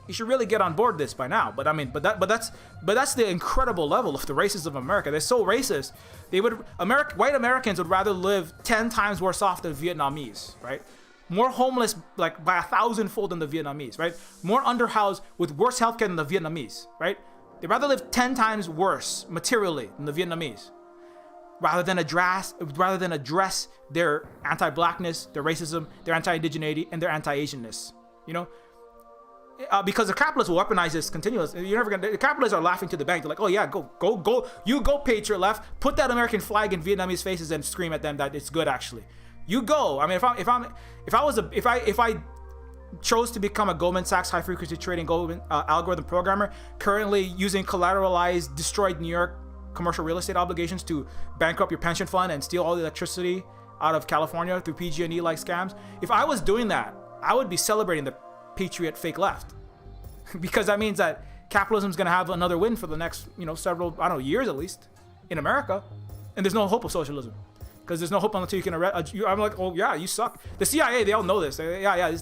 You should really get on board this by now. But that's the incredible level of the racism of America. They're so racist. White Americans would rather live 10 times worse off than Vietnamese, right? More homeless, like by 1,000-fold than the Vietnamese, right? More underhoused with worse healthcare than the Vietnamese, right? They'd rather live 10 times worse materially than the Vietnamese, rather than address their anti-blackness, their racism, their anti-indigeneity, and their anti-Asianness. because the capitalists will weaponize this continuously. The capitalists are laughing to the bank. They're like, oh yeah, go, you go, Patriot Left, put that American flag in Vietnamese faces and scream at them that it's good. Actually, you go. I mean, if I chose to become a Goldman Sachs high frequency trading algorithm programmer, currently using collateralized destroyed New York commercial real estate obligations to bankrupt your pension fund and steal all the electricity out of California through PG&E like scams. If I was doing that, I would be celebrating the Patriot fake left, because that means that capitalism is going to have another win for the next, several, years at least in America, and there's no hope of socialism, because there's no hope until you can arrest. I'm like, oh yeah, you suck. The CIA, they all know this.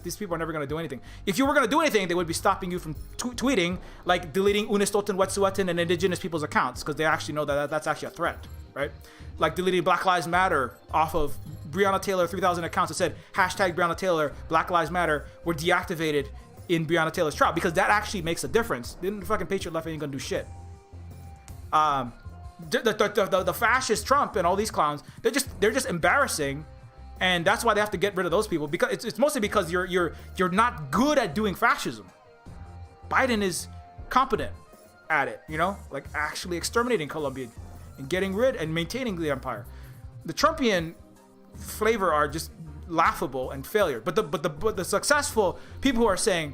These people are never going to do anything. If you were going to do anything, they would be stopping you from tweeting, like deleting Unistoten, Wet'suwet'en, and Indigenous people's accounts, because they actually know that that's actually a threat, right? Like deleting Black Lives Matter off of Breonna Taylor 3,000 accounts that said hashtag Breonna Taylor, Black Lives Matter were deactivated in Breonna Taylor's trial, because that actually makes a difference. Then the fucking Patriot Left ain't gonna do shit. The fascist Trump and all these clowns, they're just embarrassing, and that's why they have to get rid of those people, because it's mostly because you're not good at doing fascism. Biden is competent at it, like actually exterminating Colombia and getting rid and maintaining the empire. The Trumpian flavor are just laughable and failure. But the successful people who are saying,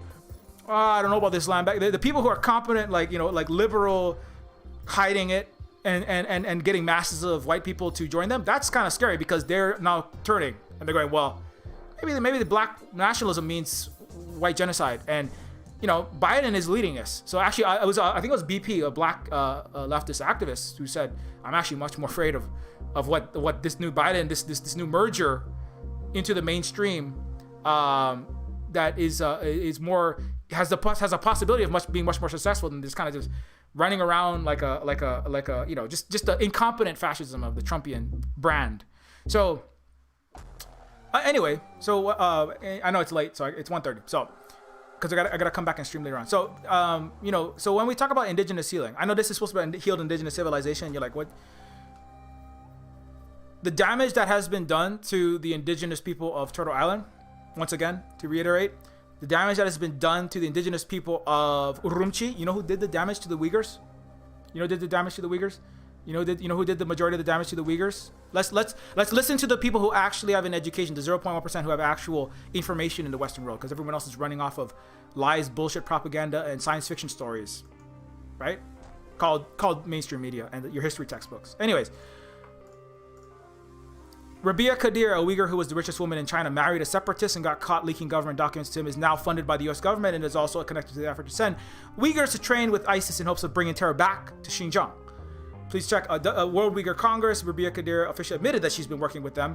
oh, I don't know about this land back, the people who are competent, like liberal, hiding it and getting masses of white people to join them, that's kind of scary, because they're now turning and they're going, well, maybe the black nationalism means white genocide, and Biden is leading us. So actually, I think it was BP, a black leftist activist, who said, I'm actually much more afraid of what this new Biden, this new merger into the mainstream, that is more, has a possibility of being much more successful than this kind of just running around like a just the incompetent fascism of the Trumpian brand. So anyway, I know it's late, so it's 1:30. So because I gotta come back and stream later on. So so when we talk about indigenous healing, I know this is supposed to be healed indigenous civilization, and you're like, what? The damage that has been done to the indigenous people of Turtle Island, once again, to reiterate, the damage that has been done to the indigenous people of Urumqi. You know who did the damage to the Uyghurs? You know who did the damage to the Uyghurs? You know who did the majority of the damage to the Uyghurs? Let's listen to the people who actually have an education, the 0.1% who have actual information in the Western world, because everyone else is running off of lies, bullshit, propaganda, and science fiction stories, right? Called mainstream media and your history textbooks. Anyways, Rabia Kadir, a Uyghur who was the richest woman in China, married a separatist and got caught leaking government documents to him, is now funded by the US government and is also connected to the effort to send Uyghurs to train with ISIS in hopes of bringing terror back to Xinjiang. Please check World Uyghur Congress. Rabia Kadir officially admitted that she's been working with them.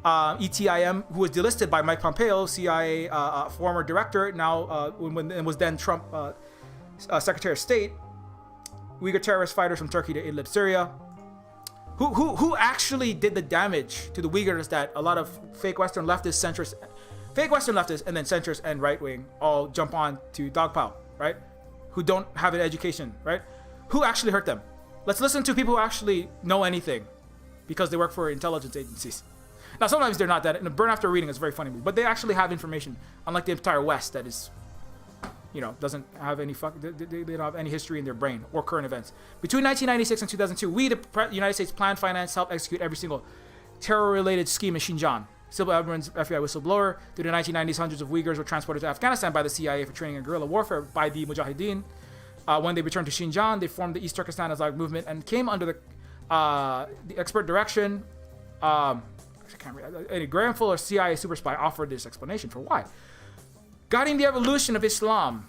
ETIM, who was delisted by Mike Pompeo, CIA former director, now and was then Trump Secretary of State. Uyghur terrorist fighters from Turkey to Idlib, Syria. Who actually did the damage to the Uyghurs that a lot of fake Western leftists, and then centrists and right wing all jump on to dogpile, right? Who don't have an education, right? Who actually hurt them? Let's listen to people who actually know anything, because they work for intelligence agencies. Now, sometimes they're not that. And Burn After Reading is a very funny movie, but they actually have information, unlike the entire West that is, doesn't have any they don't have any history in their brain or current events. Between 1996 and 2002, we, the United States, planned, financed, helped execute every single terror-related scheme in Xinjiang. Civil Edmonds, FBI whistleblower. Through the 1990s, hundreds of Uyghurs were transported to Afghanistan by the CIA for training in guerrilla warfare by the Mujahideen. When they returned to Xinjiang, they formed the East Turkestan Islamic movement and came under the expert direction. I can't read. Graham Fuller, CIA super spy, offered this explanation for why. Guiding the evolution of Islam,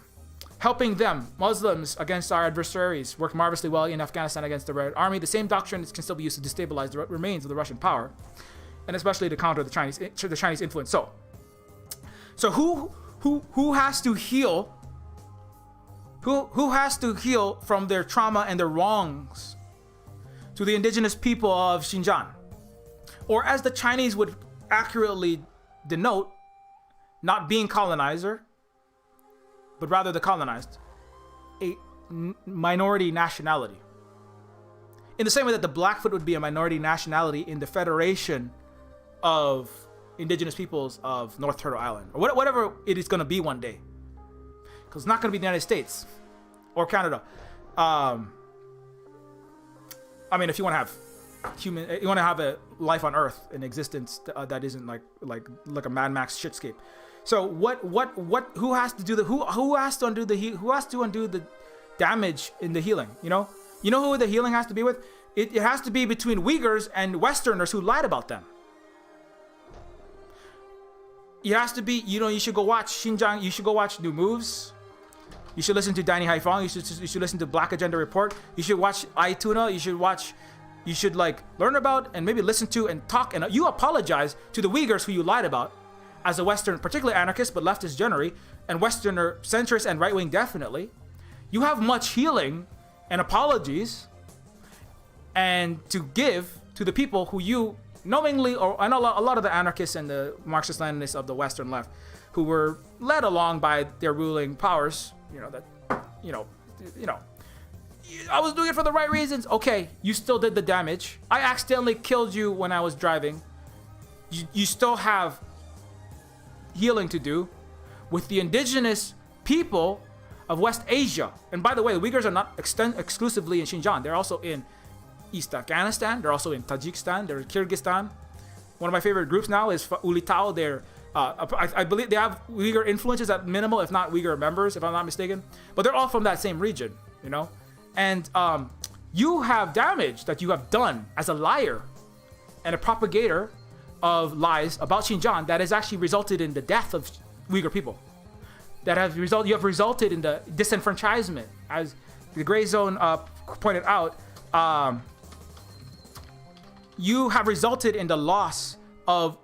helping them, Muslims, against our adversaries, worked marvelously well in Afghanistan against the Red Army. The same doctrine can still be used to destabilize the remains of the Russian power, and especially to counter the Chinese influence. So who has to heal? Who has to heal from their trauma and their wrongs to the indigenous people of Xinjiang? Or as the Chinese would accurately denote, not being colonizer, but rather the colonized, a minority nationality. In the same way that the Blackfoot would be a minority nationality in the Federation of Indigenous Peoples of North Turtle Island, or whatever it is going to be one day. because it's not going to be the United States or Canada. I mean, if you want to have you want to have a life on Earth in existence that isn't like a Mad Max shitscape. So who has to do who has to undo the damage in the healing? You know who the healing has to be with? It has to be between Uyghurs and Westerners who lied about them. It has to be, you should go watch Xinjiang. You should go watch New Moves. You should listen to Danny Haifong. You should listen to Black Agenda Report. You should watch iTuna. You should like learn about and maybe listen to and talk. And you apologize to the Uyghurs who you lied about as a Western, particularly anarchist, but leftist generally, and Westerner centrist and right-wing definitely. You have much healing and apologies and to give to the people who you knowingly, or I know a lot of the anarchists and the Marxist-Leninists of the Western left who were led along by their ruling powers, I was doing it for the right reasons. Okay, you still did the damage. I accidentally killed you when I was driving. You still have healing to do with the indigenous people of West Asia. And by the way, the Uyghurs are not exclusively in Xinjiang. They're also in East Afghanistan. They're also in Tajikistan. They're in Kyrgyzstan. One of my favorite groups now is Ulitao. They're I believe they have Uyghur influences at minimal, if not Uyghur members, if I'm not mistaken. But they're all from that same region, And you have damage that you have done as a liar and a propagator of lies about Xinjiang that has actually resulted in the death of Uyghur people. You have resulted in the disenfranchisement, as the Gray Zone pointed out. You have resulted in the loss of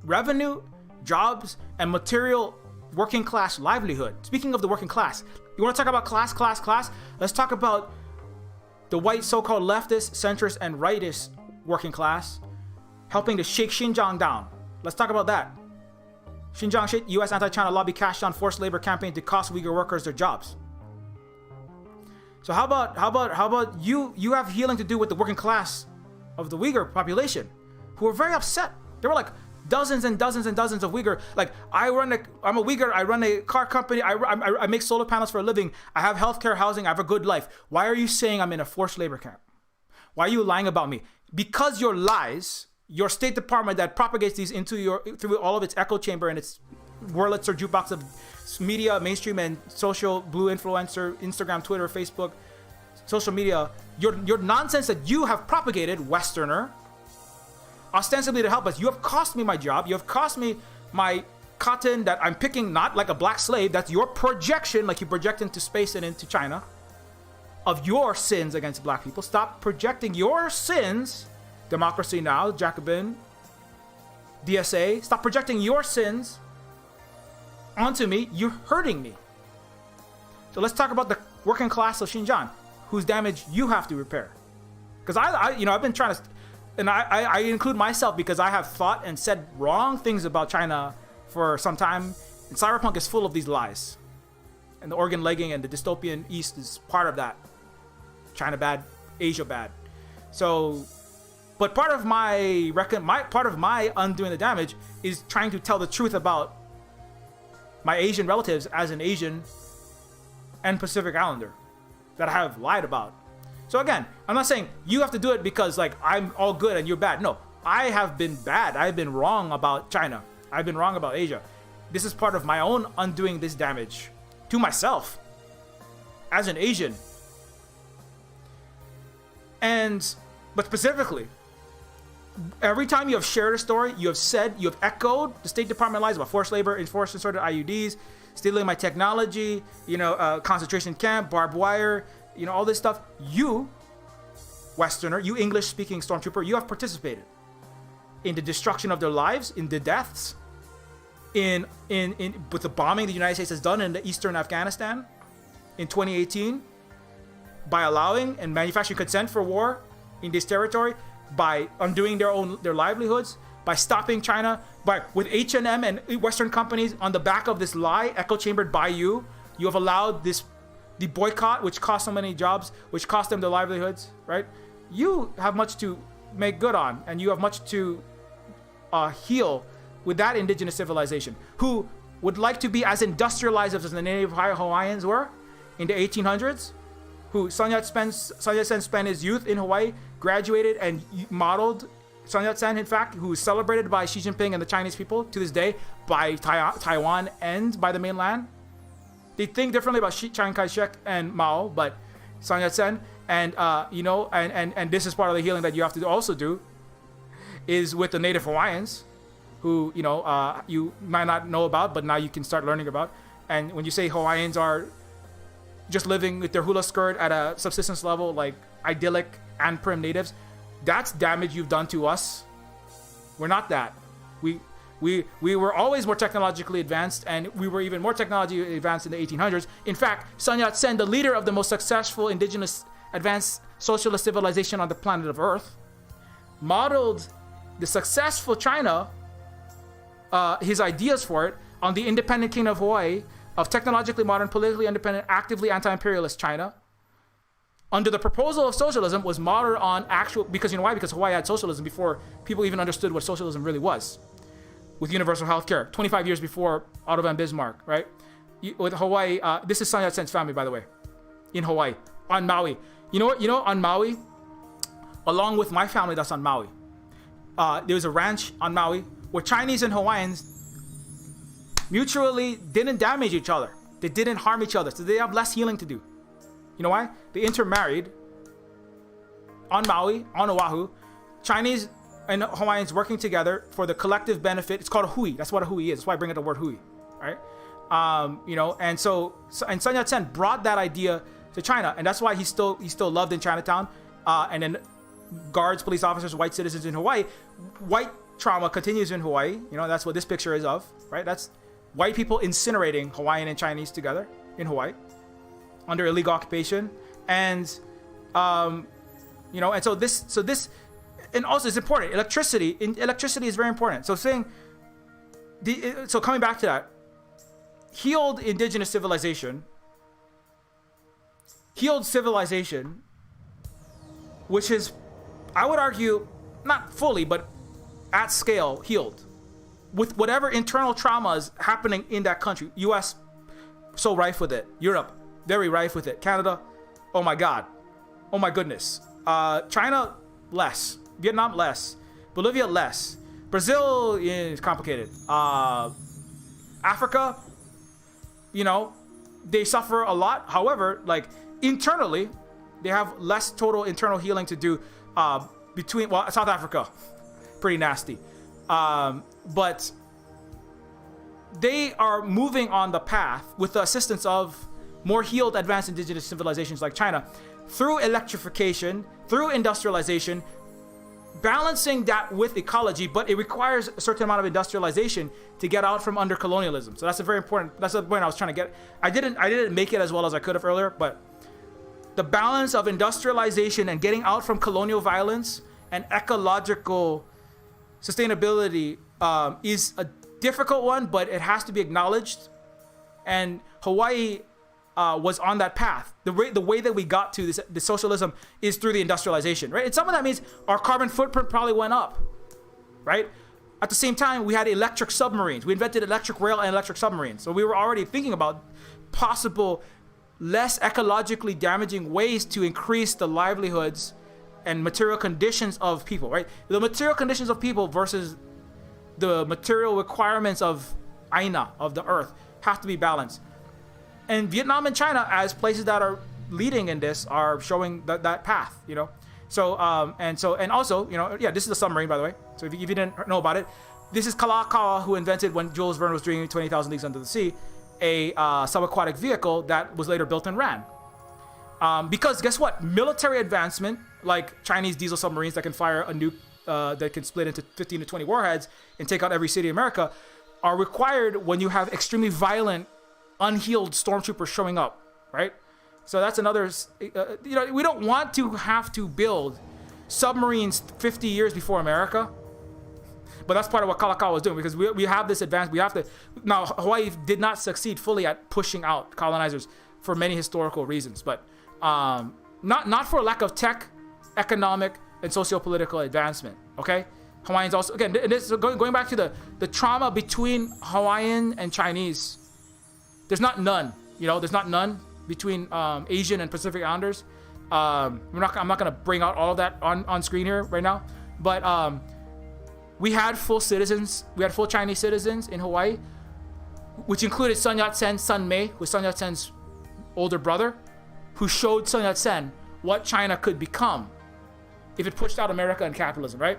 revenue, jobs, and material working class livelihood. Speaking of the working class, you want to talk about class? Let's talk about the white so-called leftist, centrist, and rightist working class helping to shake Xinjiang down. Let's talk about that. Xinjiang shit, U.S. anti-China lobby cashed on forced labor campaign to cost Uyghur workers their jobs. So how about you have healing to do with the working class of the Uyghur population who are very upset. There were like dozens and dozens and dozens of Uyghur. Like I'm a Uyghur. I run a car company. I make solar panels for a living. I have healthcare, housing. I have a good life. Why are you saying I'm in a forced labor camp? Why are you lying about me? Because your lies, your State Department that propagates these through all of its echo chamber and its Wurlitzer jukebox of media, mainstream and social, blue influencer, Instagram, Twitter, Facebook, social media, your nonsense that you have propagated, Westerner, ostensibly to help us. You have cost me my job. You have cost me my cotton that I'm picking, not like a black slave. That's your projection, like you project into space and into China, of your sins against black people. Stop projecting your sins, Democracy Now!, Jacobin, DSA. Stop projecting your sins onto me. You're hurting me. So let's talk about the working class of Xinjiang, whose damage you have to repair. Because I've been trying to, and I include myself because I have thought and said wrong things about China for some time. And cyberpunk is full of these lies. And the organ legging and the dystopian East is part of that. China bad, Asia bad. So, but part of my undoing the damage is trying to tell the truth about my Asian relatives as an Asian and Pacific Islander that I have lied about. So again, I'm not saying you have to do it because like I'm all good and you're bad. No, I have been bad. I've been wrong about China. I've been wrong about Asia. This is part of my own undoing this damage to myself as an Asian. But specifically, every time you have shared a story, you have echoed the State Department lies about forced labor, enforced inserted IUDs, stealing my technology, concentration camp, barbed wire, all this stuff. You, Westerner, you English-speaking stormtrooper, you have participated in the destruction of their lives, in the deaths, in with the bombing the United States has done in the eastern Afghanistan in 2018, by allowing and manufacturing consent for war in this territory, by undoing their livelihoods, by stopping China, with H&M and Western companies on the back of this lie echo chambered by you. You have allowed the boycott, which cost so many jobs, which cost them their livelihoods, right? You have much to make good on, and you have much to heal with that indigenous civilization, who would like to be as industrialized as the native Hawaiians were in the 1800s, who Sun Yat-sen spent his youth in Hawaii, graduated and modeled Sun Yat-sen, in fact, who is celebrated by Xi Jinping and the Chinese people to this day, by Taiwan and by the mainland. They think differently about Chiang Kai-shek and Mao, but Sun Yat-sen, and and this is part of the healing that you have to also do, is with the native Hawaiians, who you might not know about, but now you can start learning about. And when you say Hawaiians are just living with their hula skirt at a subsistence level, like idyllic and prim natives, that's damage you've done to us. We're not that. We were always more technologically advanced, and we were even more technologically advanced in the 1800s. In fact, Sun Yat-sen, the leader of the most successful indigenous advanced socialist civilization on the planet of Earth, modeled the successful China, his ideas for it, on the independent kingdom of Hawaii, of technologically modern, politically independent, actively anti-imperialist China. Under the proposal of socialism was modeled on actual, because you know why? Because Hawaii had socialism before people even understood what socialism really was. With universal health care, 25 years before Otto von Bismarck, right? With Hawaii, this is Sun Yat-sen's family, by the way, in Hawaii, on Maui. You know what? On Maui, along with my family that's on Maui, there was a ranch on Maui where Chinese and Hawaiians mutually didn't damage each other. They didn't harm each other, so they have less healing to do. You know why? They intermarried on Maui, on Oahu. Chinese and Hawaiians working together for the collective benefit. It's called a hui. That's what a hui is. That's why I bring up the word hui, right? And Sun Yat-sen brought that idea to China, and that's why he's still loved in Chinatown. And then guards, police officers, white citizens in Hawaii. White trauma continues in Hawaii. That's what this picture is of, right? That's white people incinerating Hawaiian and Chinese together in Hawaii under illegal occupation. And and so this and also it's important. Electricity is very important. So coming back to that, healed indigenous civilization, which is, I would argue, not fully, but at scale healed, with whatever internal traumas happening in that country. US, so rife with it. Europe, very rife with it. Canada, oh my God, oh my goodness. China, less. Vietnam, less. Bolivia, less. Brazil is complicated. Africa, they suffer a lot. However, like internally, they have less total internal healing to do. South Africa, pretty nasty. But they are moving on the path with the assistance of more healed, advanced indigenous civilizations like China, through electrification, through industrialization, balancing that with ecology, but it requires a certain amount of industrialization to get out from under colonialism. So that's a very important, that's the point I was trying to get. I didn't make it as well as I could have earlier, but the balance of industrialization and getting out from colonial violence and ecological sustainability is a difficult one, but it has to be acknowledged. And Hawaii was on that path. The way that we got to the socialism is through the industrialization, right? And some of that means our carbon footprint probably went up, right? At the same time, we had electric submarines. We invented electric rail and electric submarines. So we were already thinking about possible less ecologically damaging ways to increase the livelihoods and material conditions of people, right? The material conditions of people versus the material requirements of Aina, of the earth, have to be balanced. And Vietnam and China, as places that are leading in this, are showing that path, So, and also, this is the submarine, by the way. So if you didn't know about it, this is Kalakaua, who invented, when Jules Verne was doing 20,000 Leagues Under the Sea, a subaquatic vehicle that was later built and ran. Because guess what? Military advancement, like Chinese diesel submarines that can fire a nuke that can split into 15 to 20 warheads and take out every city in America, are required when you have extremely violent, unhealed stormtroopers showing up, right? So that's another, we don't want to have to build submarines 50 years before America. But that's part of what Kalakaua was doing, because we have this advance. We have to. Now, Hawaii did not succeed fully at pushing out colonizers for many historical reasons, but not for lack of tech, economic, and socio-political advancement. Okay, Hawaiians also, again, this going back to the trauma between Hawaiian and Chinese. There's not none, there's not none between Asian and Pacific Islanders. I'm not going to bring out all of that on screen here right now, but we had full citizens. We had full Chinese citizens in Hawaii, which included Sun Yat-sen's son Mei, who was Sun Yat-sen's older brother, who showed Sun Yat-sen what China could become if it pushed out America and capitalism, right?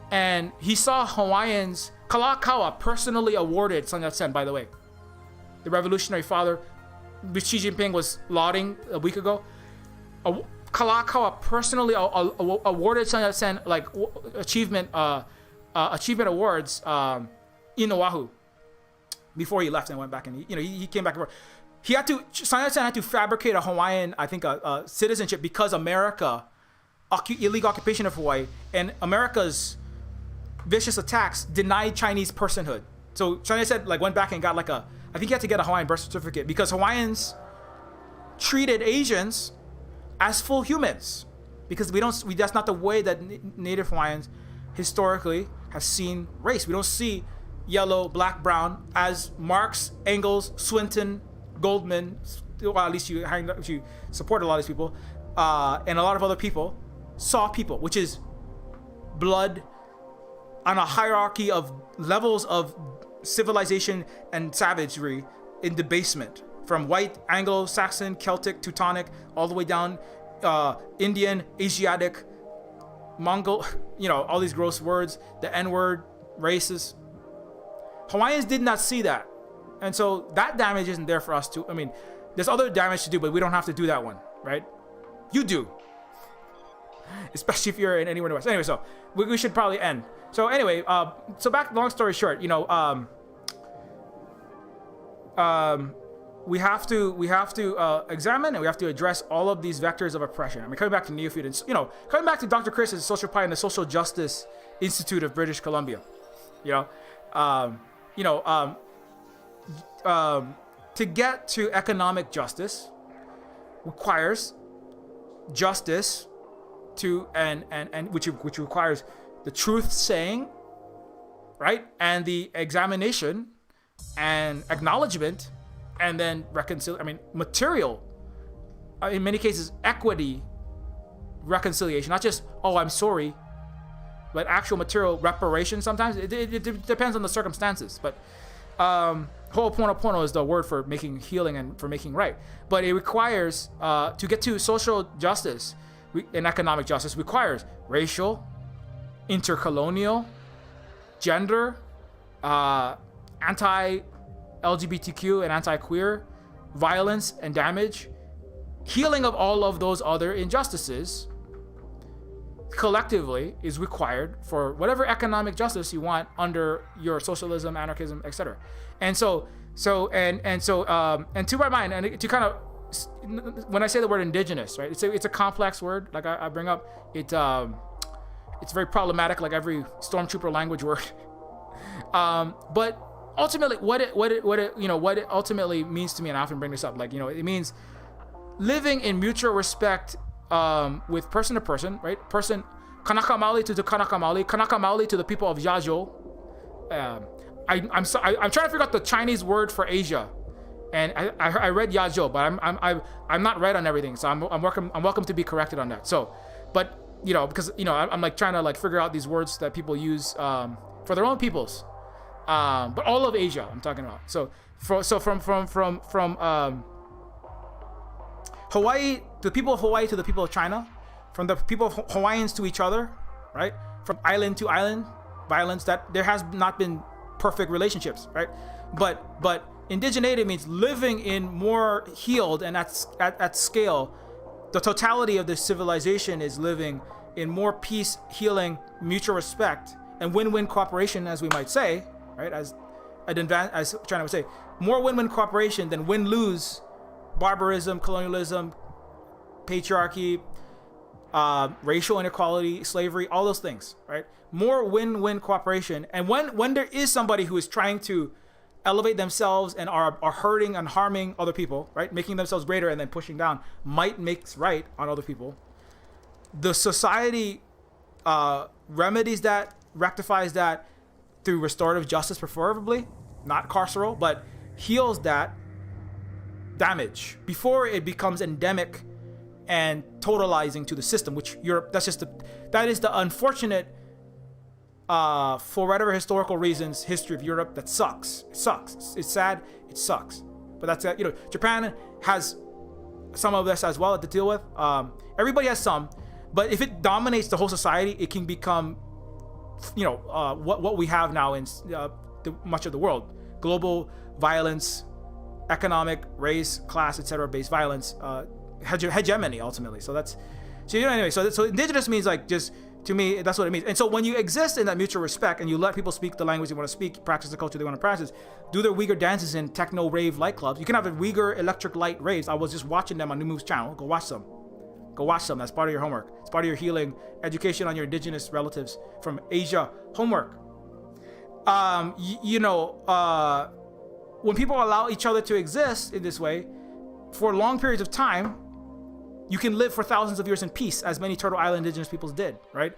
And he saw Hawaiians. Kalakaua personally awarded Sun Yat-sen, by the way, the revolutionary father, which Xi Jinping was lauding a week ago. Kalakaua personally awarded Sun Yat-sen like achievement awards in Oahu before he left and went back, and he came back. Sun Yat-sen had to fabricate a Hawaiian, I think, a citizenship because America illegal occupation of Hawaii and America's vicious attacks denied Chinese personhood. So Sun Yat-sen went back and got I think he had to get a Hawaiian birth certificate because Hawaiians treated Asians as full humans, because that's not the way that Native Hawaiians historically have seen race. We don't see yellow, black, brown as Marx, Engels, Swinton, Goldman, well, at least you support a lot of these people, and a lot of other people saw people, which is blood on a hierarchy of levels of civilization and savagery in debasement, from white, Anglo-Saxon, Celtic, Teutonic, all the way down Indian, Asiatic, Mongol, all these gross words, the N-word, racist. Hawaiians did not see that. And so that damage isn't there for us to, there's other damage to do, but we don't have to do that one, right? You do. Especially if you're in anywhere in the West. Anyway, so we should probably end. So anyway, so back, long story short, we have to examine and we have to address all of these vectors of oppression. Coming back to Neofeud, and coming back to Dr. Chris's social pie and the Social Justice Institute of British Columbia, to get to economic justice requires justice which requires the truth saying, right, and the examination and acknowledgement, and then material, in many cases equity reconciliation, not just I'm sorry, but actual material reparation. Sometimes it depends on the circumstances, but ho'oponopono is the word for making healing and for making right. But it requires to get to social justice and economic justice requires racial, intercolonial, gender, anti-LGBTQ and anti-queer violence and damage, healing of all of those other injustices collectively is required for whatever economic justice you want under your socialism, anarchism, etc. And to my mind, and to kind of, when I say the word indigenous, right, it's a complex word. Like I bring up, it's very problematic, like every stormtrooper language word. But ultimately, what it ultimately means to me, and I often bring this up, it means living in mutual respect with person to person, right? Kanaka Maoli to the Kanaka Maoli to the people of Yajo. I'm trying to figure out the Chinese word for Asia, and I read Yajo, but I'm not right on everything, so I'm welcome to be corrected on that. So, but because I'm trying to figure out these words that people use for their own peoples, but all of Asia I'm talking about. So from Hawaii, the people of Hawaii to the people of China, from the people of Hawaiians to each other, right? From island to island, violence, that there has not been perfect relationships, right? But indigeneity means living in more healed and at scale. The totality of this civilization is living in more peace, healing, mutual respect, and win-win cooperation, as we might say, right? As China would say, more win-win cooperation than win-lose barbarism, colonialism, patriarchy, racial inequality, slavery, all those things, right? More win-win cooperation. And when there is somebody who is trying to elevate themselves and are hurting and harming other people, right, making themselves greater and then pushing down, might makes right on other people, the society remedies that, rectifies that through restorative justice, preferably, not carceral, but heals that damage before it becomes endemic and totalizing to the system, which Europe, that is the unfortunate, for whatever historical reasons, history of Europe that sucks. It sucks. It's sad. It sucks. But that's, Japan has some of this as well to deal with. Everybody has some, but if it dominates the whole society, it can become, what we have now in much of the world: global violence, economic, race, class, etc. based violence, hegemony ultimately. So anyway. So indigenous means like just. To me, that's what it means. And so when you exist in that mutual respect and you let people speak the language they want to speak, practice the culture they want to practice, do their Uyghur dances in techno rave light clubs. You can have a Uyghur electric light raves. I was just watching them on New Moves channel. Go watch them. That's part of your homework. It's part of your healing, education on your indigenous relatives from Asia homework. When people allow each other to exist in this way for long periods of time, you can live for thousands of years in peace, as many Turtle Island indigenous peoples did, right?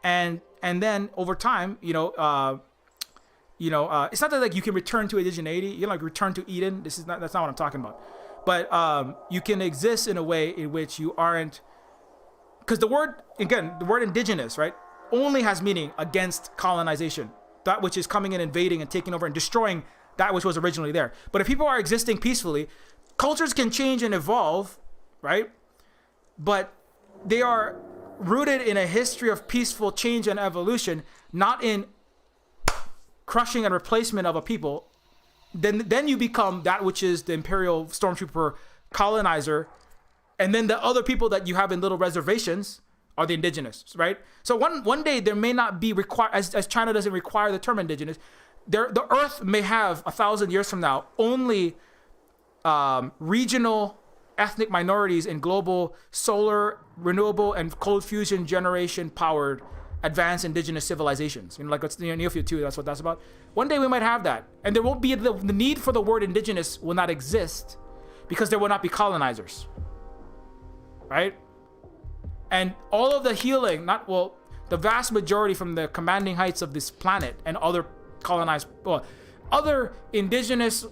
And then over time, it's not that like you can return to indigeneity, like return to Eden. That's not what I'm talking about. But you can exist in a way in which you aren't, because the word indigenous, right, only has meaning against colonization, that which is coming in, invading and taking over and destroying that which was originally there. But if people are existing peacefully, cultures can change and evolve, right? But they are rooted in a history of peaceful change and evolution, not in crushing and replacement of a people. Then you become that which is the imperial stormtrooper colonizer, and then the other people that you have in little reservations are the indigenous, right? So one day there may not be required, as China doesn't require the term indigenous. The Earth may have 1,000 years from now only regional ethnic minorities in global solar, renewable, and cold fusion generation powered advanced indigenous civilizations. Like what's Neofeud 2, that's what that's about. One day we might have that. And there won't be the need for the word indigenous will not exist because there will not be colonizers. Right? And all of the healing, the vast majority from the commanding heights of this planet and other other indigenous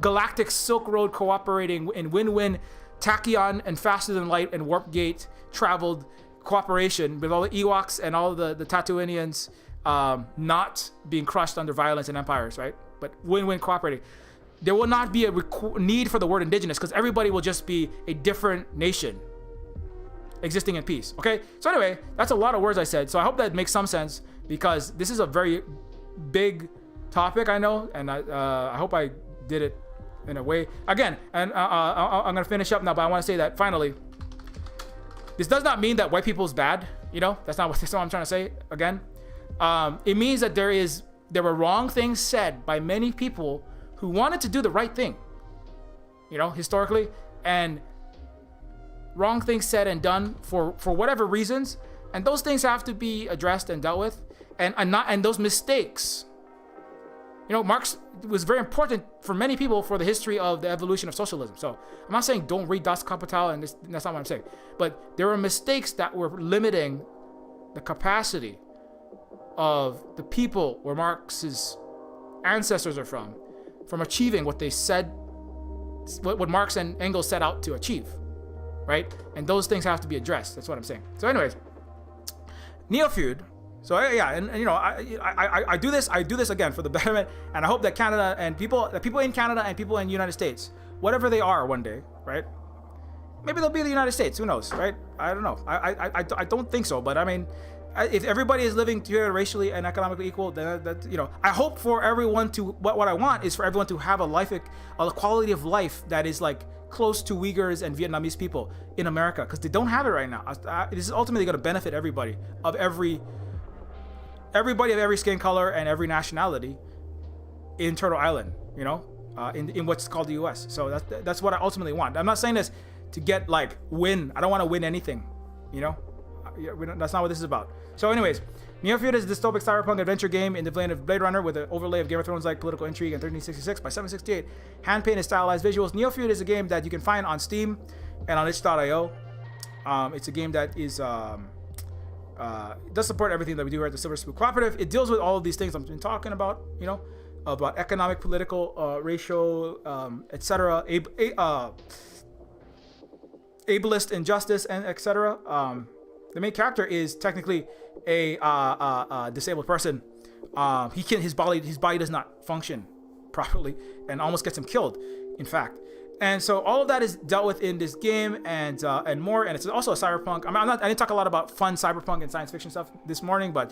galactic Silk Road cooperating in win-win tachyon and faster than light and warp gate traveled cooperation with all the Ewoks and all the Tatooinians not being crushed under violence and empires, right? But win-win cooperating. There will not be a need for the word indigenous because everybody will just be a different nation existing in peace, okay? So anyway, that's a lot of words I said. So I hope that makes some sense because this is a very big topic, I know, and I hope I did it in a way again, and I'm gonna finish up now, but I want to say that finally, this does not mean that white people is bad. That's not what I'm trying to say. Again, it means that there were wrong things said by many people who wanted to do the right thing, historically, and wrong things said and done for whatever reasons, and those things have to be addressed and dealt with, and those mistakes. Marx was very important for many people for the history of the evolution of socialism. So I'm not saying don't read Das Kapital, and that's not what I'm saying. But there were mistakes that were limiting the capacity of the people where Marx's ancestors are from achieving what they said, what Marx and Engels set out to achieve, right? And those things have to be addressed. That's what I'm saying. So anyways, Neofeud. So yeah, and I do this again for the betterment, and I hope that Canada and people in Canada and people in the United States, whatever they are one day, right? Maybe they'll be the United States. Who knows, right? I don't know. I don't think so, but I mean, if everybody is living together racially and economically equal, then I hope for everyone to what I want is for everyone to have a quality of life that is like close to Uyghurs and Vietnamese people in America, because they don't have it right now. This is ultimately going to benefit everybody of every skin color and every nationality in Turtle Island, in what's called the U.S. So that's what I ultimately want. I'm not saying this to get win. I don't want to win anything, that's not what this is about. So anyways, Neofeud is a dystopic cyberpunk adventure game in the vein of Blade Runner with an overlay of Game of Thrones like political intrigue and 1366 by 768 hand-painted stylized visuals. Neofeud is a game that you can find on Steam and on itch.io. It's a game that is It does support everything that we do here at the Silver Spook Cooperative. It deals with all of these things I've been talking about, about economic, political, racial, etc., ableist injustice, and etc. The main character is technically a disabled person. His body does not function properly and almost gets him killed, in fact. And so all of that is dealt with in this game and more. And it's also a cyberpunk. I didn't talk a lot about fun cyberpunk and science fiction stuff this morning, but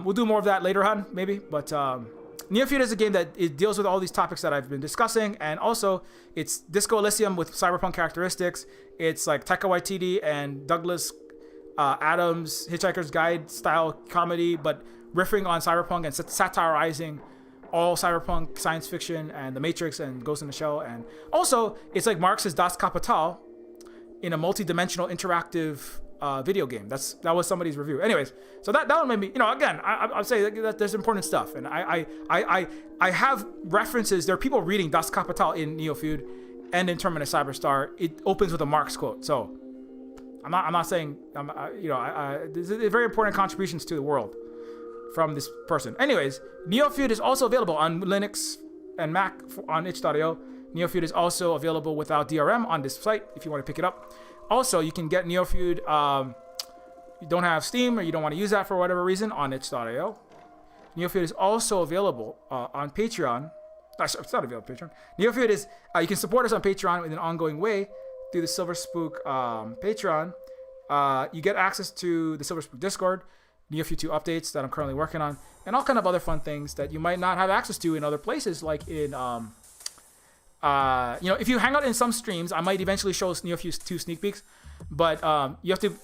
we'll do more of that later on, maybe. But Neofeud is a game that it deals with all these topics that I've been discussing, and also it's Disco Elysium with cyberpunk characteristics. It's like Taika Waititi and Douglas Adams' Hitchhiker's Guide style comedy, but riffing on cyberpunk and satirizing all cyberpunk science fiction and The Matrix and Ghost in the Shell. And also it's like Marx's Das Kapital in a multi-dimensional interactive video game. That was somebody's review. Anyways, so that one made me, again, I'll say that there's important stuff, and I have references. There are people reading Das Kapital in Neofeud and in Terminus Cyberstar. It opens with a Marx quote. So I'm not saying there's very important contributions to the world from this person. Anyways, Neofeud is also available on Linux and Mac on itch.io. Neofeud is also available without DRM on this site if you want to pick it up. Also, you can get Neofeud, you don't have Steam or you don't want to use that for whatever reason, on itch.io. Neofeud is also available on Patreon. It's not available on Patreon. Neofeud is, you can support us on Patreon in an ongoing way through the Silver Spook Patreon. You get access to the Silver Spook Discord, Neofeud 2 updates that I'm currently working on, and all kind of other fun things that you might not have access to in other places, like in if you hang out in some streams, I might eventually show Neofeud 2 sneak peeks, but you have to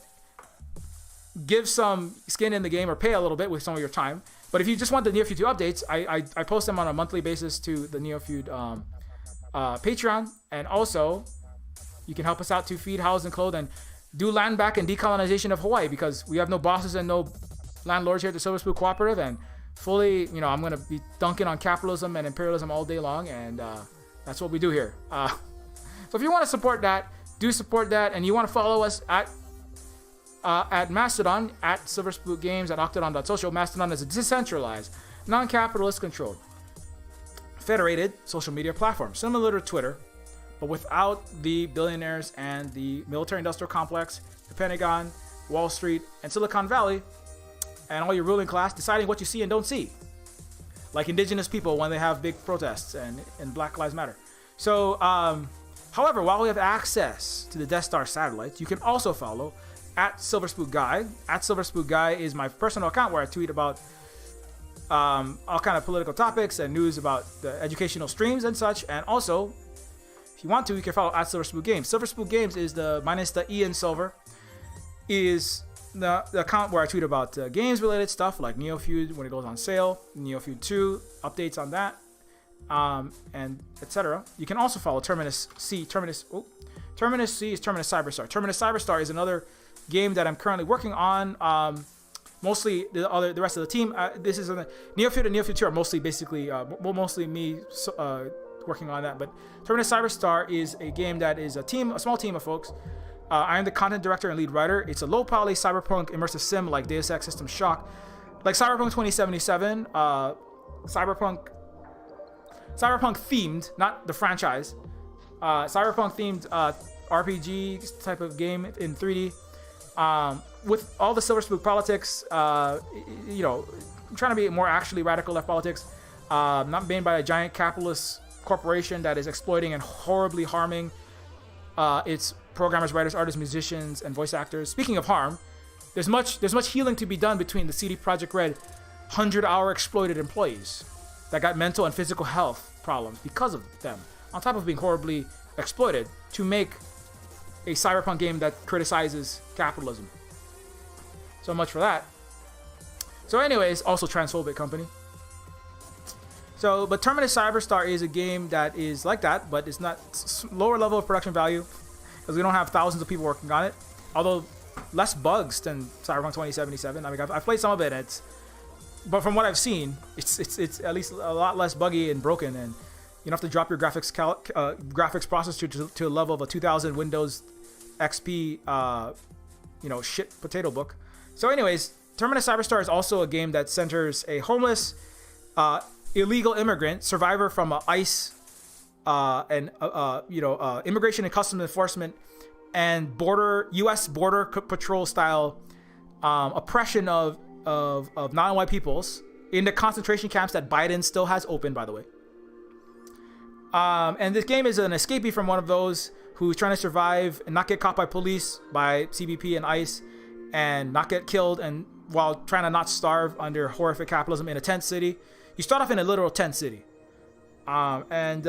give some skin in the game or pay a little bit with some of your time. But if you just want the Neofeud 2 updates, I post them on a monthly basis to the Neofeud Patreon, and also you can help us out to feed, house, and clothe, and do land back and decolonization of Hawaii, because we have no bosses and no landlords here at the Silver Spook Cooperative, and fully, I'm going to be dunking on capitalism and imperialism all day long, and that's what we do here. So if you want to support that, do support that, and you want to follow us at Mastodon, at Silver Spook Games, at Octodon.social. Mastodon is a decentralized, non-capitalist controlled, federated social media platform, similar to Twitter, but without the billionaires and the military-industrial complex, the Pentagon, Wall Street, and Silicon Valley, and all your ruling class deciding what you see and don't see. Like Indigenous people when they have big protests and Black Lives Matter. So, however, while we have access to the Death Star satellites, you can also follow at Silver Spook Guy. At Silver Spook Guy is my personal account where I tweet about all kind of political topics and news about the educational streams and such. And also, if you want to, you can follow at Silver Spook Games. Silver Spook Games is minus the E in silver, is the account where I tweet about games related stuff like Neofeud when it goes on sale, Neofeud 2 updates on that, and etc. You can also follow Terminus C. Terminus C is Terminus Cyberstar. Terminus Cyberstar is another game that I'm currently working on. Mostly the rest of the team. This is Neofeud and Neofeud 2 are mostly mostly me working on that. But Terminus Cyberstar is a game that is a small team of folks. I am the content director and lead writer. It's a low-poly cyberpunk immersive sim like Deus Ex System Shock, like Cyberpunk 2077, cyberpunk themed, not the franchise, cyberpunk themed RPG type of game in 3D, with all the Silver Spook politics, trying to be more actually radical left politics, not made by a giant capitalist corporation that is exploiting and horribly harming its programmers, writers, artists, musicians, and voice actors. Speaking of harm, there's much healing to be done between the CD Projekt Red 100-hour exploited employees that got mental and physical health problems because of them, on top of being horribly exploited to make a cyberpunk game that criticizes capitalism. So much for that. So anyways, also transphobic company. So, but Terminus Cyberstar is a game that is like that, but it's not lower level of production value, because we don't have thousands of people working on it. Although less bugs than Cyberpunk 2077. I mean, I've played some of it. But from what I've seen, it's at least a lot less buggy and broken, and you don't have to drop your graphics processor to a level of a 2000 Windows XP, shit potato book. So anyways, Terminus Cyberstar is also a game that centers a homeless, illegal immigrant, survivor from ICE, Immigration and Customs Enforcement and U.S. Border Patrol style oppression of non-white peoples in the concentration camps that Biden still has open, by the way. And this game is an escapee from one of those who's trying to survive and not get caught by police, by CBP and ICE, and not get killed, and while trying to not starve under horrific capitalism in a tent city. You start off in a literal tent city, and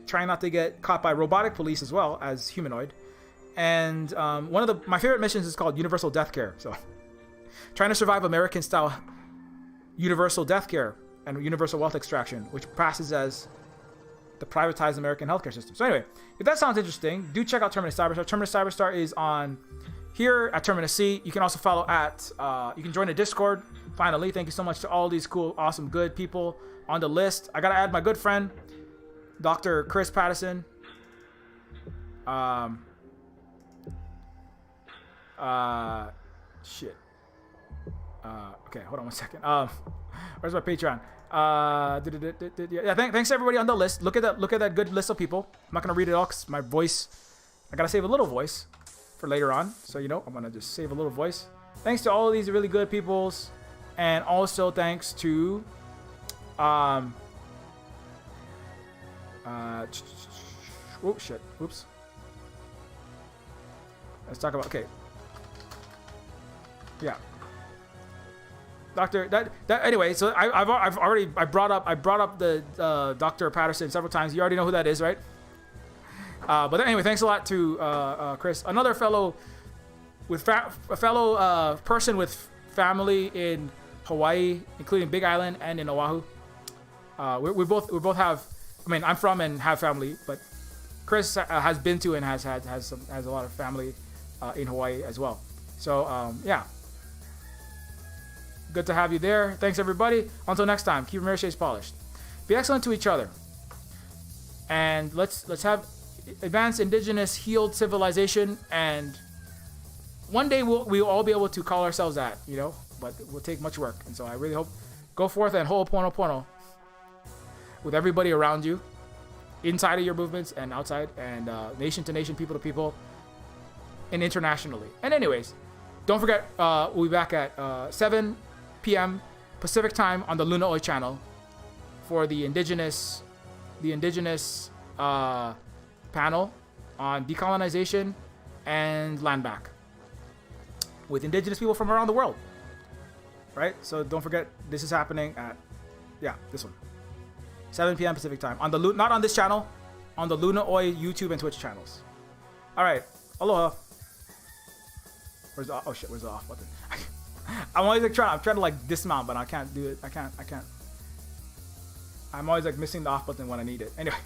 trying not to get caught by robotic police as well as humanoid. And one of my favorite missions is called Universal Death Care. So, trying to survive American-style universal death care and universal wealth extraction, which passes as the privatized American healthcare system. So anyway, if that sounds interesting, do check out Terminus Cyberstar. Terminus Cyberstar is on here at Terminus C. You can also follow you can join the Discord. Finally, thank you so much to all these cool, awesome, good people on the list. I gotta add my good friend, Dr. Chris Patterson. Shit. Okay, hold on one second. Where's my Patreon? Yeah, thanks everybody on the list. Look at that good list of people. I'm not gonna read it all because my voice, I gotta save a little voice for later on. So I'm gonna just save a little voice. Thanks to all of these really good peoples, and also thanks to oh shit, oops. Let's talk about yeah. Doctor, anyway. So I brought up the Dr. Patterson several times. You already know who that is, right? But anyway, thanks a lot to Chris, another fellow person with family in Hawaii, including Big Island and in Oahu. We both have. I mean, I'm from and have family, but Chris has been to and has a lot of family in Hawaii as well. So yeah. Good to have you there. Thanks everybody. Until next time, keep your mirror shades polished. Be excellent to each other. And let's have advanced indigenous healed civilization, and one day we'll all be able to call ourselves that, but it will take much work. And so I really hope, go forth and ho'oponopono with everybody around you, inside of your movements and outside, and nation to nation, people to people, and internationally. And anyways, don't forget, we'll be back at 7 p.m. Pacific time on the Luna Oi channel for the indigenous panel on decolonization and land back with indigenous people from around the world. Right? So don't forget, this is happening at this one, 7 p.m. Pacific time on the not on this channel, on the Luna Oi YouTube and Twitch channels. All right, aloha. Where's the off button? I'm always trying to dismount, but I can't do it. I can't. I'm always missing the off button when I need it. Anyway.